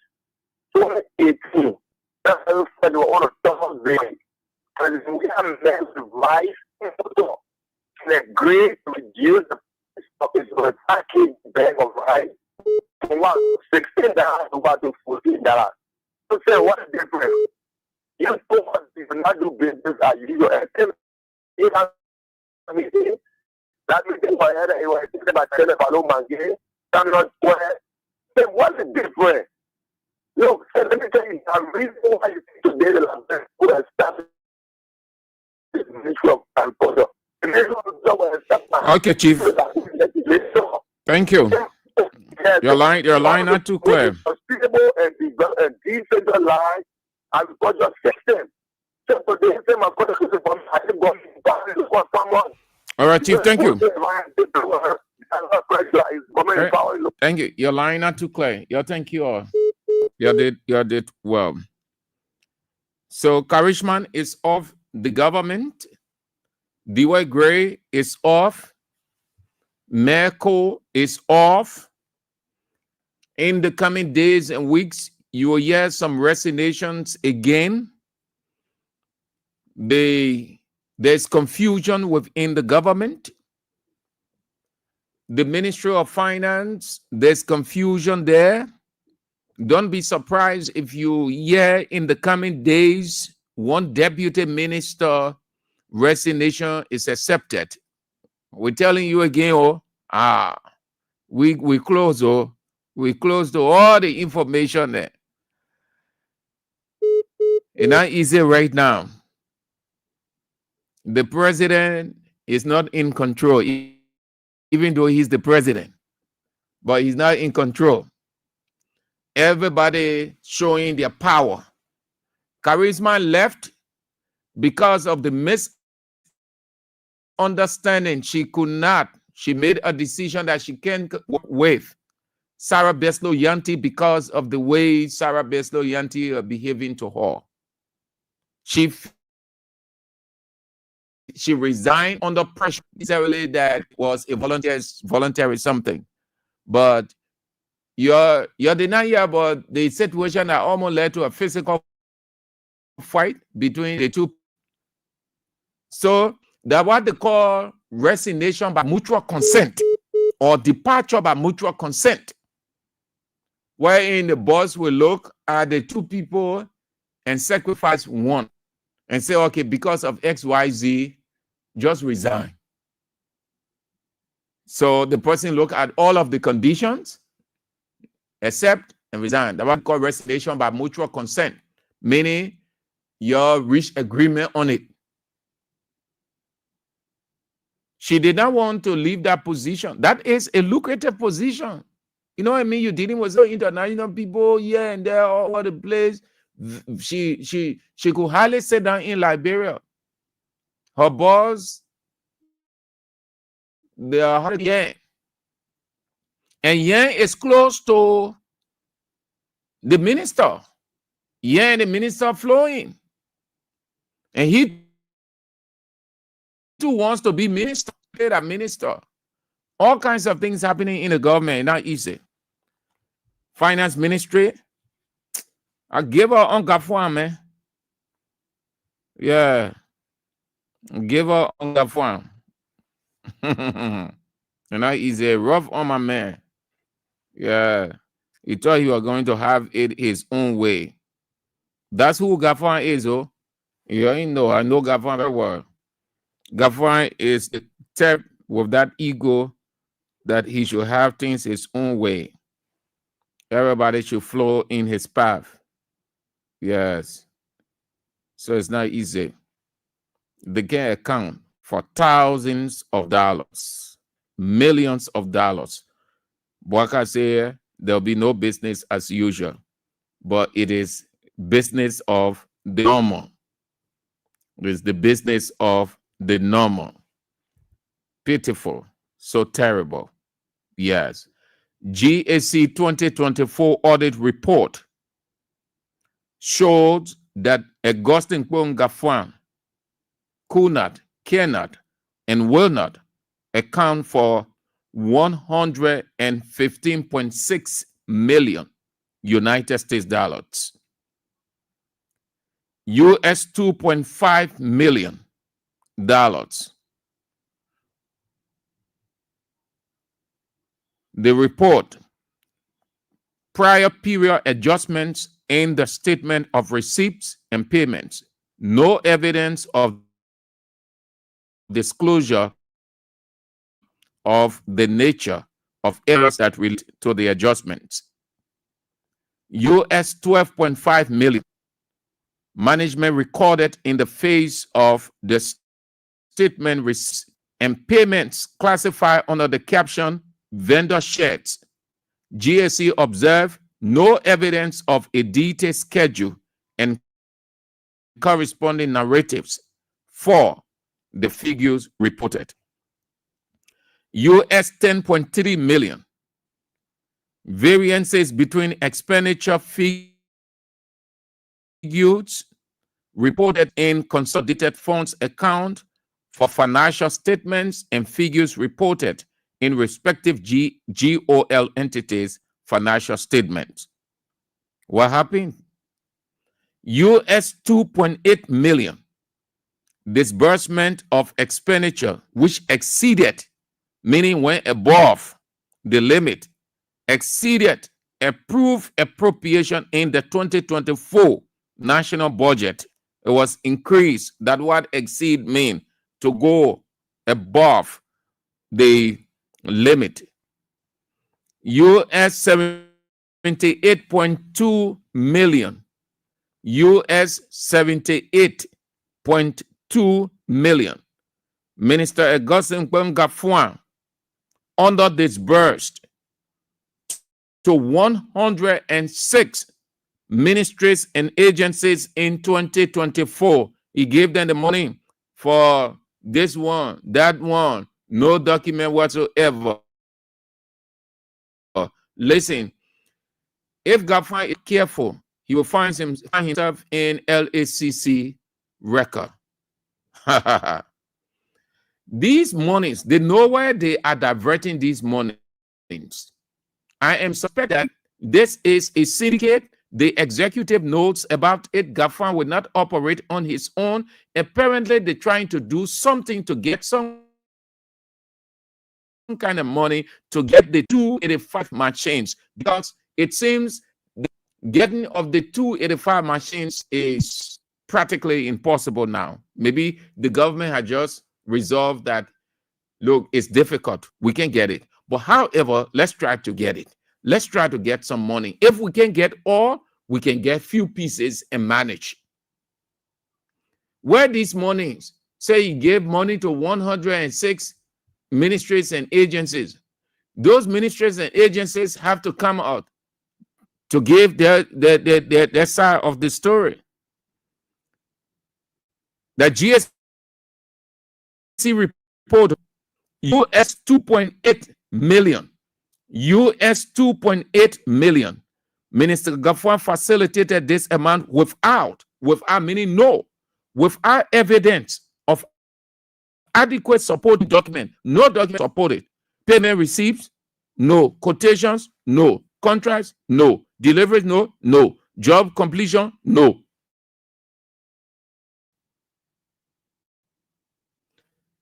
2018, that's how you said you want to start there. And we have men with life and agree to reduce the price of his package bag of rice from $16 to $14. So say, what is the difference? You told us you not do business as usual. You have that meeting for head, you were thinking about telling about Mangue, I'm not square. Say, what's the difference? Look, let me tell you, the reason why you see today the Lambert who has started this ministry of agriculture. Okay, Chief. Thank you. Your line not too clear. Sustainable and decentralized agriculture system. So for the same all right, Chief, thank you. Thank you. Your line not too clear. Thank you all. You did well. So Karishman is off the government. D.Y. Gray is off. Merkel is off. In the coming days and weeks, you will hear some resignations again. There's confusion within the government. The Ministry of Finance, there's confusion there. Don't be surprised if you hear in the coming days one deputy minister resignation is accepted. We're telling you again, we close all the information there. It's not easy right now. The president is not in control, even though he's the president, but he's not in control. Everybody showing their power. Charisma left because of the misunderstanding. She made a decision that she can't work with Sarah Beslow-Yanti because of the way Sarah Beslow-Yanti are behaving to her. She resigned under pressure. Necessarily that was a voluntary something. But you're denying about the situation that almost led to a physical fight between the two. So that's what they call resignation by mutual consent or departure by mutual consent, wherein the boss will look at the two people and sacrifice one and say, okay, because of XYZ, just resign. So the person look at all of the conditions, accept and resign. That's what we call resignation by mutual consent, meaning you reach agreement on it. She did not want to leave that position. That is a lucrative position. You know what I mean? You're dealing with some international people here and there all over the place. She could hardly sit down in Liberia. Her boss, they are hard Yang. And Yang is close to the minister. Yang and the minister flowing. And he too wants to be minister. That minister. All kinds of things happening in the government, not easy. Finance ministry. I give her on Gafwan, man. Yeah. Give her on Gafwan. And not easy. Rough on my man. Yeah. He thought he was going to have it his own way. That's who Gafwan is, oh. Yeah, I know Gafwan very well. Gafwan is the type with that ego that he should have things his own way. Everybody should flow in his path. Yes. So it's not easy. They can account for thousands of dollars, millions of dollars. Like I say, there'll be no business as usual, but it is business of the normal. It's the business of the normal. Pitiful, so terrible. Yes. GAC 2024 audit report showed that Augustine Kpongafwan could not, cannot, and will not account for 115.6 million United States dollars, US $2.5 million. The report, prior period adjustments in the statement of receipts and payments, no evidence of disclosure of the nature of errors that relate to the adjustments. US 12.5 million. Management recorded in the face of the statement receipts and payments classified under the caption vendor shares. GAC observed no evidence of a detailed schedule and corresponding narratives for the figures reported. US 10.3 million. Variances between expenditure figures reported in consolidated funds account for financial statements and figures reported in respective GOL entities' financial statements. What happened? US 2.8 million disbursement of expenditure which exceeded, meaning went above the limit, exceeded approved appropriation in the 2024 national budget. It was increased. That what exceed mean to go above the limit. US 78.2 million. US 78.2 million. Minister Augustine Kpongafwan under disbursed to 106 ministries and agencies in 2024. He gave them the money for this one, that one, no document whatsoever. Listen, if Gafwan is careful, he will find himself in LACC record. These monies, they know where they are diverting these monies. I am suspect that this is a syndicate. The executive notes about it. Gafwan will not operate on his own. Apparently, they're trying to do something to get some kind of money to get the 285 machines, because it seems the getting of the 285 machines is practically impossible now. Maybe the government had just resolved that, look, it's difficult. We can get it. But however, let's try to get it. Let's try to get some money. If we can get all, we can get few pieces and manage. Where these monies, say he gave money to 106 ministries and agencies, those ministries and agencies have to come out to give their side of the story. The GSC report, US 2.8 million. US 2.8 million. Minister Gafwan facilitated this amount without meaning no, without evidence of adequate supporting document. No document supported. Payment receipts, no. Quotations, no. Contracts, no. Deliveries, no. No. Job completion, no.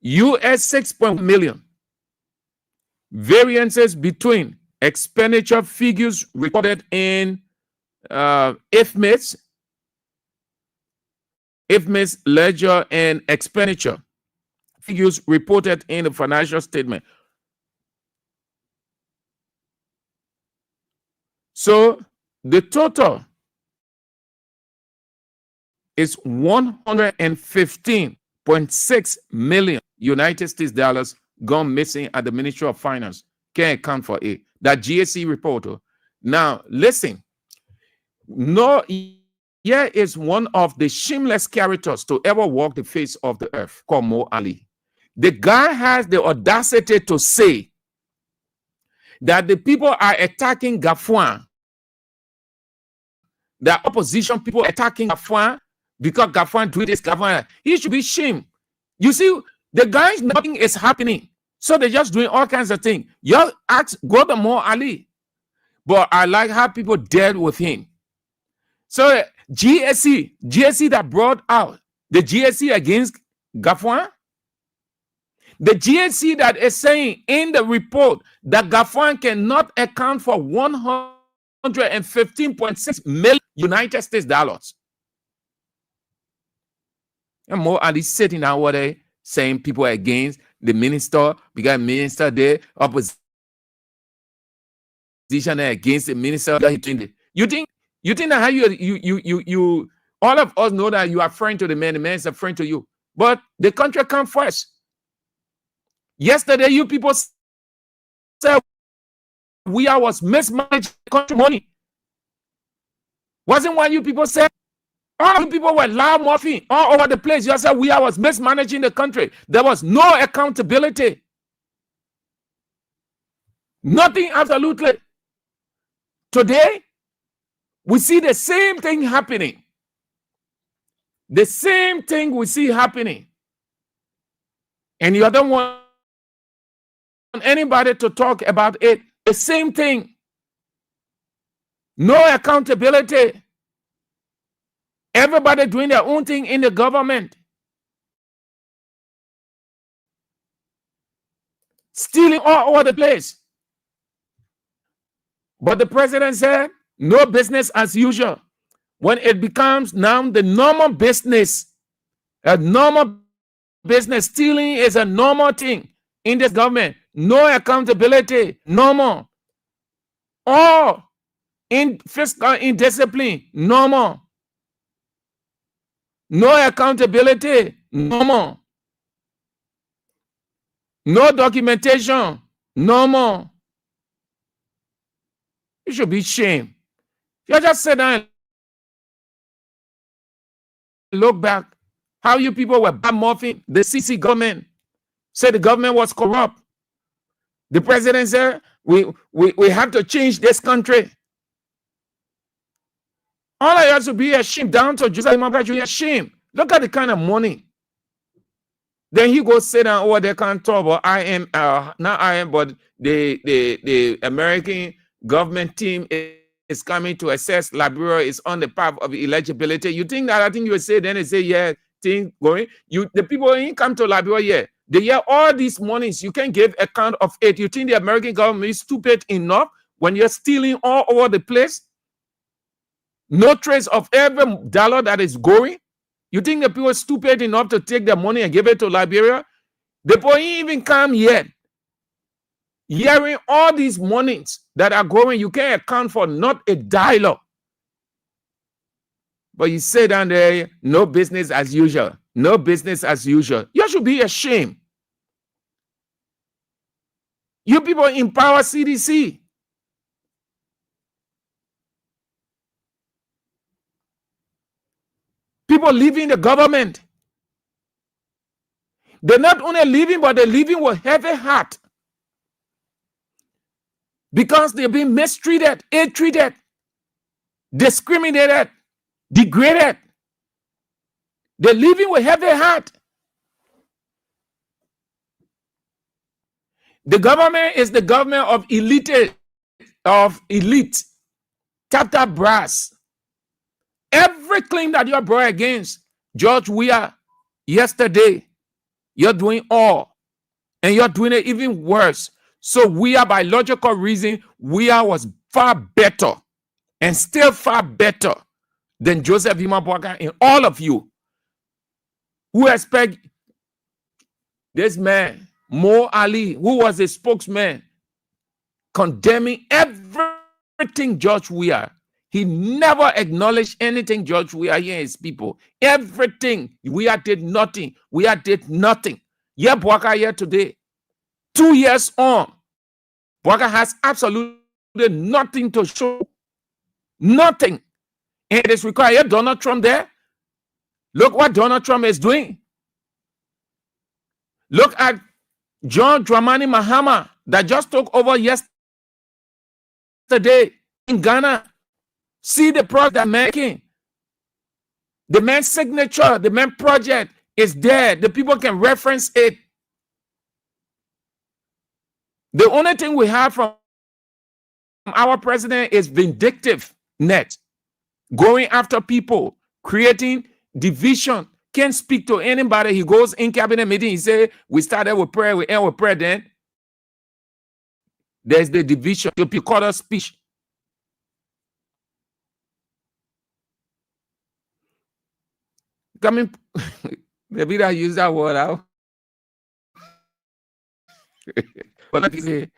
US 6.1 million. Variances between expenditure figures recorded in IFMIS ledger and expenditure figures reported in the financial statement. So the total is 115.6 million United States dollars gone missing at the Ministry of Finance. Can't account for it. That GSC report. Now, listen. No, here is one of the shameless characters to ever walk the face of the earth, called Mo Ali. The guy has the audacity to say that the people are attacking Gafuan. The opposition people attacking Gafuan because Gafuan do this, Gafuan. He should be shamed. You see, the guys, nothing is happening. So they're just doing all kinds of things. You ask, go to Mo Ali. But I like how people dealt with him. So GSC that brought out the GSC against Gafuan, the GSC that is saying in the report that Gafuan cannot account for 115.6 million United States dollars. And more Ali sitting out over there saying people are against the minister because minister there, opposition against the minister. You think that how you all of us know that you are friend to the man is a friend to you, but the country comes first. Yesterday, you people said Weah was mismanaging country money. Wasn't what you people said? All you people were loud mouthing all over the place. You said Weah was mismanaging the country. There was no accountability. Nothing, absolutely. Today, we see the same thing happening. The same thing we see happening. And you don't want anybody to talk about it. The same thing. No accountability. Everybody doing their own thing in the government. Stealing all over the place. But the president said, no business as usual. When it becomes now the normal business, a normal business, stealing is a normal thing in this government. No accountability, normal. All in fiscal indiscipline, normal. No accountability, normal. No documentation, normal. You should be ashamed. You just sit down and look back how you people were bad-mouthing the CC government. Said the government was corrupt. The president said, we have to change this country. All I have to be ashamed, down to Joseph Imam, you ashamed. Look at the kind of money. Then he goes sit down over there, can't talk about but the American government team is coming to assess Liberia is on the path of eligibility. You think that? I think you would say, then they say, yeah, thing going. The people ain't come to Liberia yet. They hear all these monies. You can give account of it. You think the American government is stupid enough when you're stealing all over the place? No trace of every dollar that is going. You think the people are stupid enough to take their money and give it to Liberia? The boy ain't even come yet. Hearing all these monies that are going, you can't account for not a dollar. But you say down there, no business as usual. No business as usual. You should be ashamed. You people empower CDC. People leaving the government. They're not only leaving, but they're leaving with heavy heart. Because they're being mistreated, ill-treated, discriminated, degraded. They're living with heavy heart. The government is the government of elite, tap brass. Every claim that you brought against George Weah yesterday, you're doing all, and you're doing it even worse. So Weah, by logical reason, Weah was far better and still far better than Joseph Imabwaga and all of you who expect this man, Mo Ali, who was a spokesman, condemning everything everything George Weah. He never acknowledged anything George Weah and his people. Everything. Weah did nothing. Weah did nothing. Yeah, Bwaka here today. 2 years on. Bwaka has absolutely nothing to show. Nothing. And it is required Donald Trump there. Look what Donald Trump is doing. Look at John Dramani Mahama that just took over yesterday in Ghana. See the progress they're making. The man's signature, the man's project is there. The people can reference it. The only thing we have from our president is vindictiveness, going after people, creating division. Can't speak to anybody. He goes in cabinet meeting. He say, we started with prayer, we end with prayer. Then there's the division, the Picotta speech. Coming, maybe I use that word out. But I say,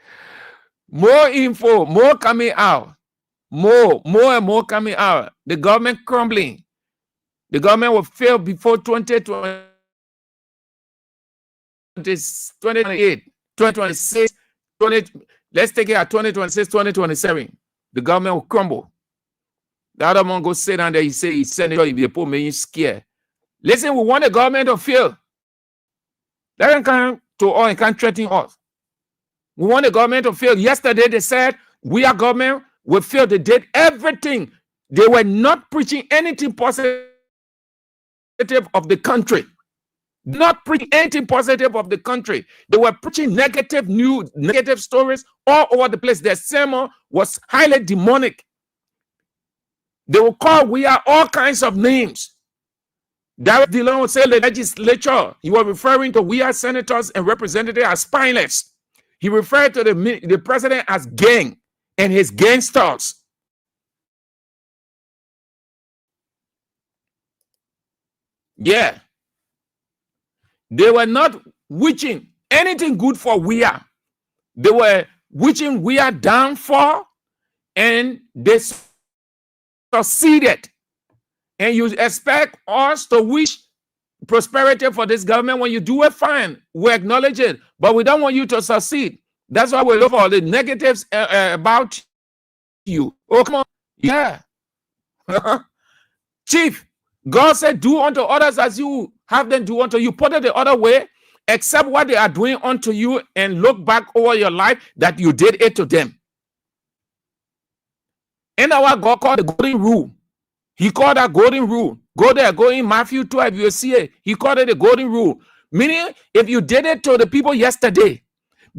more info, more coming out, more and more coming out. The government crumbling. The government will fail before 2028, 2026, let's take it at 2026, 2027. The government will crumble. The other one go sit down there, he say, he's senator, if they put me scared. Listen, we want the government to fail. Let them come to us and can't threaten us. We want the government to fail. Yesterday they said, we are government, we fail. They did everything. They were not preaching anything positive of the country. Not preaching anything positive of the country. They were preaching negative news, negative stories all over the place. Their sermon was highly demonic. They will call Weah all kinds of names. David Dillon would say the legislature. He was referring to Weah senators and representatives as spineless. He referred to the president as gang and his gangsters. Yeah. They were not wishing anything good for Weah. They were wishing Weah downfall, and they succeeded. And you expect us to wish prosperity for this government. When you do it, fine. We acknowledge it. But we don't want you to succeed. That's why we look for all the negatives about you. Oh, come on. Yeah. Chief, God said, do unto others as you have them do unto you. Put it the other way. Accept what they are doing unto you and look back over your life that you did it to them. And our God called the golden rule. He called that golden rule. Go there, go in Matthew 12, you'll see it. He called it the golden rule. Meaning, if you did it to the people yesterday,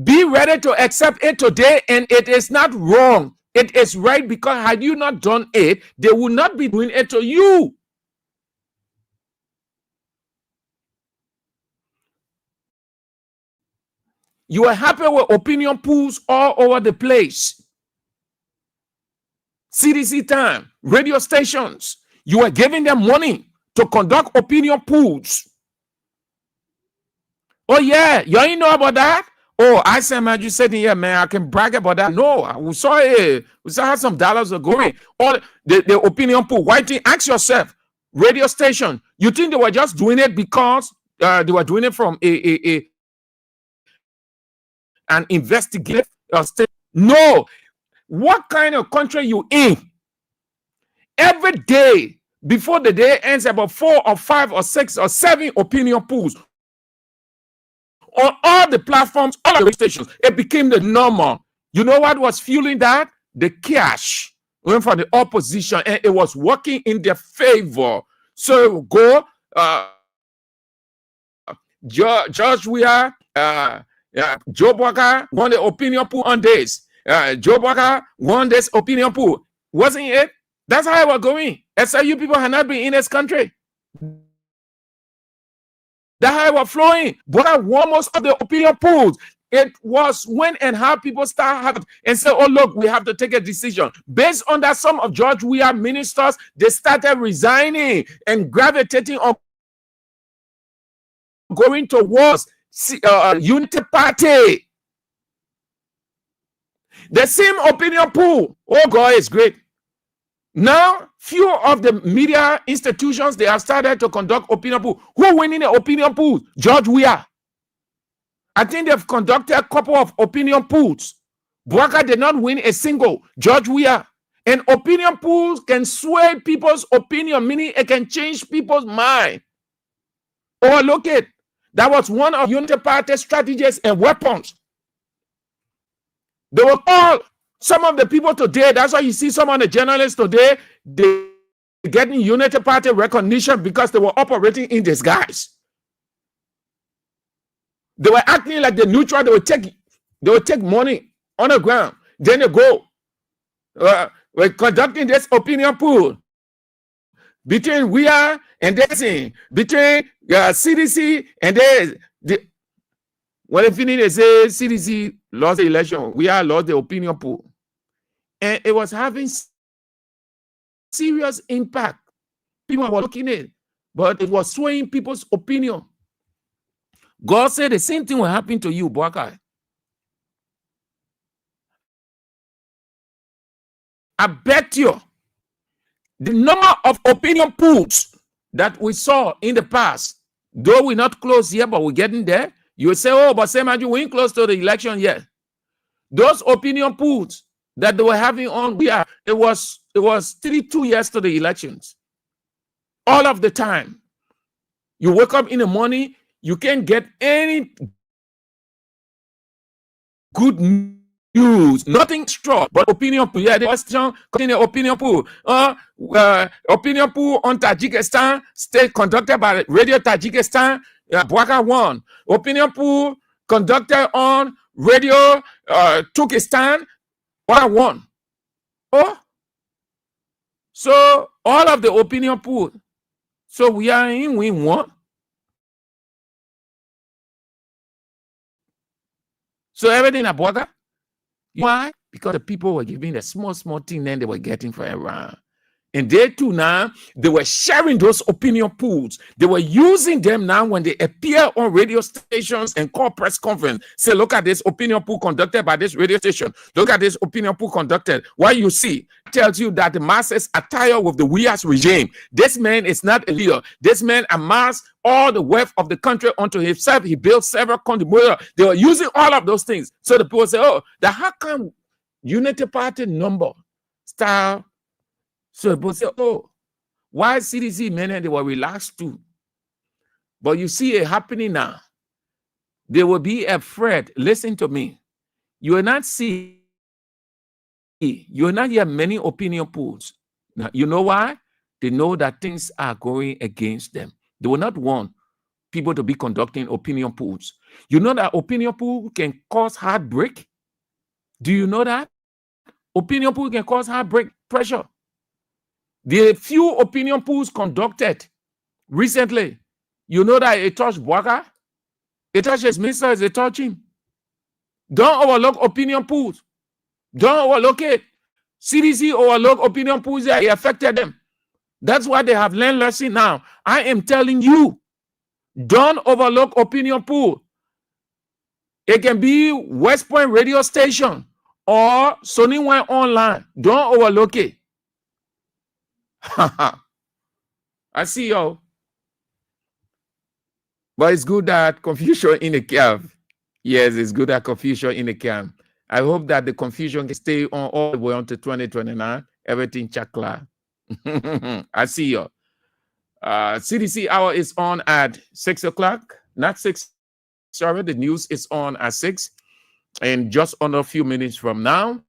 be ready to accept it today, and it is not wrong. It is right, because had you not done it, they would not be doing it to you. You are happy with opinion polls all over the place. CDC time, radio stations, you are giving them money to conduct opinion polls. Oh yeah, you ain't know about that? Oh, I said, man, you said here, man, I can brag about that. No, we saw it. We saw how some dollars are going. Or the opinion poll. Why do you ask yourself, radio station, you think they were just doing it because they were doing it from an investigative state? No. What kind of country you in? Every day, before the day ends, about 4 or 5 or 6 or 7 opinion polls on all the platforms, all the stations. It became the normal. You know what was fueling that? The cash went from the opposition, and it was working in their favor. So go, George Weah, Joe Bwaka won the opinion poll on this. Joe Bwaka won this opinion poll. Wasn't it? That's how it was going. SIU people had not been in this country. That's how it was flowing. Bwaka won most of the opinion polls. It was when and how people start having and say, oh, look, we have to take a decision. Based on that, some of George Weah ministers, they started resigning and gravitating on going towards Unity Party. The same opinion pool. Oh God, it's great. Now, few of the media institutions, they have started to conduct opinion pool. Who winning the opinion pool? George Weah. I think they've conducted a couple of opinion pools. Bwaka did not win a single. George Weah. And opinion pools can sway people's opinion, meaning it can change people's mind. Or look at, that was one of Unity Party strategies and weapons. They will call some of the people today. That's why you see some of the journalists today, they getting Unity Party recognition because they were operating in disguise. They were acting like the neutral. They would take money on the ground. Then they go. We're conducting this opinion pool between Weah and this, between CDC and this. When they finish, they say CDC lost the election. Weah lost the opinion pool. And it was having serious impact. People were looking at it, but it was swaying people's opinion. God said the same thing will happen to you, Bwaka. I bet you the number of opinion pools that we saw in the past, though we're not close yet, but we're getting there. You will say, oh, but same as you ain't close to the election yet. Those opinion pools that they were having on Weah, it was 2 years to the elections. All of the time. You wake up in the morning, you can't get any good news, nothing strong, but opinion pool. Yeah, the question in the opinion pool. Opinion pool on Tajikistan, state conducted by Radio Tajikistan, Bwaka won. Opinion pool conducted on Radio Turkestan, Bwaka won. Oh, so all of the opinion pool. So we are in win one. So everything at Bwaka. Why? Because the people were giving the small thing then they were getting for Iran. And they too now, they were sharing those opinion pools. They were using them now when they appear on radio stations and call press conference. Say, look at this opinion pool conducted by this radio station. Look at this opinion pool conducted. What you see tells you that the masses are tired with the Weah's regime. This man is not a leader. This man amassed all the wealth of the country unto himself. He built several condominiums. They were using all of those things. So the people say, oh, how come Unity Party number style? So people say, oh, why CDC men they were relaxed too? But you see it happening now. They will be afraid. Listen to me. You will not see, you will not hear many opinion polls. Now, you know why? They know that things are going against them. They will not want people to be conducting opinion polls. You know that opinion poll can cause heartbreak? Do you know that? Opinion poll can cause heartbreak pressure. The few opinion polls conducted recently, you know that it touched Bwaka, it touched his ministers, it touched him. Don't overlook opinion polls. Don't overlook it. CDC overlook opinion polls that it affected them. That's why they have learned lesson now. I am telling you, don't overlook opinion poll. It can be West Point radio station or Sony One online. Don't overlook it. I see y'all. But it's good that confusion in the camp. Yes, it's good that confusion in the camp. I hope that the confusion can stay on all the way until 2029. Everything chakla. I see you. CDC hour is on at 6 o'clock. Not 6. Sorry, the news is on at 6. And just under a few minutes from now.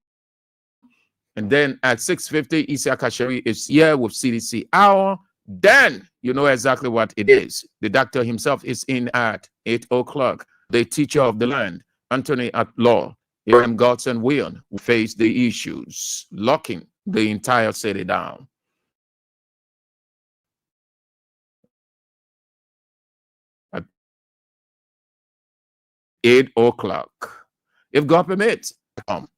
And then at 6:50, Isa Kasheri is here with CDC hour. Then you know exactly what it is. The doctor himself is in at 8 o'clock. The teacher of the land, Anthony at law, Abraham Godson Weah, will face the issues, locking the entire city down. At 8 o'clock. If God permits, come.